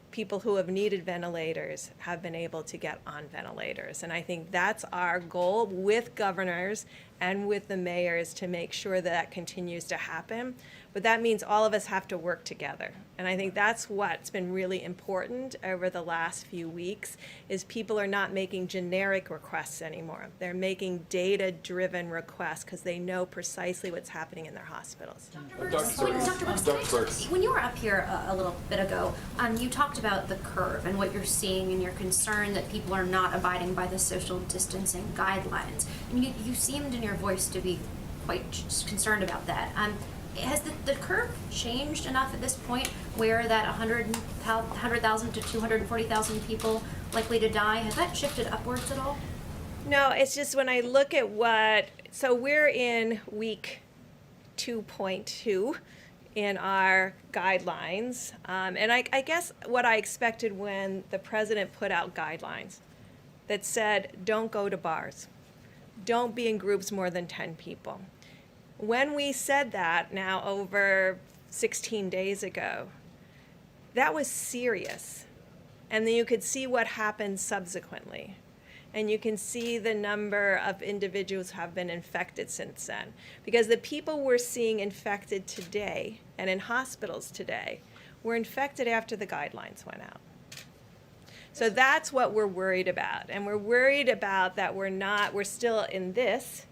[SPEAKER 20] people who have needed ventilators have been able to get on ventilators. And I think that's our goal with governors and with the mayors, to make sure that that continues to happen. But that means all of us have to work together. And I think that's what's been really important over the last few weeks, is people are not making generic requests anymore. They're making data-driven requests because they know precisely what's happening in their hospitals.
[SPEAKER 6] Dr. Burks, when you were up here a little bit ago, you talked about the curve and what you're seeing, and you're concerned that people are not abiding by the social distancing guidelines. And you seemed in your voice to be quite concerned about that. Has the curve changed enough at this point where that 100,000 to 240,000 people likely to die, has that shifted upwards at all?
[SPEAKER 20] No, it's just when I look at so we're in week 2.2 in our guidelines. And I guess what I expected when the president put out guidelines that said, don't go to bars, don't be in groups more than 10 people. When we said that now over 16 days ago, that was serious. And then you could see what happened subsequently. And you can see the number of individuals who have been infected since then. Because the people we're seeing infected today and in hospitals today were infected after the guidelines went out. So that's what we're worried about. And we're worried about that we're still in this.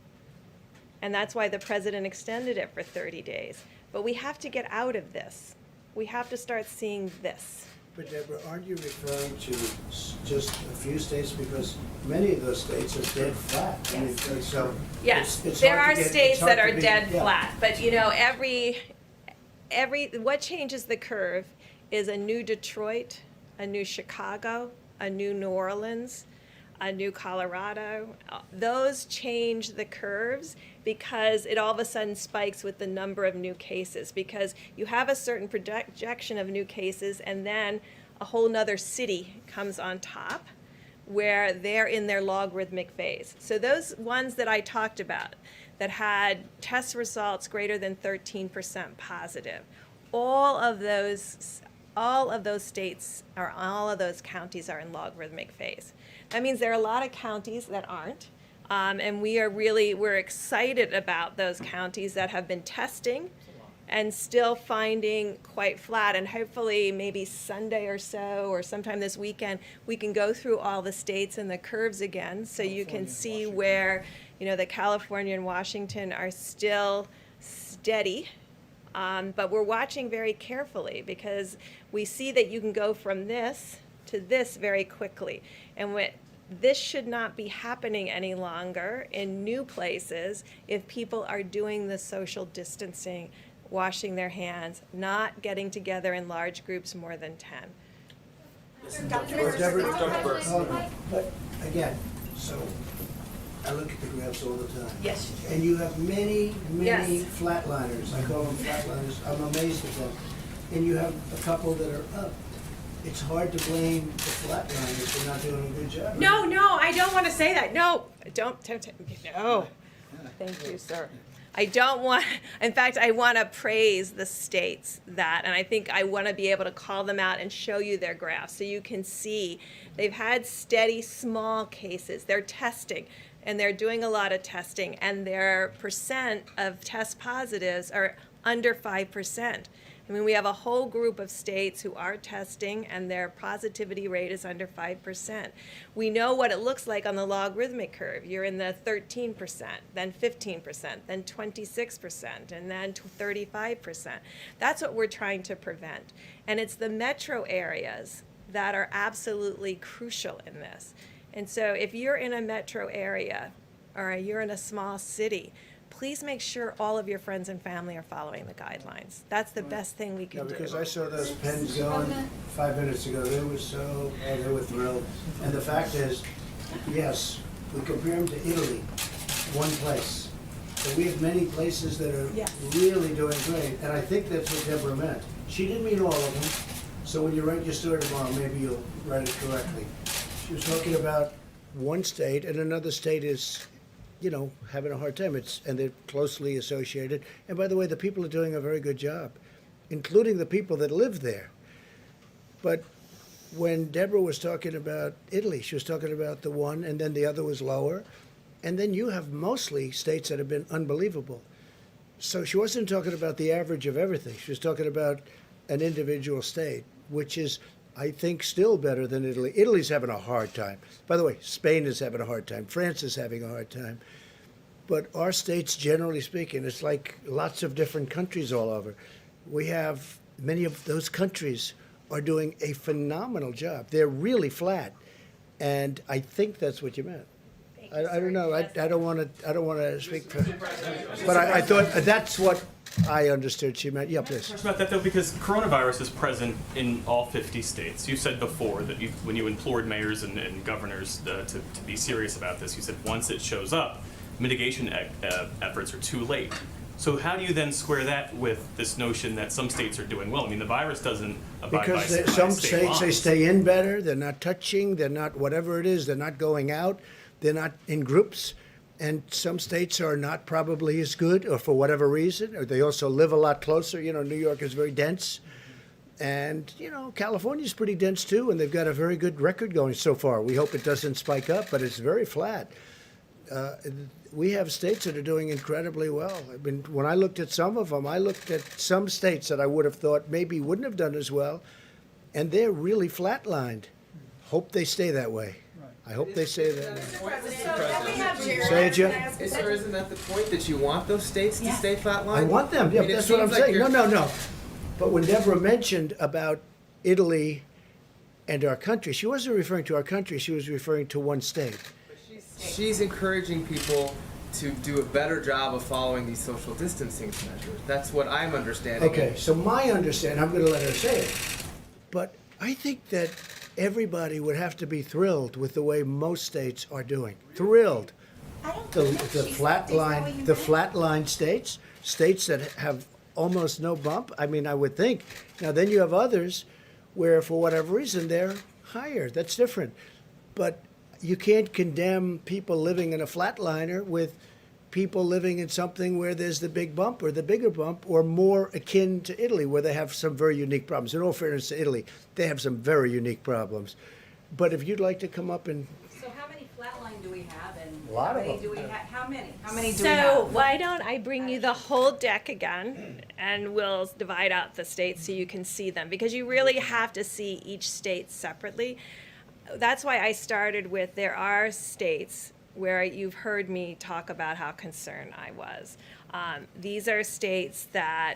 [SPEAKER 20] And that's why the president extended it for 30 days. But we have to get out of this. We have to start seeing this.
[SPEAKER 1] But Deborah, aren't you referring to just a few states? Because many of those states are dead flat.
[SPEAKER 20] Yes.
[SPEAKER 1] I mean, so
[SPEAKER 20] Yes,
[SPEAKER 1] it's
[SPEAKER 20] there
[SPEAKER 1] hard
[SPEAKER 20] are
[SPEAKER 1] to get-
[SPEAKER 20] states
[SPEAKER 1] it's hard
[SPEAKER 20] that
[SPEAKER 1] to
[SPEAKER 20] are
[SPEAKER 1] be-
[SPEAKER 20] dead
[SPEAKER 1] yeah.
[SPEAKER 20] flat. But what changes the curve is a new Detroit, a new Chicago, a new New Orleans, a new Colorado. Those change the curves because it all of a sudden spikes with the number of new cases, because you have a certain projection of new cases and then a whole nother city comes on top where they're in their logarithmic phase. So those ones that I talked about that had test results greater than 13% positive, all of those states or all of those counties are in logarithmic phase. That means there are a lot of counties that aren't. And we're excited about those counties that have been testing and still finding quite flat. And hopefully maybe Sunday or so, or sometime this weekend, we can go through all the states and the curves again, so you can see where, the California and Washington are still steady. But we're watching very carefully, because we see that you can go from this to this very quickly. And this should not be happening any longer in new places if people are doing the social distancing, washing their hands, not getting together in large groups more than 10.
[SPEAKER 1] Dr. Burks. But again, so I look at the graphs all the time.
[SPEAKER 20] Yes.
[SPEAKER 1] And you have many
[SPEAKER 20] Yes.
[SPEAKER 1] flatliners. I call them flatliners. I'm amazed at them. And you have a couple that are up. It's hard to blame the flatliners for not doing a good job.
[SPEAKER 20] No, I don't want to say that. No, don't. No. Thank you, sir. I don't want, in fact, I want to praise the states that, and I think I want to be able to call them out and show you their graphs so you can see they've had steady small cases. They're testing. and they're doing a lot of testing, and their percent of test positives are under 5%. I mean, we have a whole group of states who are testing, and their positivity rate is under 5%. We know what it looks like on the logarithmic curve. You're in the 13%, then 15%, then 26%, and then 35%. That's what we're trying to prevent. And it's the metro areas that are absolutely crucial in this. And so if you're in a metro area, or you're in a small city, please make sure all of your friends and family are following the guidelines. That's the best thing we can do.
[SPEAKER 1] Because I saw those pens going 5 minutes ago. They were thrilled. And the fact is, yes, we compare them to Italy, one place. But we have many places that are really doing great. And I think that's what Deborah meant. She didn't mean all of them. So when you write your story tomorrow, maybe you'll write it correctly. She was talking about one state, and another state is, you know, having a hard time. And they're closely associated. And by the way, the people are doing a very good job, including the people that live there. But when Deborah was talking about Italy, she was talking about the one, and then the other was lower. And then you have mostly states that have been unbelievable. So she wasn't talking about the average of everything. She was talking about an individual state, which is, I think, still better than Italy. Italy's having a hard time. By the way, Spain is having a hard time. France is having a hard time. But our states, generally speaking, it's like lots of different countries all over. We have many of those countries are doing a phenomenal job. They're really flat. And I think that's what you meant. I don't know. I don't want to speak for, but I thought that's what I understood she meant. Yeah, please.
[SPEAKER 4] Question about that though, because coronavirus is present in all 50 states. You said before that when you implored mayors and governors to be serious about this, you said once it shows up, mitigation efforts are too late. So how do you then square that with this notion that some states are doing well? I mean, the virus doesn't abide
[SPEAKER 1] because
[SPEAKER 4] by
[SPEAKER 1] some
[SPEAKER 4] state
[SPEAKER 1] states
[SPEAKER 4] laws.
[SPEAKER 1] they stay in better. They're not touching. They're not whatever it is. They're not going out. They're not in groups. And some states are not probably as good, or for whatever reason, or they also live a lot closer. You know, New York is very dense. And, you know, California's pretty dense too, and they've got a very good record going so far. We hope it doesn't spike up, but it's very flat. We have states that are doing incredibly well. I mean, when I looked at some of them, I looked at some states that I would have thought maybe wouldn't have done as well, and they're really flatlined. Hope they stay that way. I hope they say that. Say it, Jim.
[SPEAKER 8] Or isn't that the point, that you want those states to stay flatlined?
[SPEAKER 1] I want them. Yeah,
[SPEAKER 8] I mean, it
[SPEAKER 1] that's what I'm
[SPEAKER 8] seems like
[SPEAKER 1] saying.
[SPEAKER 8] you're-
[SPEAKER 1] No. But when Deborah mentioned about Italy and our country, she wasn't referring to our country. She was referring to one state.
[SPEAKER 8] She's encouraging people to do a better job of following these social distancing measures. That's what I'm understanding.
[SPEAKER 1] Okay, so my understanding, I'm going to let her say it, but I think that everybody would have to be thrilled with the way most states are doing. Thrilled. The flatline states that have almost no bump. I mean, I would think. Now, then you have others where, for whatever reason, they're higher. That's different. But you can't condemn people living in a flatliner with people living in something where there's the big bump or the bigger bump, or more akin to Italy, where they have some very unique problems. In all fairness to Italy, they have some very unique problems. But if you'd like to come up and...
[SPEAKER 5] So how many flatline do we have, and
[SPEAKER 1] A lot
[SPEAKER 5] how
[SPEAKER 1] of
[SPEAKER 5] many
[SPEAKER 1] them.
[SPEAKER 5] do we have? How many? How many do we
[SPEAKER 20] So
[SPEAKER 5] have?
[SPEAKER 20] why don't I bring you the whole deck again, and we'll divide out the states so you can see them, because you really have to see each state separately. That's why I started with, there are states where you've heard me talk about how concerned I was. These are states that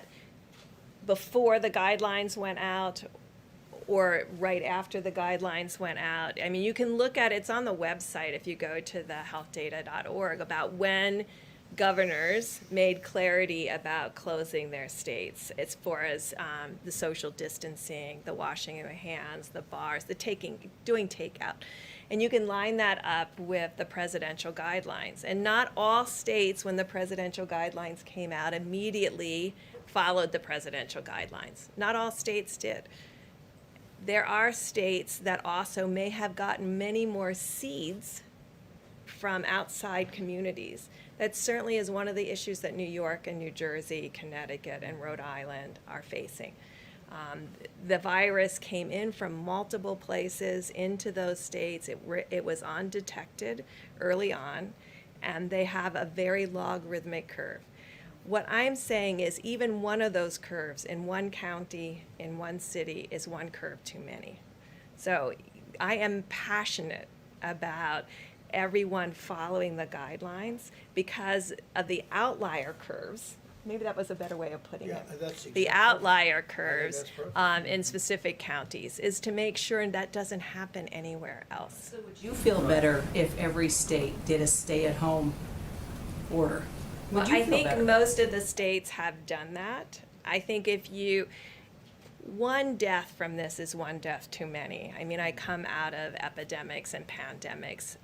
[SPEAKER 20] before the guidelines went out or right after the guidelines went out, I mean, you can look at it, it's on the website if you go to the healthdata.org, about when governors made clarity about closing their states as far as the social distancing, the washing of the hands, the bars, the doing takeout. And you can line that up with the presidential guidelines. And not all states, when the presidential guidelines came out, immediately followed the presidential guidelines. Not all states did. There are states that also may have gotten many more seeds from outside communities. That certainly is one of the issues that New York and New Jersey, Connecticut, and Rhode Island are facing. The virus came in from multiple places into those states. It was undetected early on, and they have a very logarithmic curve. What I'm saying is even one of those curves in one county, in one city, is one curve too many. So I am passionate about everyone following the guidelines because of the outlier curves. Maybe that was a better way of putting it.
[SPEAKER 1] That's
[SPEAKER 20] The outlier curves
[SPEAKER 1] that's perfect.
[SPEAKER 20] in specific counties is to make sure that doesn't happen anywhere else.
[SPEAKER 5] So would you feel better if every state did a stay-at-home order? Would
[SPEAKER 20] Well,
[SPEAKER 5] you
[SPEAKER 20] I
[SPEAKER 5] feel
[SPEAKER 20] think
[SPEAKER 5] better?
[SPEAKER 20] most of the states have done that. I think one death from this is one death too many. I mean, I come out of epidemics and pandemics.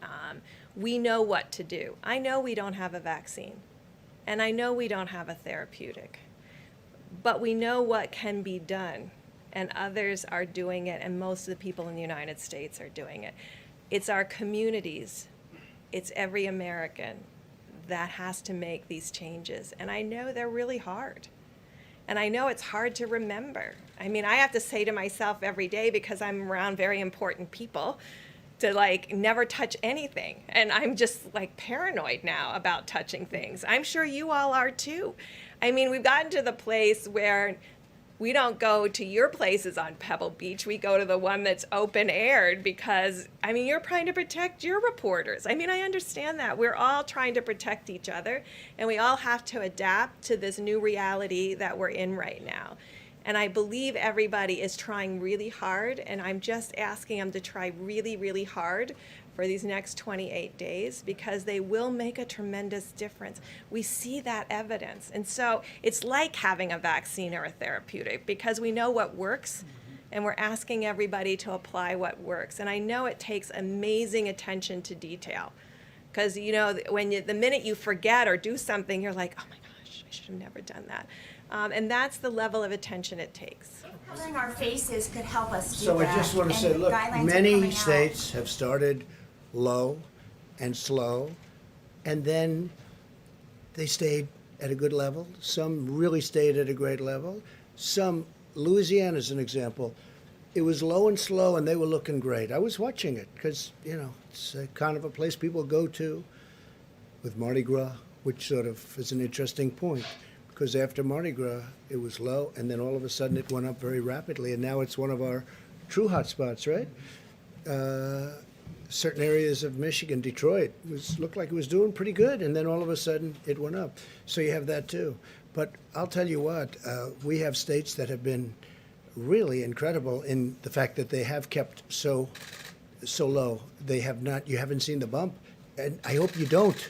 [SPEAKER 20] We know what to do. I know we don't have a vaccine, and I know we don't have a therapeutic, but we know what can be done, and others are doing it, and most of the people in the United States are doing it. It's our communities, it's every American that has to make these changes, and I know they're really hard. And I know it's hard to remember. I mean, I have to say to myself every day, because I'm around very important people, to like never touch anything. And I'm just like paranoid now about touching things. I'm sure you all are too. I mean, we've gotten to the place where we don't go to your places on Pebble Beach. We go to the one that's open aired because, I mean, you're trying to protect your reporters. I mean, I understand that. We're all trying to protect each other, and we all have to adapt to this new reality that we're in right now. And I believe everybody is trying really hard, and I'm just asking them to try really, really hard for these next 28 days because they will make a tremendous difference. We see that evidence. And so it's like having a vaccine or a therapeutic because we know what works and we're asking everybody to apply what works. And I know it takes amazing attention to detail because, you know, the minute you forget or do something, you're like, oh my gosh, I should have never done that. And that's the level of attention it takes.
[SPEAKER 10] Covering our faces could help us do
[SPEAKER 1] So I
[SPEAKER 10] that,
[SPEAKER 1] just want to
[SPEAKER 10] and
[SPEAKER 1] say, look,
[SPEAKER 10] guidelines are
[SPEAKER 1] many
[SPEAKER 10] coming out.
[SPEAKER 1] states have started low and slow, and then they stayed at a good level. Some really stayed at a great level. Some, Louisiana is an example, it was low and slow, and they were looking great. I was watching it because, you know, it's a kind of a place people go to with Mardi Gras, which sort of is an interesting point. Because after Mardi Gras, it was low, and then all of a sudden it went up very rapidly, and now it's one of our true hotspots, right? Certain areas of Michigan, Detroit, looked like it was doing pretty good, and then all of a sudden it went up. So you have that too. But I'll tell you what, we have states that have been really incredible in the fact that they have kept so low. They have not. You haven't seen the bump, and I hope you don't.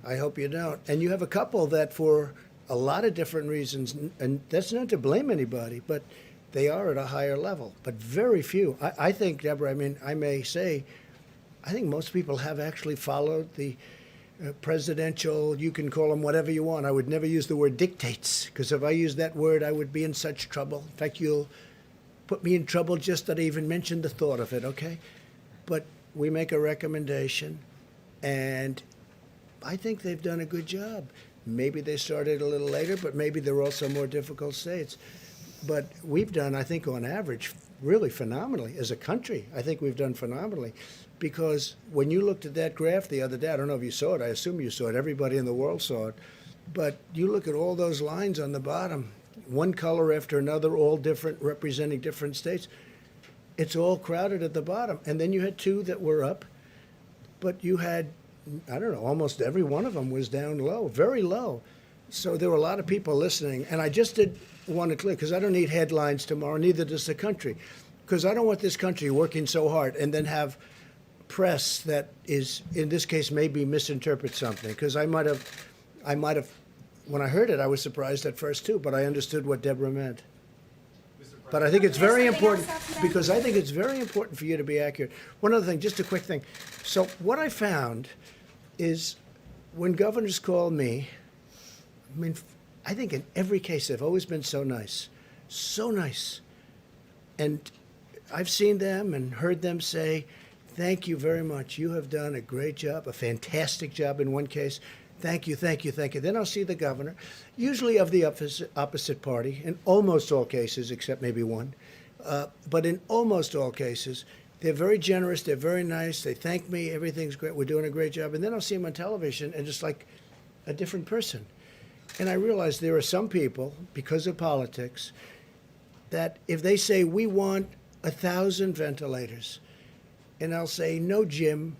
[SPEAKER 1] I hope you don't. And you have a couple that for a lot of different reasons, and that's not to blame anybody, but they are at a higher level. But very few. I think, Deborah, I mean, I may say, I think most people have actually followed the presidential, you can call them whatever you want. I would never use the word dictates, because if I used that word, I would be in such trouble. In fact, you'll put me in trouble just that I even mentioned the thought of it, okay? But we make a recommendation, and I think they've done a good job. Maybe they started a little later, but maybe they're also more difficult states. But we've done, I think, on average, really phenomenally. As a country, I think we've done phenomenally. Because when you looked at that graph the other day, I don't know if you saw it, I assume you saw it, everybody in the world saw it, but you look at all those lines on the bottom, one color after another, all different, representing different states. It's all crowded at the bottom. And then you had two that were up, but you had, I don't know, almost every one of them was down low, very low. So there were a lot of people listening. And I just did want to clear, because I don't need headlines tomorrow, neither does the country. Because I don't want this country working so hard and then have press that is, in this case, maybe misinterpret something. Because I might have, when I heard it, I was surprised at first too, but I understood what Deborah meant. But I think it's very important, because I think it's very important for you to be accurate. One other thing, just a quick thing. So what I found is when governors call me, I mean, I think in every case they've always been so nice, so nice. And I've seen them and heard them say, thank you very much. You have done a great job, a fantastic job in one case. Thank you, thank you, thank you. Then I'll see the governor, usually of the opposite party, in almost all cases, except maybe one. But in almost all cases, They're very generous. They're very nice. They thank me. Everything's great. We're doing a great job. And then I'll see them on television, and it's like a different person. And I realize there are some people, because of politics, that if they say, we want 1,000 ventilators, and I'll say, no, Jim,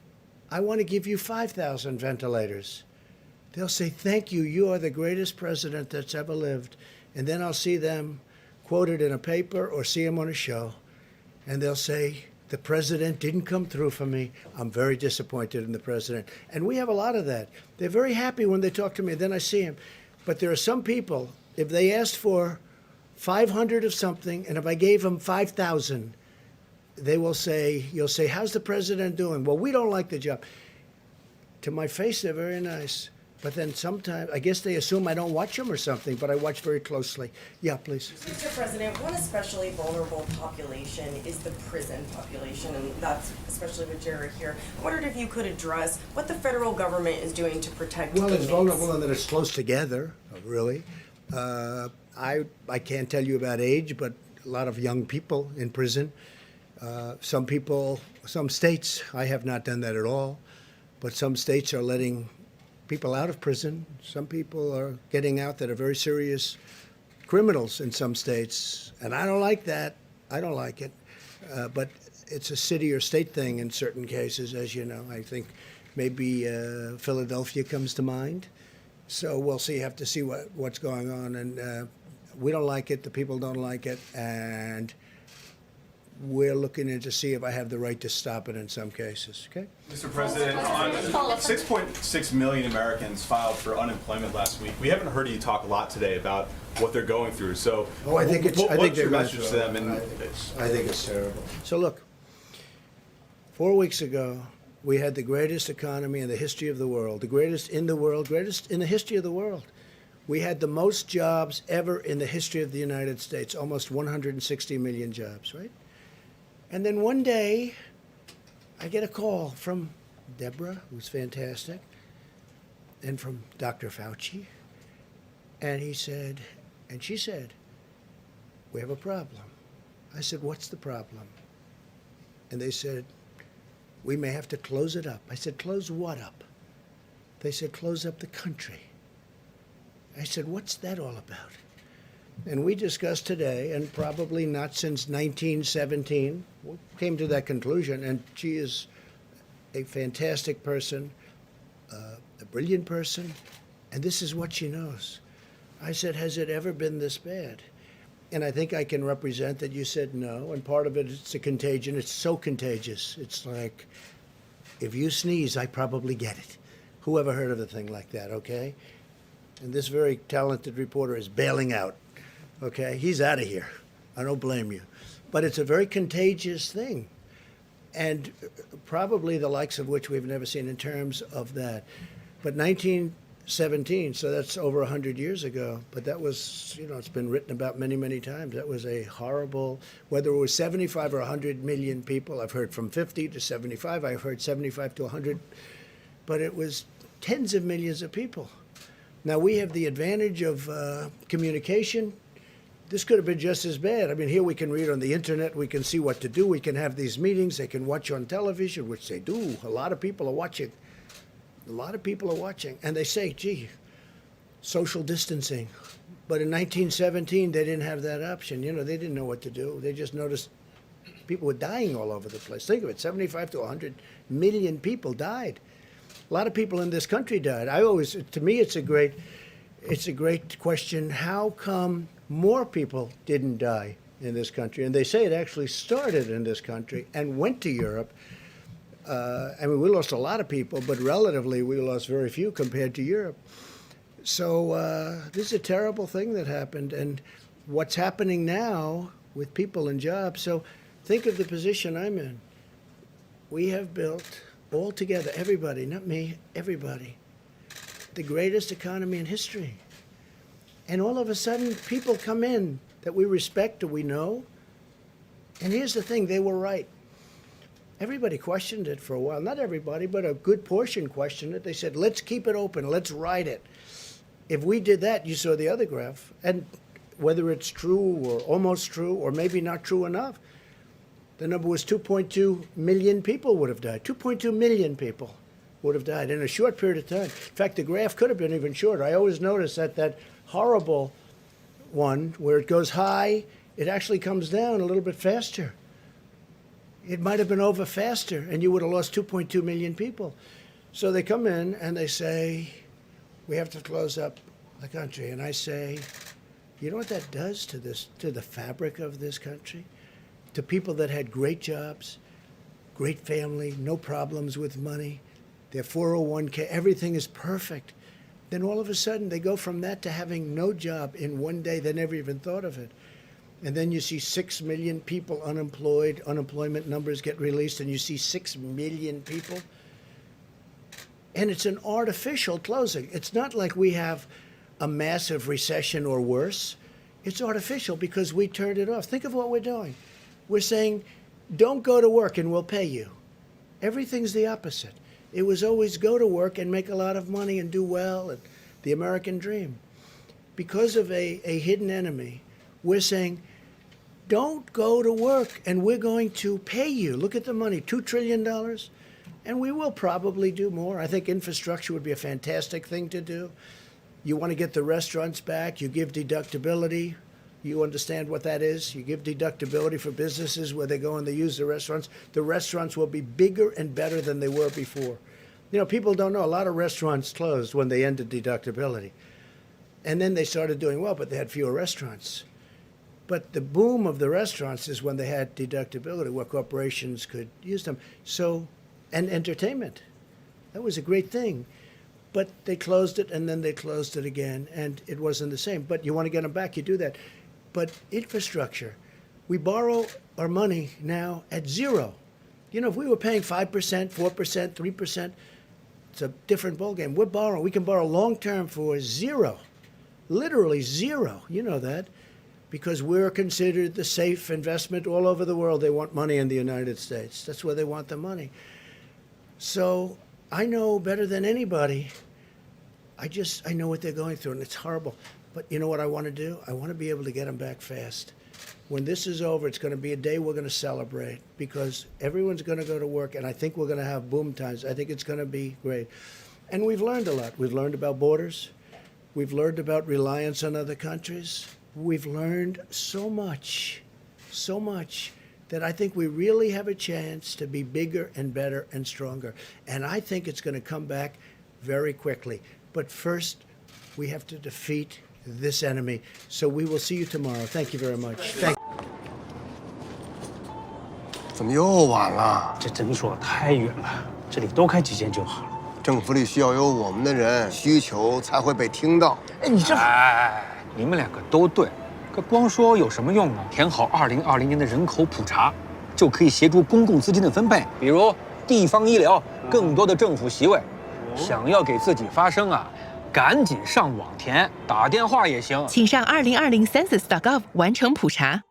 [SPEAKER 1] I want to give you 5,000 ventilators. They'll say, thank you. You are the greatest president that's ever lived. And then I'll see them quoted in a paper or see them on a show, and they'll say, the president didn't come through for me. I'm very disappointed in the president. And we have a lot of that. They're very happy when they talk to me, then I see them. But there are some people, if they asked for 500 of something, and if I gave them 5,000, they will say, you'll say, how's the president doing? Well, we don't like the job. To my face, they're very nice. But then sometimes, I guess they assume I don't watch them or something, but I watch very closely. Yeah, please.
[SPEAKER 11] Mr. President, one especially vulnerable population is the prison population, and that's especially with Jared here. I wondered if you could address what the federal government is doing to protect
[SPEAKER 1] Well, it's
[SPEAKER 11] inmates.
[SPEAKER 1] vulnerable in that it's close together, really. I can't tell you about age, but a lot of young people in prison. Some people, some states, I have not done that at all, but some states are letting people out of prison. Some people are getting out that are very serious criminals in some states, and I don't like that. I don't like it, but it's a city or state thing in certain cases, as you know. I think maybe Philadelphia comes to mind. So we'll see. Have to see what's going on, and we don't like it. The people don't like it, and we're looking in to see if I have the right to stop it in some cases. Okay.
[SPEAKER 7] Mr. President, 6.6 million Americans filed for unemployment last week. We haven't heard you talk a lot today about what they're going through. So,
[SPEAKER 1] I think it's.
[SPEAKER 7] what's your message to them? And
[SPEAKER 1] I think it's terrible. So look, 4 weeks ago, we had the greatest economy in the history of the world, the greatest in the world, greatest in the history of the world. We had the most jobs ever in the history of the United States, almost 160 million jobs, right? And then one day, I get a call from Deborah, who's fantastic, and from Dr. Fauci, and she said, we have a problem. I said, what's the problem? And they said, we may have to close it up. I said, close what up? They said, close up the country. I said, what's that all about? And we discussed today, and probably not since 1917, we came to that conclusion. And she is a fantastic person, a brilliant person, and this is what she knows. I said, has it ever been this bad? And I think I can represent that you said no, and part of it is the contagion. It's so contagious. It's like, if you sneeze, I probably get it. Who ever heard of a thing like that, okay? And this very talented reporter is bailing out. Okay, he's out of here. I don't blame you. But it's a very contagious thing, and probably the likes of which we've never seen in terms of that. But 1917, so that's over 100 years ago, but that was, it's been written about many, many times. That was a horrible, whether it was 75 or 100 million people, I've heard from 50 to 75, I've heard 75 to 100, but it was tens of millions of people. Now, we have the advantage of communication. This could have been just as bad. I mean, here we can read on the internet, we can see what to do, we can have these meetings, they can watch on television, which they do. A lot of people are watching. A lot of people are watching. And they say, gee, social distancing. But in 1917, they didn't have that option. They didn't know what to do. They just noticed people were dying all over the place. Think of it, 75 to 100 million people died. A lot of people in this country died. To me, it's a great question. How come more people didn't die in this country? And they say it actually started in this country and went to Europe. I mean, we lost a lot of people, but relatively we lost very few compared to Europe. So this is a terrible thing that happened. And what's happening now with people and jobs, so think of the position I'm in. We have built all together, everybody, not me, everybody, the greatest economy in history. And all of a sudden, people come in that we respect or we know. And here's the thing, they were right. Everybody questioned it for a while. Not everybody, but a good portion questioned it. They said, let's keep it open, let's ride it. If we did that, you saw the other graph, and whether it's true or almost true or maybe not true enough, the number was 2.2 million people would have died. 2.2 million people would have died in a short period of time. In fact, the graph could have been even shorter. I always notice that horrible one where it goes high, it actually comes down a little bit faster. It might have been over faster, and you would have lost 2.2 million people. So they come in and they say, we have to close up the country. And I say, you know what that does to the fabric of this country? To people that had great jobs, great family, no problems with money, their 401k, everything is perfect. Then all of a sudden they go from that to having no job in one day. They never even thought of it. And then you see 6 million people unemployed, unemployment numbers get released, and you see 6 million people. And it's an artificial closing. It's not like we have a massive recession or worse. It's artificial because we turned it off. Think of what we're doing. We're saying, don't go to work and we'll pay you. Everything's the opposite. It was always go to work and make a lot of money and do well, and the American dream. Because of a hidden enemy, we're saying, don't go to work and we're going to pay you. Look at the money, $2 trillion. And we will probably do more. I think infrastructure would be a fantastic thing to do. You want to get the restaurants back, you give deductibility. You understand what that is? You give deductibility for businesses where they go and they use the restaurants. The restaurants will be bigger and better than they were before. You know, people don't know. A lot of restaurants closed when they ended deductibility. And then they started doing well, but they had fewer restaurants. But the boom of the restaurants is when they had deductibility, where corporations could use them. So, and entertainment. That was a great thing. But they closed it, and then they closed it again, and it wasn't the same. But you want to get them back, you do that. But infrastructure, we borrow our money now at zero. You know, if we were paying 5%, 4%, 3%, it's a different ballgame. We're borrowing. We can borrow long-term for zero, literally zero. You know that, because we're considered the safe investment all over the world. They want money in the United States. That's where they want the money. So I know better than anybody. I know what they're going through, and it's horrible. But you know what I want to do? I want to be able to get them back fast. When this is over, it's going to be a day we're going to celebrate because everyone's going to go to work, and I think we're going to have boom times. I think it's going to be great. And we've learned a lot. We've learned about borders. We've learned about reliance on other countries. We've learned so much that I think we really have a chance to be bigger and better and stronger. And I think it's going to come back very quickly. But first, we have to defeat this enemy. So we will see you tomorrow. Thank you very much.
[SPEAKER 2] 怎么又晚了？这诊所太远了，这里多开几间就好了。政府里需要有我们的人，需求才会被听到。哎，你这……哎，你们两个都对，可光说有什么用呢？填好2020年的人口普查，就可以协助公共资金的分配，比如地方医疗、更多的政府席位。想要给自己发声啊！ 赶紧上网填，打电话也行。
[SPEAKER 22] 请上2020census.gov 完成普查。